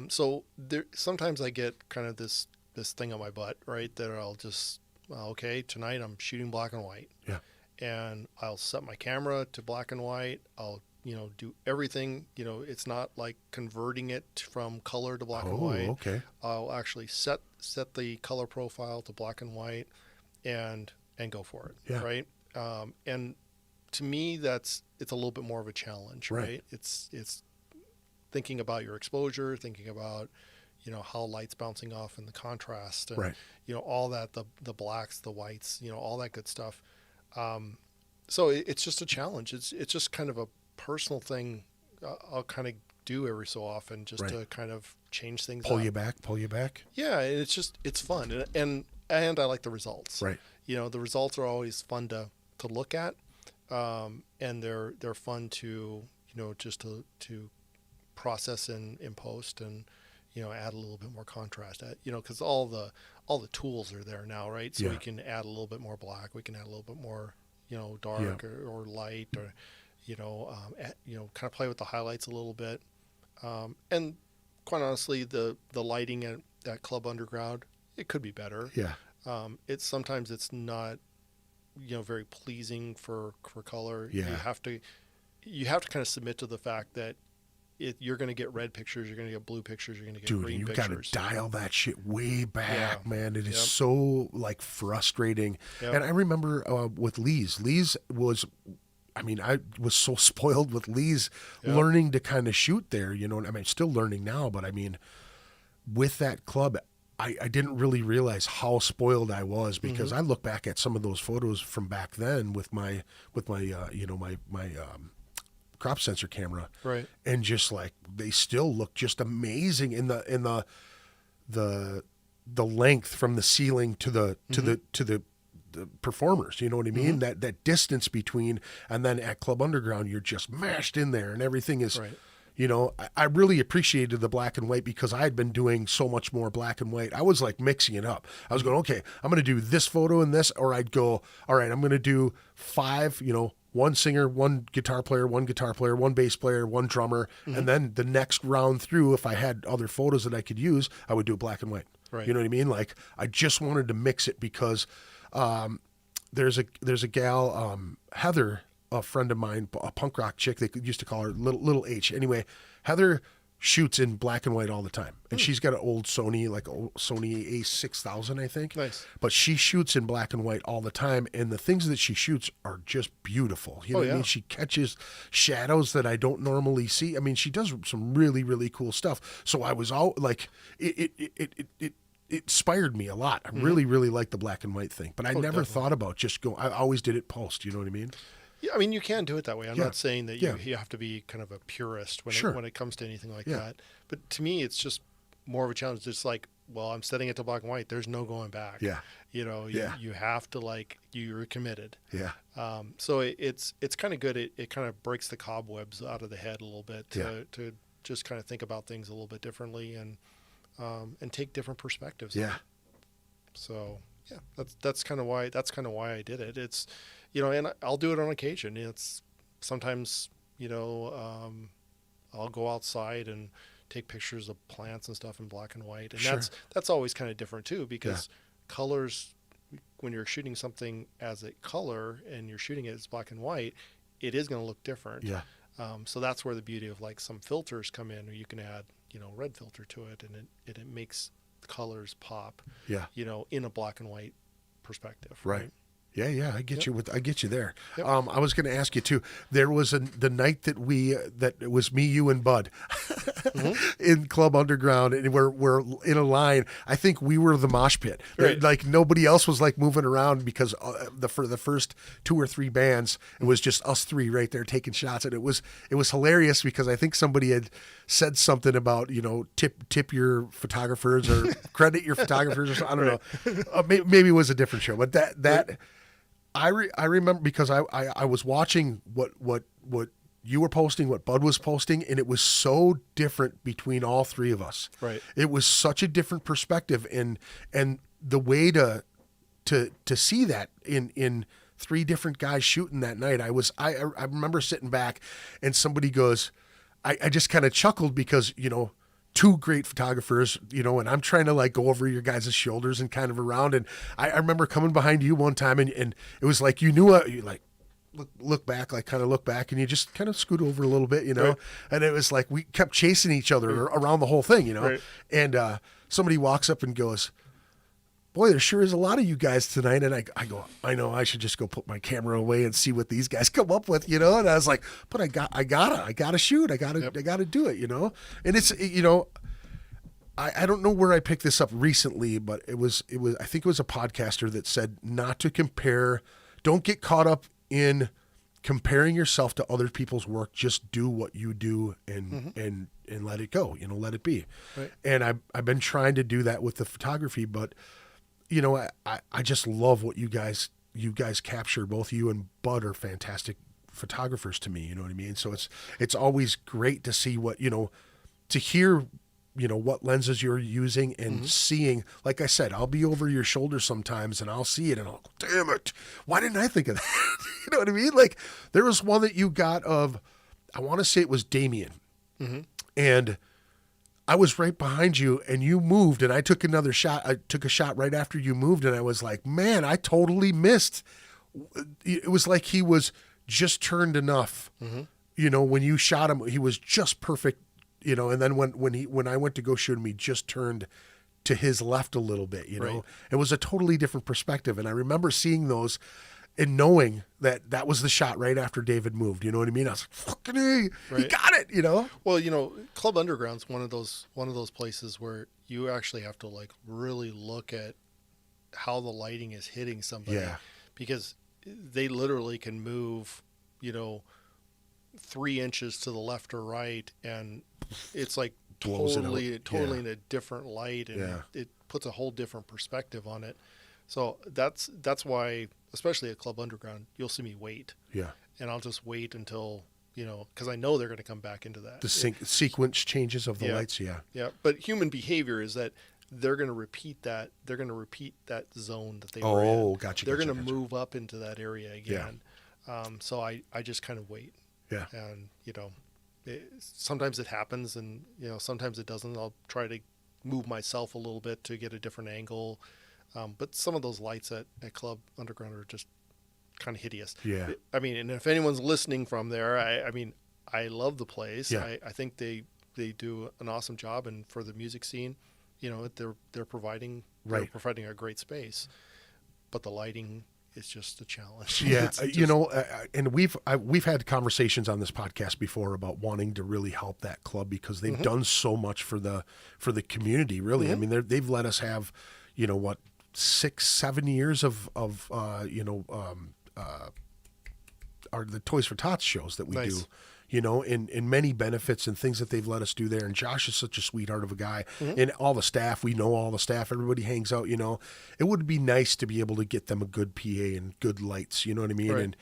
[SPEAKER 3] So there, sometimes I get kind of this thing on my butt, right? That I'll just, okay, tonight I'm shooting black and white.
[SPEAKER 2] Yeah.
[SPEAKER 3] And I'll set my camera to black and white. I'll, you know, do everything. You know, it's not like converting it from color to black and white.
[SPEAKER 2] Okay.
[SPEAKER 3] I'll actually set the color profile to black and white, and go for it.
[SPEAKER 2] Yeah.
[SPEAKER 3] Right. And to me, it's a little bit more of a challenge,
[SPEAKER 2] Right.
[SPEAKER 3] right? It's thinking about your exposure, thinking about, you know, how light's bouncing off and the contrast, and
[SPEAKER 2] Right.
[SPEAKER 3] you know, all that, the blacks, the whites, you know, all that good stuff. So it's just a challenge. It's just kind of a personal thing. I'll kind of do every so often, just
[SPEAKER 2] Right.
[SPEAKER 3] to kind of change things
[SPEAKER 2] Pull
[SPEAKER 3] up.
[SPEAKER 2] you back.
[SPEAKER 3] Yeah, and it's fun, and I like the results.
[SPEAKER 2] Right.
[SPEAKER 3] You know, the results are always fun to look at, and they're fun to, you know, just to process in post, and, you know, add a little bit more contrast. You know, because all the tools are there now, right? So
[SPEAKER 2] Yeah.
[SPEAKER 3] we can add a little bit more black. We can add a little bit more, you know, dark or light, or you know, kind of play with the highlights a little bit. And quite honestly, the lighting at Club Underground, it could be better.
[SPEAKER 2] Yeah.
[SPEAKER 3] Sometimes it's not, you know, very pleasing for color.
[SPEAKER 2] Yeah.
[SPEAKER 3] You have to kind of submit to the fact that you're going to get red pictures, you're going to get blue pictures, you're going to get
[SPEAKER 2] Dude,
[SPEAKER 3] green
[SPEAKER 2] you
[SPEAKER 3] pictures.
[SPEAKER 2] got to dial that shit way back,
[SPEAKER 3] Yeah.
[SPEAKER 2] man. It is
[SPEAKER 3] Yep.
[SPEAKER 2] so like frustrating.
[SPEAKER 3] Yep.
[SPEAKER 2] And I remember with Lee's was, I mean, I was so spoiled with Lee's
[SPEAKER 3] Yep.
[SPEAKER 2] learning to kind of shoot there, you know. I mean, still learning now, but I mean, with that club, I didn't really realize how spoiled I was, because I look back at some of those photos from back then with my you know, my crop sensor camera,
[SPEAKER 3] Right.
[SPEAKER 2] and just like they still look just amazing in the length from the ceiling to the performers, you know what I mean? That distance between, and then at Club Underground you're just mashed in there, and everything is
[SPEAKER 3] Right.
[SPEAKER 2] you know, I really appreciated the black and white, because I had been doing so much more black and white. I was like mixing it up. I was going, okay, I'm going to do this photo and this, or I'd go, all right, I'm going to do 5, you know, one singer, one guitar player, one bass player, one drummer. And then the next round through, if I had other photos that I could use, I would do it black and white.
[SPEAKER 3] Right.
[SPEAKER 2] You know what I mean? Like, I just wanted to mix it, because there's a gal, Heather, a friend of mine, a punk rock chick, they used to call her Little H. Anyway, Heather shoots in black and white all the time. And she's got an old Sony, like old Sony A6000, I think.
[SPEAKER 3] Nice.
[SPEAKER 2] But she shoots in black and white all the time. And the things that she shoots are just beautiful. You know what I mean? She catches shadows that I don't normally see. I mean, she does some really, really cool stuff. So I was all like, it inspired me a lot. I really, really like the black and white thing. But I never
[SPEAKER 3] definitely.
[SPEAKER 2] thought about just go. I always did it post. You know what I mean?
[SPEAKER 3] Yeah, I mean, you can do it that way. I'm not saying that
[SPEAKER 2] Yeah.
[SPEAKER 3] you have to be kind of a purist when
[SPEAKER 2] Sure.
[SPEAKER 3] when it comes to anything like
[SPEAKER 2] Yeah.
[SPEAKER 3] that. But to me, it's just more of a challenge. It's like, well, I'm setting it to black and white. There's no going back.
[SPEAKER 2] Yeah.
[SPEAKER 3] You know,
[SPEAKER 2] Yeah.
[SPEAKER 3] you have to, like, you're committed.
[SPEAKER 2] Yeah.
[SPEAKER 3] So it's kind of good. It kind of breaks the cobwebs out of the head a little bit to just kind of think about things a little bit differently and take different perspectives.
[SPEAKER 2] Yeah.
[SPEAKER 3] So yeah, that's kind of why I did it. It's, you know, and I'll do it on occasion. It's sometimes, you know, I'll go outside and take pictures of plants and stuff in black and white, and
[SPEAKER 2] Sure.
[SPEAKER 3] that's always kind of different too, because colors, when you're shooting something as a color and you're shooting it as black and white, it is going to look different.
[SPEAKER 2] Yeah.
[SPEAKER 3] So that's where the beauty of, like, some filters come in, or you can add, you know, red filter to it, and it makes the colors pop.
[SPEAKER 2] Yeah.
[SPEAKER 3] You know, in a black and white perspective.
[SPEAKER 2] Right. Yeah, I get you I get you there.
[SPEAKER 3] Yep.
[SPEAKER 2] I was going to ask you too. There was the night that it was me, you, and Bud in Club Underground, and we're in a line. I think we were the mosh pit.
[SPEAKER 3] Right.
[SPEAKER 2] Like nobody else was like moving around, because for the first 2 or 3 bands, it was just us 3 right there taking shots, and it was hilarious, because I think somebody had said something about, you know, tip your photographers or credit your photographers or something. I don't know. Maybe it was a different show, but that. I remember, because I was watching what you were posting, what Bud was posting, and it was so different between all 3 of us.
[SPEAKER 3] Right.
[SPEAKER 2] It was such a different perspective, and the way to see that in 3 different guys shooting that night. I remember sitting back, and somebody goes, I just kind of chuckled, because, you know, 2 great photographers, you know, and I'm trying to, like, go over your guys' shoulders and kind of around. And I remember coming behind you one time, and it was like, you knew, you like look back, like kind of look back, and you just kind of scoot over a little bit, you know,
[SPEAKER 3] Right.
[SPEAKER 2] and it was like, we kept chasing each other around the whole thing, you know,
[SPEAKER 3] Right.
[SPEAKER 2] and somebody walks up and goes, boy, there sure is a lot of you guys tonight. And I go, I know, I should just go put my camera away and see what these guys come up with, you know? And I was like, but I gotta shoot. I gotta do it, you know? And it's, you know, I don't know where I picked this up recently, but I think it was a podcaster that said not to compare, don't get caught up in comparing yourself to other people's work. Just do what you do and let it go, you know, let it be.
[SPEAKER 3] Right.
[SPEAKER 2] And I've been trying to do that with the photography, but you know, I just love what you guys capture. Both you and Bud are fantastic photographers to me. You know what I mean? So it's always great to see what, you know, to hear, you know, what lenses you're using and seeing. Like I said, I'll be over your shoulder sometimes and I'll see it and I'll go, damn it, why didn't I think of that? You know what I mean? Like there was one that you got of, I want to say it was Damien, and I was right behind you and you moved and I took another shot. I took a shot right after you moved and I was like, man, I totally missed. It was like he was just turned enough. You know, when you shot him, he was just perfect, you know, and then when I went to go shoot him, he just turned to his left a little bit, you know.
[SPEAKER 3] Right.
[SPEAKER 2] It was a totally different perspective. And I remember seeing those and knowing that was the shot right after David moved. You know what I mean? I was like, fucking A, he
[SPEAKER 3] Right.
[SPEAKER 2] got it, you know?
[SPEAKER 3] Well, you know, Club Underground's one of those places where you actually have to like really look at how the lighting is hitting somebody.
[SPEAKER 2] Yeah.
[SPEAKER 3] Because they literally can move, you know, 3 inches to the left or right, and it's like
[SPEAKER 2] Blows it out.
[SPEAKER 3] totally
[SPEAKER 2] Yeah.
[SPEAKER 3] in a different light, and
[SPEAKER 2] Yeah.
[SPEAKER 3] it puts a whole different perspective on it. So that's why, especially at Club Underground, you'll see me wait,
[SPEAKER 2] Yeah.
[SPEAKER 3] and I'll just wait until, you know, because I know they're going to come back into that.
[SPEAKER 2] The sequence changes of the
[SPEAKER 3] Yeah.
[SPEAKER 2] lights. Yeah.
[SPEAKER 3] Yeah, but human behavior is that they're going to repeat that. They're going to repeat that zone that they were in.
[SPEAKER 2] Oh, gotcha.
[SPEAKER 3] They're
[SPEAKER 2] gotcha,
[SPEAKER 3] going to
[SPEAKER 2] gotcha.
[SPEAKER 3] move up into that area again. So I just kind of wait.
[SPEAKER 2] Yeah.
[SPEAKER 3] And, you know, sometimes it happens and, you know, sometimes it doesn't. I'll try to move myself a little bit to get a different angle. But some of those lights at Club Underground are just kind of hideous.
[SPEAKER 2] Yeah.
[SPEAKER 3] I mean, and if anyone's listening from there, I mean, I love the place.
[SPEAKER 2] Yeah.
[SPEAKER 3] I think they they do an awesome job, and for the music scene, they're providing
[SPEAKER 2] Right.
[SPEAKER 3] a great space, but the lighting is just a challenge.
[SPEAKER 2] Yeah,
[SPEAKER 3] It's just-
[SPEAKER 2] and we've had conversations on this podcast before about wanting to really help that club because they've done so much for the community. Really, I mean, they've let us have, 6-7 years of the Toys for Tots shows that we
[SPEAKER 3] Nice.
[SPEAKER 2] do. And many benefits and things that they've let us do there. And Josh is such a sweetheart of a guy. And all the staff, we know all the staff. Everybody hangs out, It would be nice to be able to get them a good PA and good lights, you know what I mean?
[SPEAKER 3] Right.
[SPEAKER 2] And,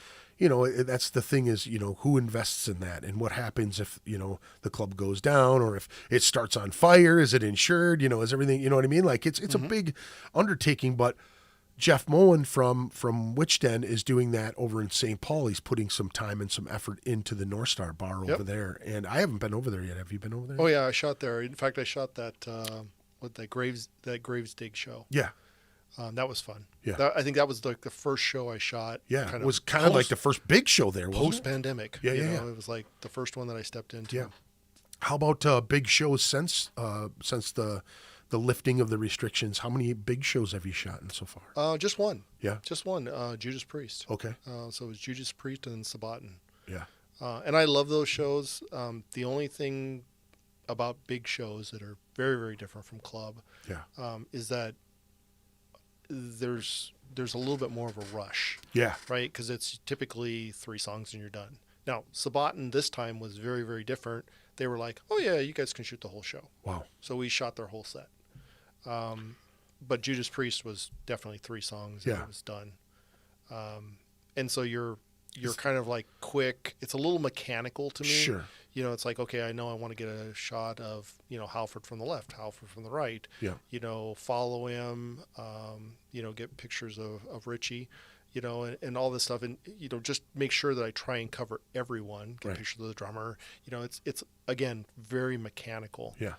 [SPEAKER 2] that's the thing is, who invests in that? And what happens if, the club goes down or if it starts on fire? Is it insured? Is everything, you know what I mean? Like, it's a big undertaking, but Jeff Moen from Witch Den is doing that over in St. Paul. He's putting some time and some effort into the North Star bar over there. And I haven't been over there yet. Have you been over there?
[SPEAKER 3] Oh yeah, I shot there. In fact, I shot that Graves Dig show.
[SPEAKER 2] Yeah.
[SPEAKER 3] That was fun.
[SPEAKER 2] Yeah.
[SPEAKER 3] I think that was like the first show I shot.
[SPEAKER 2] Yeah. It was kind of like the first big show there, wasn't
[SPEAKER 3] post
[SPEAKER 2] it?
[SPEAKER 3] pandemic.
[SPEAKER 2] Yeah,
[SPEAKER 3] It was like the first one that I stepped into.
[SPEAKER 2] Yeah. How about big shows since the lifting of the restrictions? How many big shows have you shot in so far?
[SPEAKER 3] Just one.
[SPEAKER 2] Yeah.
[SPEAKER 3] Just one. Judas Priest.
[SPEAKER 2] Okay.
[SPEAKER 3] So it was Judas Priest and Sabaton.
[SPEAKER 2] Yeah.
[SPEAKER 3] And I love those shows. The only thing about big shows that are very, very different from club
[SPEAKER 2] Yeah.
[SPEAKER 3] is that there's a little bit more of a rush,
[SPEAKER 2] Yeah.
[SPEAKER 3] right? Because it's typically 3 songs and you're done. Now, Sabaton this time was very, very different. They were like, oh, yeah, you guys can shoot the whole show.
[SPEAKER 2] Wow.
[SPEAKER 3] So we shot their whole set. But Judas Priest was definitely 3 songs and
[SPEAKER 2] Yeah.
[SPEAKER 3] it was done. And so you're kind of like quick. It's a little mechanical to me.
[SPEAKER 2] Sure.
[SPEAKER 3] It's like, okay, I know I want to get a shot of, Halford from the left, Halford from the right.
[SPEAKER 2] Yeah.
[SPEAKER 3] Follow him, get pictures of Richie, and all this stuff. And, just make sure that I try and cover everyone, get
[SPEAKER 2] Right.
[SPEAKER 3] pictures of the drummer. It's again, very mechanical.
[SPEAKER 2] Yeah.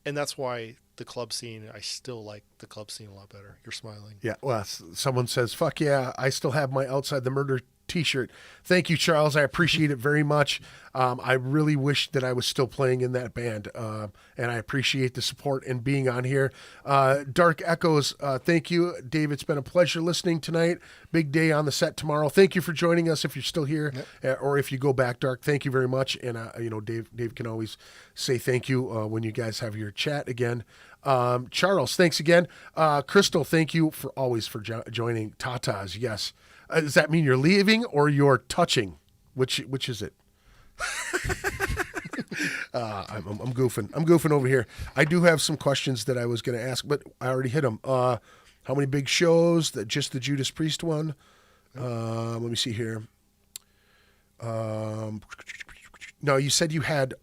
[SPEAKER 3] And that's why the club scene, I still like the club scene a lot better. You're smiling.
[SPEAKER 2] Yeah. Well, someone says, fuck yeah, I still have my Outside the Murder t-shirt. Thank you, Charles. I appreciate it very much. I really wish that I was still playing in that band. And I appreciate the support and being on here. Dark Echoes, thank you, Dave. It's been a pleasure listening tonight. Big day on the set tomorrow. Thank you for joining us if you're still here or if you go back, Dark. Thank you very much. And, Dave can always say thank you when you guys have your chat again. Charles, thanks again. Crystal, thank you for joining. Tatas, yes. Does that mean you're leaving or you're touching? Which is it? I'm goofing. I'm goofing over here. I do have some questions that I was going to ask, but I already hit them. How many big shows? Just the Judas Priest one? Let me see here. No, you said you had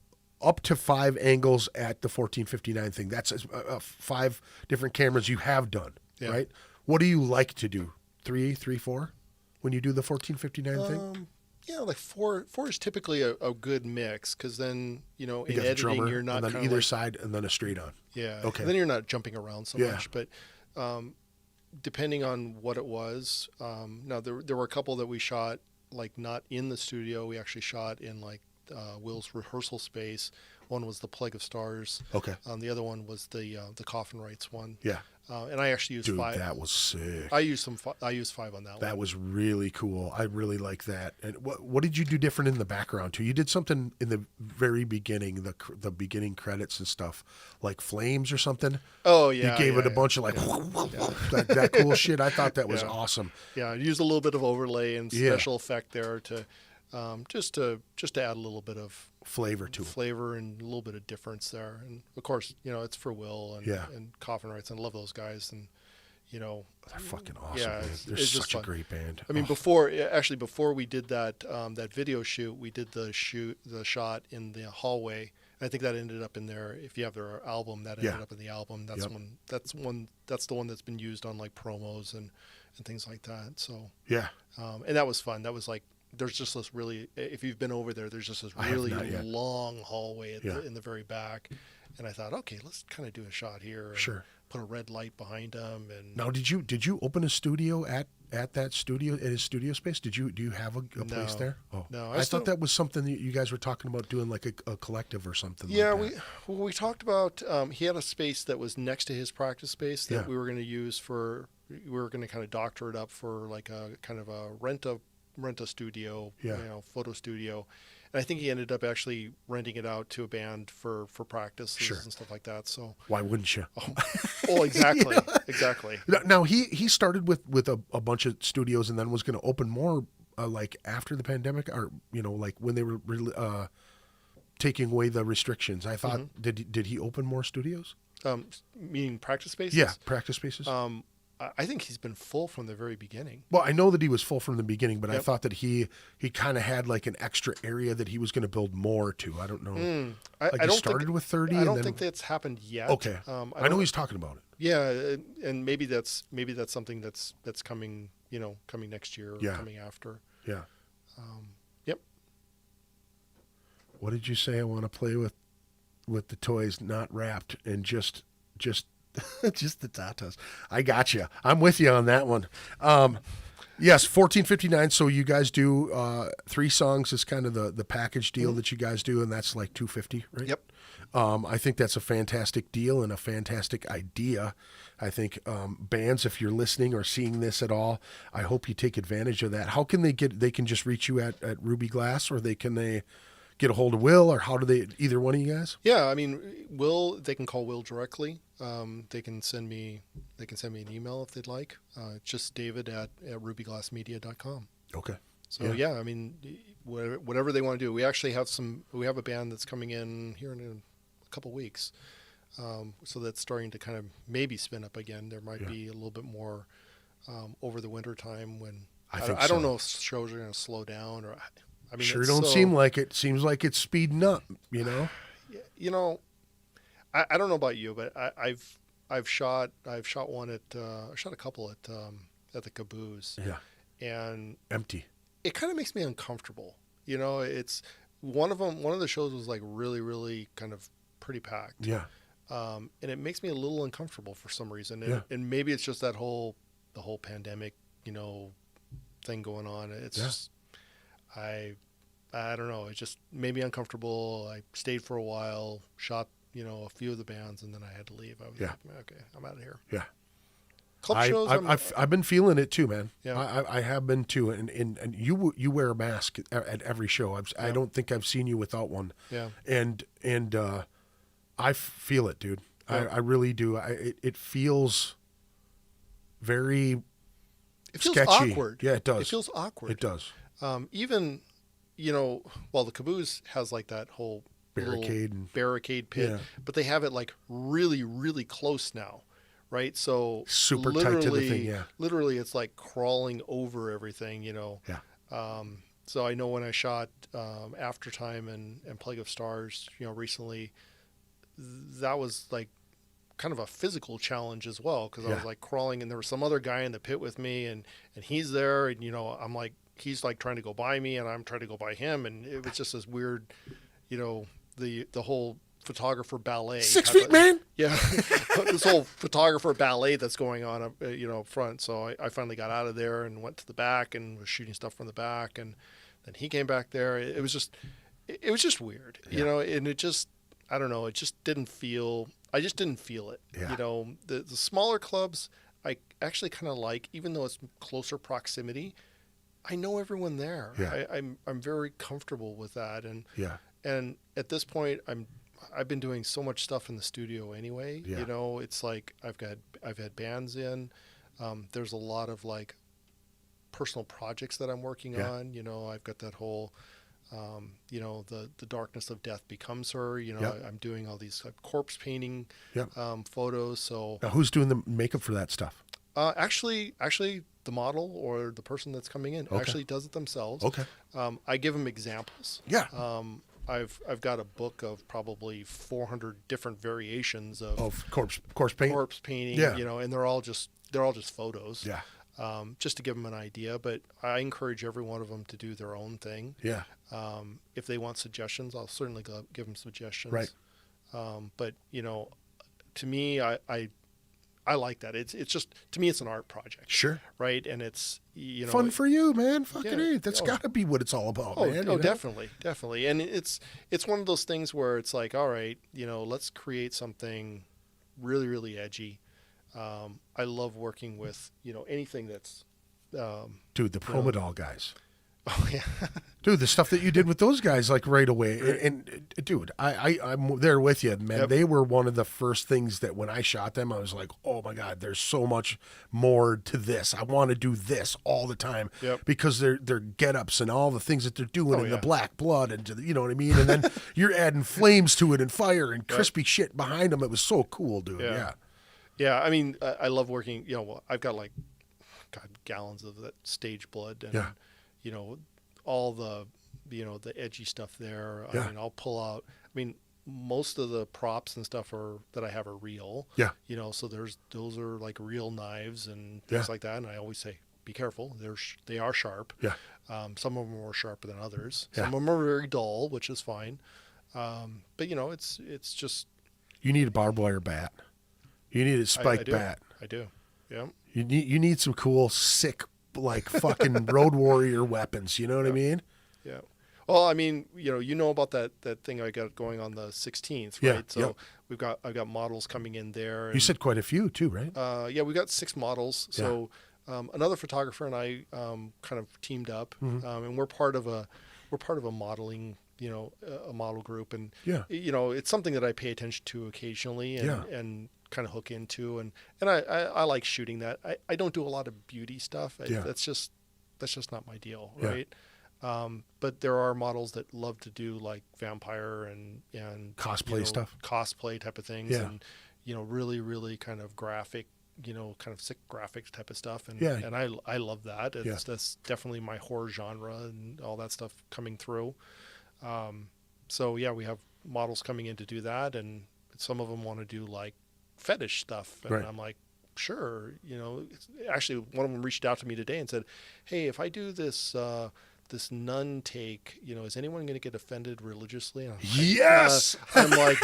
[SPEAKER 2] up to 5 angles at the 1459 thing. That's 5 different cameras you have done, right? What do you like to do? 3, 4? When you do the 1459 thing?
[SPEAKER 3] Yeah, like 4 is typically a good mix because then, in
[SPEAKER 2] You got the
[SPEAKER 3] editing,
[SPEAKER 2] drummer,
[SPEAKER 3] you're not
[SPEAKER 2] and then
[SPEAKER 3] kinda
[SPEAKER 2] either
[SPEAKER 3] like,
[SPEAKER 2] side and then a straight on.
[SPEAKER 3] yeah.
[SPEAKER 2] Okay.
[SPEAKER 3] Then you're not jumping around so
[SPEAKER 2] Yeah.
[SPEAKER 3] much. But depending on what it was, now there were a couple that we shot like not in the studio. We actually shot in like Will's rehearsal space. One was the Plague of Stars.
[SPEAKER 2] Okay.
[SPEAKER 3] The other one was the Coffin Rites one.
[SPEAKER 2] Yeah.
[SPEAKER 3] And I actually used
[SPEAKER 2] Dude,
[SPEAKER 3] 5.
[SPEAKER 2] that was sick.
[SPEAKER 3] I used 5 on that one.
[SPEAKER 2] That was really cool. I really like that. And what did you do different in the background too? You did something in the very beginning, the beginning credits and stuff, like flames or something.
[SPEAKER 3] Oh yeah.
[SPEAKER 2] You gave it a bunch of like that cool shit. I thought that was
[SPEAKER 3] Yeah.
[SPEAKER 2] awesome.
[SPEAKER 3] Yeah, I used a little bit of overlay and
[SPEAKER 2] Yeah.
[SPEAKER 3] special effect there to just to add a little bit of
[SPEAKER 2] Flavor to it.
[SPEAKER 3] flavor and a little bit of difference there. And of course, it's for Will and,
[SPEAKER 2] Yeah.
[SPEAKER 3] and Coffin Rites, and I love those guys. And
[SPEAKER 2] They're fucking awesome.
[SPEAKER 3] Yeah,
[SPEAKER 2] man.
[SPEAKER 3] it's-
[SPEAKER 2] They're
[SPEAKER 3] it's just
[SPEAKER 2] such a
[SPEAKER 3] fun.
[SPEAKER 2] great band.
[SPEAKER 3] I mean,
[SPEAKER 2] Oh,
[SPEAKER 3] before we did that video shoot, we did the shot in the hallway. And I think that ended up in there. If you have their album, that ended
[SPEAKER 2] Yeah.
[SPEAKER 3] up in the album. That's
[SPEAKER 2] Yep.
[SPEAKER 3] that's the one that's been used on like promos and things like that. So
[SPEAKER 2] yeah.
[SPEAKER 3] and that was fun. That was like, there's just this really, if you've been over there, there's just this
[SPEAKER 2] I have
[SPEAKER 3] really
[SPEAKER 2] not yet.
[SPEAKER 3] long hallway
[SPEAKER 2] Yeah.
[SPEAKER 3] in the very back. And I thought, okay, let's kind of do a shot here. And
[SPEAKER 2] Sure.
[SPEAKER 3] put a red light behind him. And
[SPEAKER 2] Now, did you open a studio at that studio, at his studio space? Do you have a place there? Oh,
[SPEAKER 3] No,
[SPEAKER 2] I thought that was something that you guys were talking about doing, like a collective or something.
[SPEAKER 3] yeah,
[SPEAKER 2] like that.
[SPEAKER 3] we talked about he had a space that was next to his practice space that
[SPEAKER 2] Yeah.
[SPEAKER 3] we were going to use we were going to kind of doctor it up for like a kind of a rent a studio,
[SPEAKER 2] Yeah.
[SPEAKER 3] photo studio. And I think he ended up actually renting it out to a band for practices
[SPEAKER 2] Sure.
[SPEAKER 3] and stuff like that. So,
[SPEAKER 2] Why wouldn't you?
[SPEAKER 3] oh, exactly, exactly.
[SPEAKER 2] Now he started with a bunch of studios and then was going to open more like after the pandemic, or like when they were taking away the restrictions. I thought did he open more studios?
[SPEAKER 3] Meaning practice spaces?
[SPEAKER 2] Yeah, practice spaces.
[SPEAKER 3] I think he's been full from the very beginning.
[SPEAKER 2] Well, I know that he was full from the beginning, but I
[SPEAKER 3] Yep.
[SPEAKER 2] thought that he kind of had like an extra area that he was going to build more to. I don't know.
[SPEAKER 3] I
[SPEAKER 2] Like he
[SPEAKER 3] don't
[SPEAKER 2] started
[SPEAKER 3] think,
[SPEAKER 2] with 30.
[SPEAKER 3] I
[SPEAKER 2] and
[SPEAKER 3] don't
[SPEAKER 2] then,
[SPEAKER 3] think that's happened yet.
[SPEAKER 2] Okay. I know
[SPEAKER 3] don't-
[SPEAKER 2] he's talking about it.
[SPEAKER 3] Yeah, and maybe that's something that's coming, coming next year or
[SPEAKER 2] Yeah.
[SPEAKER 3] coming after.
[SPEAKER 2] Yeah.
[SPEAKER 3] Yep.
[SPEAKER 2] What did you say? I want to play with the toys not wrapped and just just the tatas. I got you. I'm with you on that one. Yes, 14.59. So you guys do 3 songs is kind of the package deal that you guys do, and that's like $250, right?
[SPEAKER 3] Yep.
[SPEAKER 2] I think that's a fantastic deal and a fantastic idea. I think bands, if you're listening or seeing this at all, I hope you take advantage of that. How can they can just reach you at Ruby Glass, or they get a hold of Will, or how do they, either one of you guys?
[SPEAKER 3] Yeah, I mean, they can call Will directly. They can send me an email if they'd like. It's just David at rubyglassmedia.com.
[SPEAKER 2] Okay.
[SPEAKER 3] So yeah, I mean, whatever they want to do. We actually have a band that's coming in here in a couple weeks. So that's starting to kind of maybe spin up again. There might be a little bit more over the winter time when
[SPEAKER 2] I think
[SPEAKER 3] I don't
[SPEAKER 2] so.
[SPEAKER 3] know if shows are going to slow down, or I mean,
[SPEAKER 2] Sure
[SPEAKER 3] it's
[SPEAKER 2] don't
[SPEAKER 3] so-
[SPEAKER 2] seem like it. Seems like it's speeding up,
[SPEAKER 3] I don't know about you, but I've shot one I shot a couple at the Caboose,
[SPEAKER 2] Yeah.
[SPEAKER 3] and
[SPEAKER 2] Empty.
[SPEAKER 3] it kind of makes me uncomfortable. It's one of the shows was like really, really kind of pretty packed.
[SPEAKER 2] Yeah.
[SPEAKER 3] And it makes me a little uncomfortable for some reason. And,
[SPEAKER 2] Yeah.
[SPEAKER 3] and maybe it's just the whole pandemic, thing going on. It's just, I don't know. It just made me uncomfortable. I stayed for a while, shot, a few of the bands, and then I had to leave. I was like, okay, I'm out of here.
[SPEAKER 2] Yeah.
[SPEAKER 3] Club shows.
[SPEAKER 2] I've been feeling it too, man.
[SPEAKER 3] Yeah.
[SPEAKER 2] I have been too, and you wear a mask at every show. I don't think I've seen you without one.
[SPEAKER 3] Yeah.
[SPEAKER 2] And I feel it, dude.
[SPEAKER 3] Yeah.
[SPEAKER 2] I really do. It feels very
[SPEAKER 3] It feels
[SPEAKER 2] sketchy.
[SPEAKER 3] awkward.
[SPEAKER 2] Yeah, it does.
[SPEAKER 3] It feels awkward.
[SPEAKER 2] It does.
[SPEAKER 3] Even, the Caboose has like that whole little
[SPEAKER 2] Barricade
[SPEAKER 3] pit,
[SPEAKER 2] Yeah.
[SPEAKER 3] but they have it like really, really close now, right? So
[SPEAKER 2] Super tight to the thing, yeah.
[SPEAKER 3] Literally, it's like crawling over everything,
[SPEAKER 2] Yeah.
[SPEAKER 3] So I know when I shot Aftertime and Plague of Stars, recently, that was like kind of a physical challenge as well, because I was like crawling, and there was some other guy in the pit with me, and he's there, and I'm like, he's like trying to go by me, and I'm trying to go by him, and it was just this weird, the whole photographer ballet.
[SPEAKER 2] 6
[SPEAKER 3] type
[SPEAKER 2] feet,
[SPEAKER 3] of-
[SPEAKER 2] man.
[SPEAKER 3] Yeah, this whole photographer ballet that's going on, up front. So I finally got out of there and went to the back and was shooting stuff from the back, and then he came back there. It was just weird, and it just, I don't know, it just didn't feel. I just didn't feel it.
[SPEAKER 2] Yeah.
[SPEAKER 3] The smaller clubs I actually kind of like, even though it's closer proximity. I know everyone there.
[SPEAKER 2] Yeah.
[SPEAKER 3] I'm very comfortable with that, and
[SPEAKER 2] Yeah.
[SPEAKER 3] and at this point I've been doing so much stuff in the studio anyway.
[SPEAKER 2] Yeah.
[SPEAKER 3] It's like I've had bands in. There's a lot of like personal projects that I'm working
[SPEAKER 2] Yeah.
[SPEAKER 3] on. I've got that whole, the darkness of death becomes her.
[SPEAKER 2] Yep.
[SPEAKER 3] I'm doing all these like, corpse painting
[SPEAKER 2] Yep.
[SPEAKER 3] photos. So
[SPEAKER 2] Now, who's doing the makeup for that stuff?
[SPEAKER 3] actually, the model or the person that's coming in actually does it themselves.
[SPEAKER 2] Okay.
[SPEAKER 3] I give them examples.
[SPEAKER 2] Yeah.
[SPEAKER 3] I've got a book of probably 400 different variations of
[SPEAKER 2] Corpse paint.
[SPEAKER 3] corpse painting,
[SPEAKER 2] Yeah.
[SPEAKER 3] and they're all just photos.
[SPEAKER 2] Yeah.
[SPEAKER 3] Just to give them an idea, but I encourage every one of them to do their own thing.
[SPEAKER 2] Yeah.
[SPEAKER 3] If they want suggestions, I'll certainly give them suggestions.
[SPEAKER 2] Right.
[SPEAKER 3] But to me, I I like that. It's just, to me, it's an art project.
[SPEAKER 2] Sure.
[SPEAKER 3] Right. And it's, you know,
[SPEAKER 2] Fun for you, man. Fucking
[SPEAKER 3] yeah.
[SPEAKER 2] A. That's got to be what it's all about,
[SPEAKER 3] Oh,
[SPEAKER 2] man. you
[SPEAKER 3] oh,
[SPEAKER 2] know?
[SPEAKER 3] definitely. And it's one of those things where it's like, all right, you know, let's create something really, really edgy. I love working with, you know, anything that's,
[SPEAKER 2] Dude, the Promodol guys.
[SPEAKER 3] oh yeah,
[SPEAKER 2] Dude, the stuff that you did with those guys, like right away. And dude, I'm there with you, man.
[SPEAKER 3] Yep.
[SPEAKER 2] They were one of the first things that when I shot them, I was like, oh my God, there's so much more to this. I want to do this all the time.
[SPEAKER 3] Yep.
[SPEAKER 2] Because their get-ups and all the things that they're doing
[SPEAKER 3] Oh,
[SPEAKER 2] and the
[SPEAKER 3] yeah.
[SPEAKER 2] black blood and you know what I mean? And then you're adding flames to it and fire and crispy shit behind them. It was so cool, dude. Yeah.
[SPEAKER 3] Yeah. I mean, I love working, you know, well, I've got like, God, gallons of that stage blood and, you know, all the, you know, the edgy stuff there.
[SPEAKER 2] Yeah.
[SPEAKER 3] I mean, I'll pull out, I mean, most of the props and stuff that I have are real.
[SPEAKER 2] Yeah.
[SPEAKER 3] You know, so those are like real knives and things like that. And I always say, be careful. They are sharp.
[SPEAKER 2] Yeah.
[SPEAKER 3] Some of them are more sharper than others.
[SPEAKER 2] Yeah.
[SPEAKER 3] Some of them are very dull, which is fine. But you know, it's just,
[SPEAKER 2] You need a barbed wire bat. You need a
[SPEAKER 3] I
[SPEAKER 2] spike
[SPEAKER 3] do.
[SPEAKER 2] bat.
[SPEAKER 3] I do. Yeah.
[SPEAKER 2] You need some cool, sick, like fucking road warrior weapons. You know what I mean?
[SPEAKER 3] Yeah. Well, I mean, you know about that thing I got going on the 16th, right?
[SPEAKER 2] Yeah,
[SPEAKER 3] So
[SPEAKER 2] yep.
[SPEAKER 3] I've got models coming in there. And,
[SPEAKER 2] You said quite a few too, right?
[SPEAKER 3] yeah, we got 6 models. So another photographer and I kind of teamed up, and we're part of a modeling, you know, a model group, and you know, it's something that I pay attention to occasionally, and kind of hook into, and I like shooting that. I don't do a lot of beauty stuff. That's just not my deal, right? But there are models that love to do like vampire and
[SPEAKER 2] Cosplay
[SPEAKER 3] you know,
[SPEAKER 2] stuff.
[SPEAKER 3] cosplay type of things,
[SPEAKER 2] Yeah.
[SPEAKER 3] and you know, really, really kind of graphic, you know, kind of sick graphics type of stuff, and I love that. That's definitely my horror genre and all that stuff coming through. So yeah, we have models coming in to do that, and some of them want to do like fetish stuff, and I'm like, sure, you know. Actually, one of them reached out to me today and said, hey, if I do this this nun take, you know, is anyone going to get offended religiously? And I'm like,
[SPEAKER 2] Yes.
[SPEAKER 3] I'm like,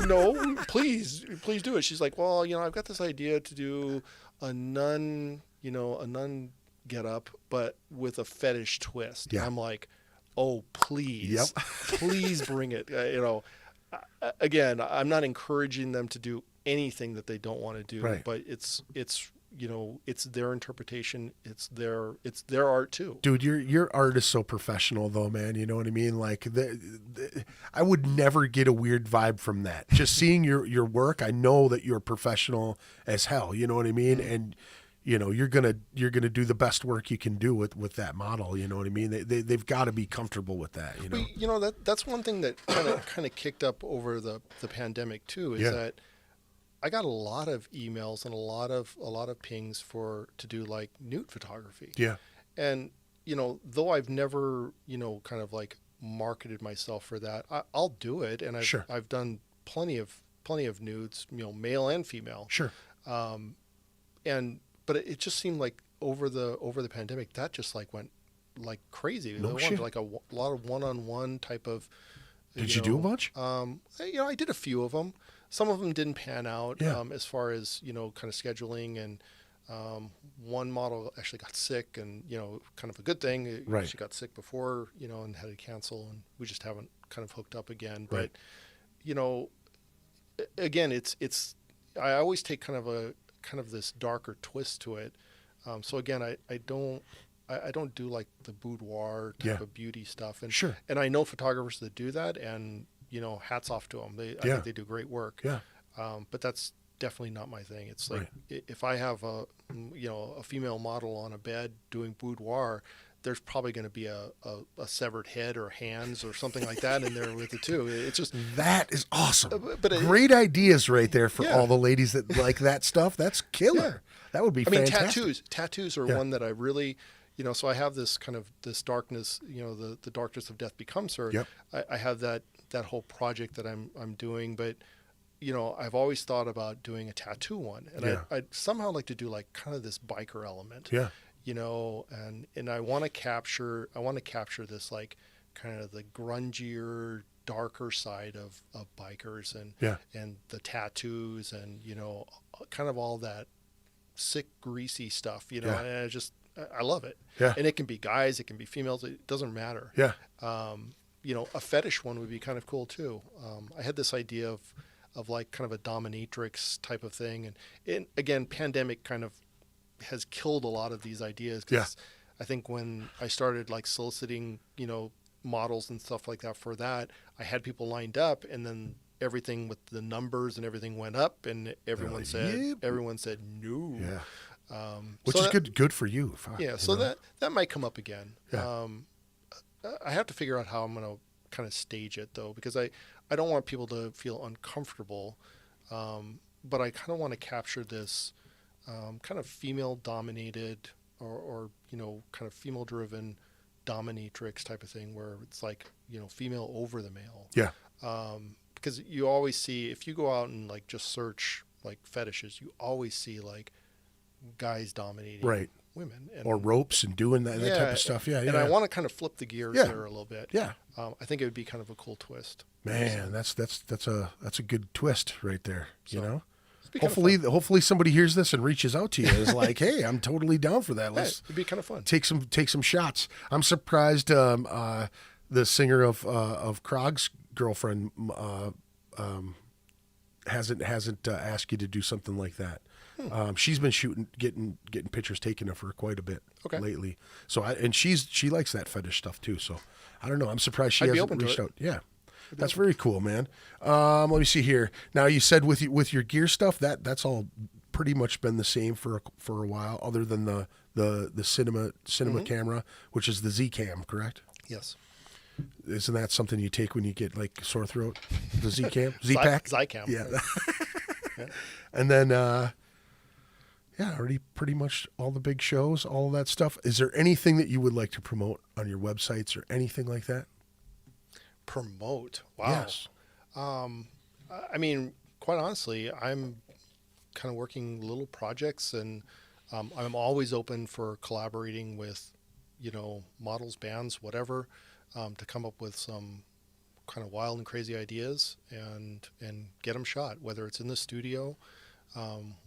[SPEAKER 3] no, please do it. She's like, well, you know, I've got this idea to do a nun get up, but with a fetish twist.
[SPEAKER 2] Yeah.
[SPEAKER 3] And I'm like, oh, please,
[SPEAKER 2] Yep.
[SPEAKER 3] please bring it. You know, again, I'm not encouraging them to do anything that they don't want to do,
[SPEAKER 2] Right.
[SPEAKER 3] but it's you know, it's their interpretation. It's their art too.
[SPEAKER 2] Dude, your art is so professional though, man. You know what I mean? Like I would never get a weird vibe from that. Just seeing your work, I know that you're professional as hell. You know what I mean?
[SPEAKER 3] Mm-hmm.
[SPEAKER 2] And you know, you're gonna do the best work you can do with that model. You know what I mean? They've got to be comfortable with that. You know?
[SPEAKER 3] Well, you know, that's one thing that kind of kicked up over the pandemic too, is that I got a lot of emails and a lot of pings to do like nude photography. Yeah. And, you know, though I've never, you know, kind of like marketed myself for that, I'll do it. And I've done plenty of nudes, you know, male and female. Sure. But it just seemed like over the pandemic, that just like went like crazy.
[SPEAKER 2] No
[SPEAKER 3] they
[SPEAKER 2] shit.
[SPEAKER 3] wanted like a lot of one-on-one type of.
[SPEAKER 2] Did you do a bunch?
[SPEAKER 3] You know, I did a few of them. Some of them didn't pan out as far as, you know, kind of scheduling, and one model actually got sick, and, you know, kind of a good thing.
[SPEAKER 2] Right.
[SPEAKER 3] She got sick before, you know, and had to cancel, and we just haven't kind of hooked up again.
[SPEAKER 2] Right.
[SPEAKER 3] But, you know, again, it's I always take kind of this darker twist to it. So again, I don't do like the boudoir type of beauty stuff, and and I know photographers that do that, and, you know, hats off to them. I think they do great work. Yeah. But that's definitely not my thing. It's like if I have a female model on a bed doing boudoir, there's probably going to be a severed head or hands or something like that in there with it too. It's just
[SPEAKER 2] that is awesome.
[SPEAKER 3] But
[SPEAKER 2] great ideas right there for all the ladies that like that stuff. That's killer. That would be fantastic.
[SPEAKER 3] I mean, tattoos are one that I really. You know, so I have this kind of this darkness, you know, the darkness of death becomes her. Yep. I have that whole project that I'm doing, but, you know, I've always thought about doing a tattoo one, and I'd somehow like to do like kind of this biker element. Yeah. You know, and I want to capture this like kind of the grungier, darker side of bikers and
[SPEAKER 2] Yeah.
[SPEAKER 3] and the tattoos and kind of all that sick greasy stuff.
[SPEAKER 2] Yeah.
[SPEAKER 3] And I love it.
[SPEAKER 2] Yeah.
[SPEAKER 3] And it can be guys, it can be females, it doesn't matter.
[SPEAKER 2] Yeah.
[SPEAKER 3] A fetish one would be kind of cool too. I had this idea of like kind of a dominatrix type of thing, and again, pandemic kind of has killed a lot of these ideas. Because I think when I started like soliciting, models and stuff like that for that, I had people lined up, and then everything with the numbers and everything went up, and everyone
[SPEAKER 2] like,
[SPEAKER 3] said
[SPEAKER 2] "Yep."
[SPEAKER 3] everyone said no.
[SPEAKER 2] Yeah. Which
[SPEAKER 3] so
[SPEAKER 2] is
[SPEAKER 3] that-
[SPEAKER 2] good for you.
[SPEAKER 3] Yeah, so that might come up again.
[SPEAKER 2] Yeah.
[SPEAKER 3] I have to figure out how I'm going to kind of stage it though, because I don't want people to feel uncomfortable, but I kind of want to capture this kind of female dominated or kind of female driven dominatrix type of thing, where it's like female over the male.
[SPEAKER 2] Yeah.
[SPEAKER 3] Because you always see, if you go out and like just search like fetishes, you always see like guys dominating
[SPEAKER 2] Right.
[SPEAKER 3] women
[SPEAKER 2] Or ropes and doing that type of stuff. Yeah.
[SPEAKER 3] And I want to kind of flip the gears
[SPEAKER 2] Yeah.
[SPEAKER 3] there a little bit.
[SPEAKER 2] Yeah.
[SPEAKER 3] I think it would be kind of a cool twist.
[SPEAKER 2] Man, that's a good twist right there.
[SPEAKER 3] So, it'd be kind of
[SPEAKER 2] Hopefully somebody hears this and reaches out to you and is like, hey, I'm totally down for that.
[SPEAKER 3] fun.
[SPEAKER 2] Let's
[SPEAKER 3] It'd be kind of fun.
[SPEAKER 2] take some shots. I'm surprised the singer of Krog's girlfriend hasn't asked you to do something like that. She's been getting pictures taken of her quite a bit lately. So she likes that fetish stuff too. So I don't know. I'm surprised she
[SPEAKER 3] I'd be
[SPEAKER 2] hasn't
[SPEAKER 3] open to
[SPEAKER 2] reached
[SPEAKER 3] it.
[SPEAKER 2] out. Yeah, that's very cool, man. Let me see here. Now you said with your gear stuff that's all pretty much been the same for a while, other than the cinema camera, which is the Z Cam, correct?
[SPEAKER 3] Yes.
[SPEAKER 2] Isn't that something you take when you get like sore throat? The Z Cam, Z Pack,
[SPEAKER 3] Zycam.
[SPEAKER 2] Yeah. And then, already pretty much all the big shows, all of that stuff. Is there anything that you would like to promote on your websites or anything like that?
[SPEAKER 3] Promote. Wow.
[SPEAKER 2] Yes.
[SPEAKER 3] I mean, quite honestly, I'm kind of working little projects, and I'm always open for collaborating with, models, bands, whatever, to come up with some kind of wild and crazy ideas and get them shot, whether it's in the studio,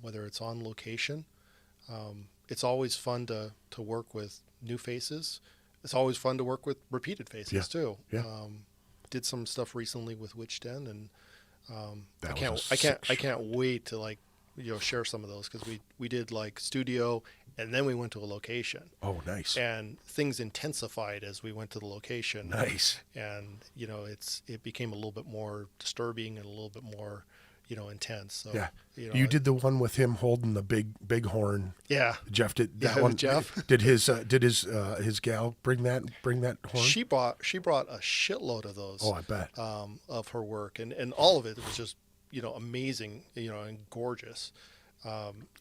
[SPEAKER 3] whether it's on location. It's always fun to work with new faces. It's always fun to work with repeated faces too.
[SPEAKER 2] Yeah.
[SPEAKER 3] Did some stuff recently with Witch Den, and
[SPEAKER 2] That
[SPEAKER 3] I
[SPEAKER 2] was a sick
[SPEAKER 3] can't wait to like share some of those, because we did like studio, and then we went to a location.
[SPEAKER 2] Oh, nice.
[SPEAKER 3] And things intensified as we went to the location.
[SPEAKER 2] Nice.
[SPEAKER 3] And it became a little bit more disturbing and a little bit more intense. So
[SPEAKER 2] Yeah. You did the one with him holding the big horn.
[SPEAKER 3] Yeah.
[SPEAKER 2] Jeff did that
[SPEAKER 3] Yeah,
[SPEAKER 2] one.
[SPEAKER 3] with Jeff.
[SPEAKER 2] Did his gal bring that horn?
[SPEAKER 3] She brought a shitload of those.
[SPEAKER 2] Oh, I bet.
[SPEAKER 3] Of her work, and all of it was just amazing, and gorgeous.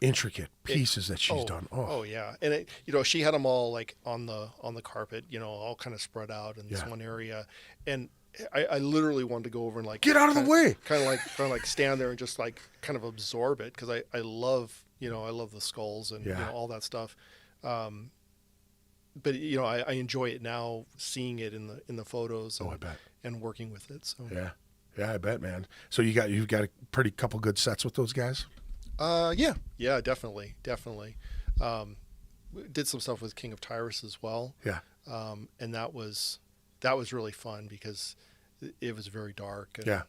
[SPEAKER 2] Intricate pieces that she's done. Oh,
[SPEAKER 3] Yeah, and she had them all like on the carpet, all kind of spread out in this one area, and I literally wanted to go over and like
[SPEAKER 2] Get out of the way.
[SPEAKER 3] kind of like stand there and just like kind of absorb it, because I love the skulls and all that stuff. But I enjoy it now, seeing it in the photos.
[SPEAKER 2] I bet.
[SPEAKER 3] And working with it. So
[SPEAKER 2] Yeah, I bet, man. So you've got a pretty couple good sets with those guys.
[SPEAKER 3] Yeah, definitely. Did some stuff with King of Tyrus as well.
[SPEAKER 2] Yeah.
[SPEAKER 3] And that was really fun, because it was very dark. And,
[SPEAKER 2] Yeah.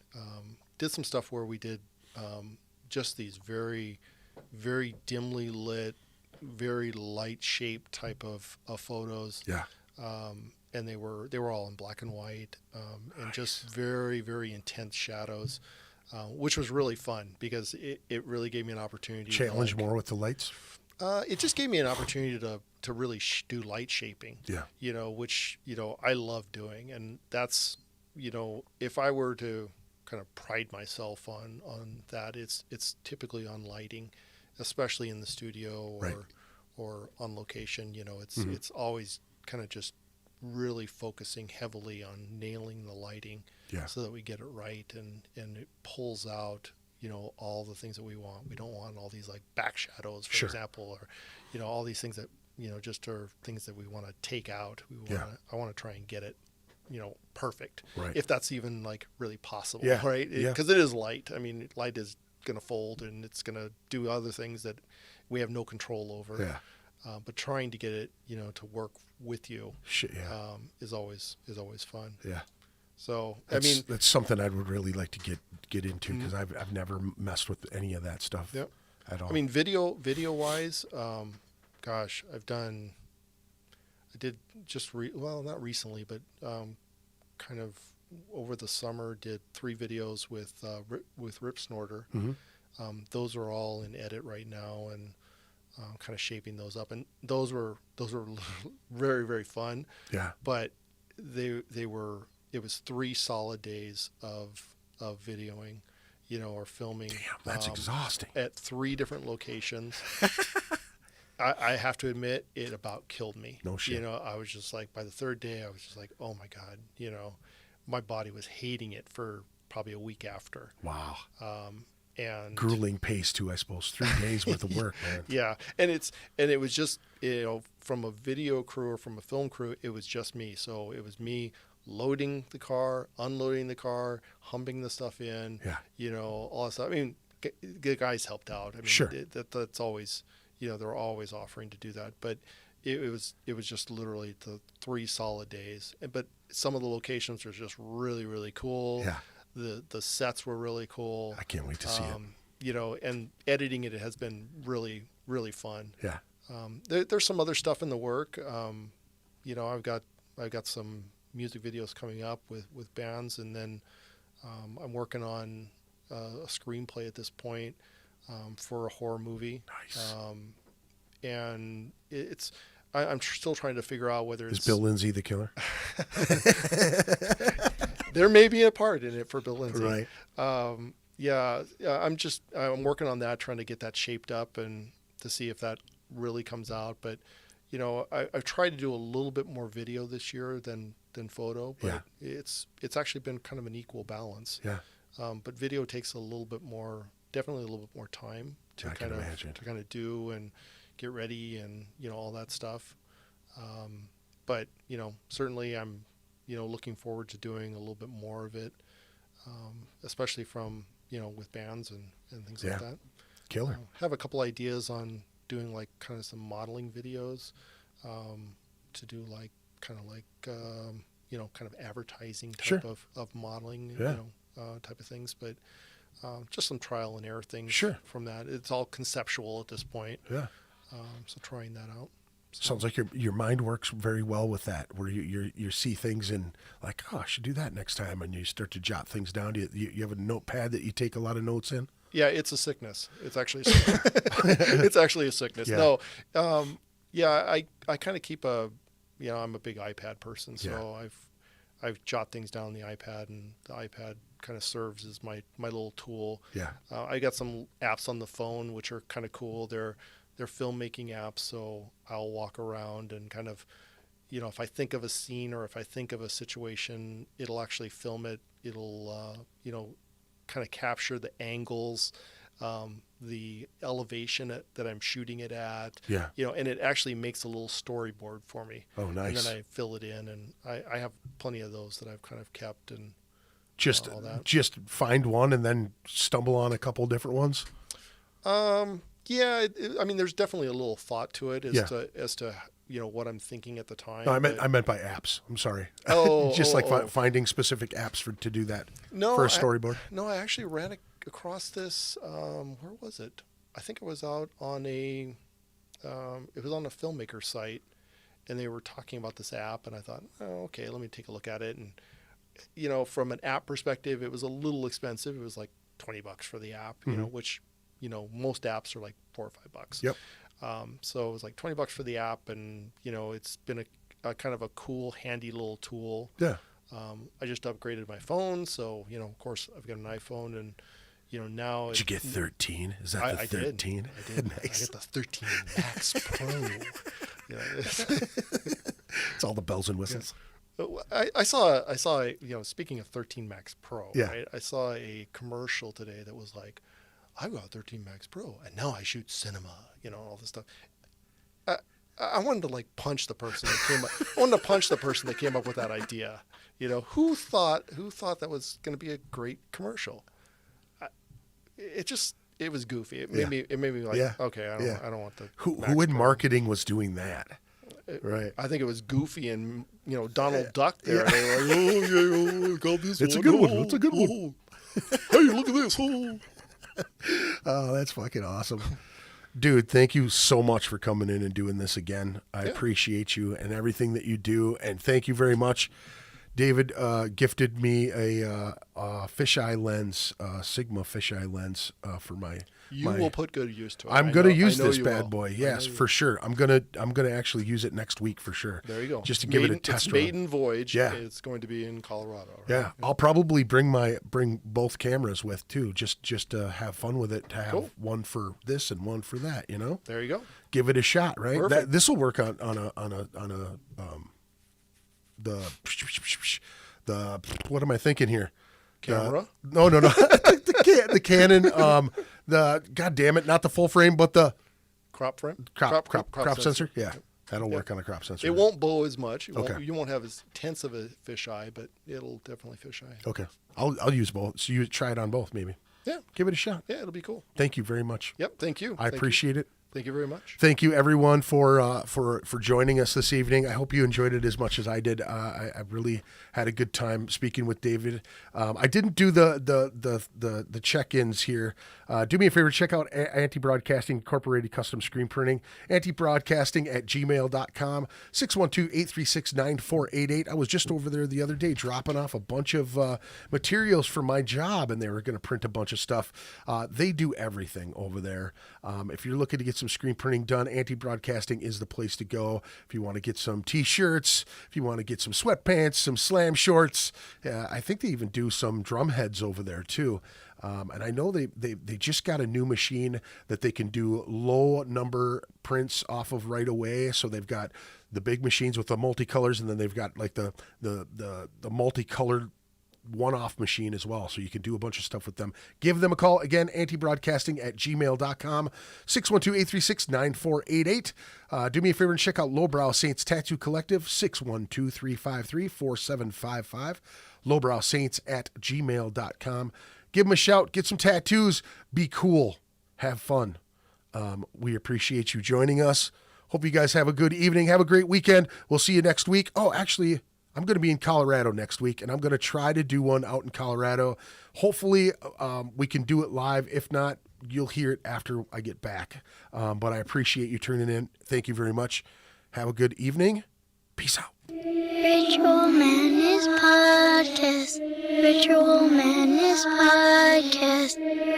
[SPEAKER 3] Did some stuff where we did just these very, very dimly lit, very light shaped type of photos.
[SPEAKER 2] Yeah.
[SPEAKER 3] And they were all in black and white, and just very, very intense shadows, which was really fun, because it really gave me an opportunity
[SPEAKER 2] Challenge
[SPEAKER 3] to
[SPEAKER 2] more with the lights.
[SPEAKER 3] it just gave me an opportunity to really do light shaping.
[SPEAKER 2] Yeah.
[SPEAKER 3] Which I love doing, and that's if I were to kind of pride myself on that, it's typically on lighting, especially in the studio or on location. It's always kind of just really focusing heavily on nailing the lighting, so that we get it right, and it pulls out all the things that we want. We don't want all these like back shadows, for example, or all these things that just are things that we want to take out. I want to try and get it perfect.
[SPEAKER 2] Right.
[SPEAKER 3] If that's even like really possible,
[SPEAKER 2] Yeah.
[SPEAKER 3] right?
[SPEAKER 2] Yeah.
[SPEAKER 3] Because it is light. I mean, light is going to fold and it's going to do other things that we have no control over.
[SPEAKER 2] Yeah.
[SPEAKER 3] But trying to get it, to work with you
[SPEAKER 2] Shit, yeah.
[SPEAKER 3] is always fun.
[SPEAKER 2] Yeah.
[SPEAKER 3] So
[SPEAKER 2] That's something I would really like to get into because I've never messed with any of that stuff
[SPEAKER 3] Yep.
[SPEAKER 2] at all.
[SPEAKER 3] I mean, video wise, gosh, I did just not recently, but kind of over the summer did 3 videos with Rip Snorter. Those are all in edit right now and kind of shaping those up, and those were very, very fun.
[SPEAKER 2] Yeah.
[SPEAKER 3] But it was 3 solid days of videoing, or filming.
[SPEAKER 2] Damn, that's exhausting.
[SPEAKER 3] At 3 different locations. I have to admit, it about killed me.
[SPEAKER 2] No shit.
[SPEAKER 3] I was just like, by the 3rd day, I was just like, oh my God, my body was hating it for probably a week after.
[SPEAKER 2] Wow.
[SPEAKER 3] And
[SPEAKER 2] Grueling pace too, I suppose. 3 days worth of work, man.
[SPEAKER 3] yeah. And it was just, from a video crew or from a film crew, it was just me. So it was me loading the car, unloading the car, humping the stuff in, all that stuff. I mean, the guys helped out. I mean,
[SPEAKER 2] Sure.
[SPEAKER 3] That's always, they're always offering to do that. But it was just literally the 3 solid days. But some of the locations were just really, really cool.
[SPEAKER 2] Yeah.
[SPEAKER 3] The sets were really cool.
[SPEAKER 2] I can't wait to see it.
[SPEAKER 3] And editing it has been really, really fun.
[SPEAKER 2] Yeah.
[SPEAKER 3] There's some other stuff in the work. I've got some music videos coming up with bands, and then I'm working on a screenplay at this point for a horror movie.
[SPEAKER 2] Nice.
[SPEAKER 3] And I'm still trying to figure out whether
[SPEAKER 2] Is Bill Lindsay the killer?
[SPEAKER 3] there may be a part in it for Bill Lindsay.
[SPEAKER 2] Right.
[SPEAKER 3] I'm working on that, trying to get that shaped up and to see if that really comes out. But, I've tried to do a little bit more video this year than photo, but it's actually been kind of an equal balance.
[SPEAKER 2] Yeah.
[SPEAKER 3] But video takes definitely a little bit more time to
[SPEAKER 2] I can imagine.
[SPEAKER 3] to kind of do and get ready and, all that stuff. But, certainly I'm, looking forward to doing a little bit more of it, especially from, with bands and things like that.
[SPEAKER 2] Killer.
[SPEAKER 3] Have a couple ideas on doing like kind of some modeling videos to do like kind of advertising type of modeling, type of things. But just some trial and error things from that. It's all conceptual at this point.
[SPEAKER 2] Yeah.
[SPEAKER 3] So trying that out.
[SPEAKER 2] Sounds like your mind works very well with that, where you see things and like, oh, I should do that next time, and you start to jot things down. Do you have a notepad that you take a lot of notes in?
[SPEAKER 3] Yeah, it's a sickness. It's actually it's actually a sickness.
[SPEAKER 2] Yeah.
[SPEAKER 3] No, I kind of keep I'm a big iPad person, so I've jot things down on the iPad, and the iPad kind of serves as my little tool.
[SPEAKER 2] Yeah.
[SPEAKER 3] I got some apps on the phone which are kind of cool. They're filmmaking apps, so I'll walk around and kind of, if I think of a scene or if I think of a situation, it'll actually film it. It'll, kind of capture the angles, the elevation that I'm shooting it at.
[SPEAKER 2] Yeah.
[SPEAKER 3] And it actually makes a little storyboard for me.
[SPEAKER 2] Oh, nice.
[SPEAKER 3] And then I fill it in, and I have plenty of those that I've kind of kept and
[SPEAKER 2] just
[SPEAKER 3] all that.
[SPEAKER 2] Just find one and then stumble on a couple different ones.
[SPEAKER 3] Yeah, I mean, there's definitely a little thought to it as to what I'm thinking at the time.
[SPEAKER 2] No, I meant by apps. I'm sorry.
[SPEAKER 3] Oh,
[SPEAKER 2] just finding specific apps for to do that. For a storyboard.
[SPEAKER 3] I actually ran across this. Where was it? I think it was out on it was on a filmmaker site, and they were talking about this app, and I thought, oh, okay, let me take a look at it. And from an app perspective, it was a little expensive. It was like $20 for the app, which. Most apps are like $4 or $5.
[SPEAKER 2] Yep.
[SPEAKER 3] So it was like $20 for the app, and it's been a kind of a cool, handy little tool.
[SPEAKER 2] Yeah.
[SPEAKER 3] I just upgraded my phone, so of course I've got an iPhone, and now.
[SPEAKER 2] Did you get 13? Is that the 13?
[SPEAKER 3] I did.
[SPEAKER 2] Nice.
[SPEAKER 3] I got the 13 Max Pro.
[SPEAKER 2] It's all the bells and whistles.
[SPEAKER 3] I saw speaking of 13 Max Pro,
[SPEAKER 2] Yeah.
[SPEAKER 3] right? I saw a commercial today that was like, I've got 13 Max Pro, and now I shoot cinema, all this stuff. I wanted to punch the person that came up. I wanted to punch the person that came up with that idea, You know, who thought that was going to be a great commercial? It was goofy. It made me like,
[SPEAKER 2] Yeah.
[SPEAKER 3] okay,
[SPEAKER 2] Yeah.
[SPEAKER 3] I don't want the
[SPEAKER 2] Who
[SPEAKER 3] Max
[SPEAKER 2] in
[SPEAKER 3] program.
[SPEAKER 2] marketing was doing that? Right.
[SPEAKER 3] I think it was Goofy and Donald Duck there. They were like, oh yeah, got this.
[SPEAKER 2] It's a
[SPEAKER 3] one.
[SPEAKER 2] good one.
[SPEAKER 3] Oh,
[SPEAKER 2] It's a good one.
[SPEAKER 3] oh. Hey, look at this. Oh.
[SPEAKER 2] Oh, that's fucking awesome. Dude, thank you so much for coming in and doing this again. I appreciate you and everything that you do. And thank you very much. David gifted me a fisheye lens, Sigma fisheye lens for my.
[SPEAKER 3] You will put good use to it.
[SPEAKER 2] I'm
[SPEAKER 3] I
[SPEAKER 2] going to
[SPEAKER 3] know-
[SPEAKER 2] use
[SPEAKER 3] I know
[SPEAKER 2] this
[SPEAKER 3] you
[SPEAKER 2] bad
[SPEAKER 3] will.
[SPEAKER 2] boy.
[SPEAKER 3] I know
[SPEAKER 2] Yes,
[SPEAKER 3] you
[SPEAKER 2] for sure. I'm gonna actually use it next week for sure.
[SPEAKER 3] There you go.
[SPEAKER 2] Just to give it a test
[SPEAKER 3] It's
[SPEAKER 2] run.
[SPEAKER 3] maiden voyage.
[SPEAKER 2] Yeah.
[SPEAKER 3] It's going to be in Colorado. Right?
[SPEAKER 2] Yeah, I'll probably bring both cameras with too, just to have fun with it. To have
[SPEAKER 3] Cool.
[SPEAKER 2] one for this and one for that.
[SPEAKER 3] There you go.
[SPEAKER 2] Give it a shot, right?
[SPEAKER 3] Perfect.
[SPEAKER 2] This will work on the what am I thinking here?
[SPEAKER 3] Camera?
[SPEAKER 2] No. the Canon. The God damn it, not the full frame, but the
[SPEAKER 3] Crop frame.
[SPEAKER 2] crop sensor. Yeah, that'll work on a crop sensor.
[SPEAKER 3] It won't bow as much.
[SPEAKER 2] Okay.
[SPEAKER 3] You won't have as tense of a fisheye, but it'll definitely fisheye.
[SPEAKER 2] Okay, I'll use both. So you try it on both, maybe.
[SPEAKER 3] Yeah.
[SPEAKER 2] Give it a shot.
[SPEAKER 3] Yeah, it'll be cool.
[SPEAKER 2] Thank you very much.
[SPEAKER 3] Yep. Thank you.
[SPEAKER 2] I appreciate it.
[SPEAKER 3] Thank you very much.
[SPEAKER 2] Thank you, everyone, for joining us this evening. I hope you enjoyed it as much as I did. I really had a good time speaking with David. I didn't do the check-ins here. Do me a favor, check out Anti-Broadcasting Incorporated Custom Screen Printing, antibroadcasting@gmail.com, 612-836-9488. I was just over there the other day dropping off a bunch of materials for my job, and they were going to print a bunch of stuff. They do everything over there. If you're looking to get some screen printing done, Anti-Broadcasting is the place to go. If you want to get some T-shirts, if you want to get some sweatpants, some slam shorts, I think they even do some drum heads over there too. And I know they just got a new machine that they can do low number prints off of right away. So they've got the big machines with the multicolors, and then they've got like the multicolored one-off machine as well, so you can do a bunch of stuff with them. Give them a call. Again, antibroadcasting@gmail.com, 612-836-9488. Do me a favor and check out Lowbrow Saints Tattoo Collective, 612-353-4755, lowbrowsaints@gmail.com. Give them a shout. Get some tattoos. Be cool. Have fun. We appreciate you joining us. Hope you guys have a good evening. Have a great weekend. We'll see you next week. Oh, actually, I'm going to be in Colorado next week, and I'm going to try to do one out in Colorado. Hopefully, we can do it live. If not, you'll hear it after I get back. But I appreciate you tuning in. Thank you very much. Have a good evening. Peace out.
[SPEAKER 5] Ritual Madness Podcast. Ritual Madness Podcast.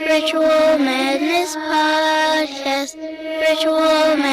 [SPEAKER 5] Ritual Madness Podcast. Ritual Madness.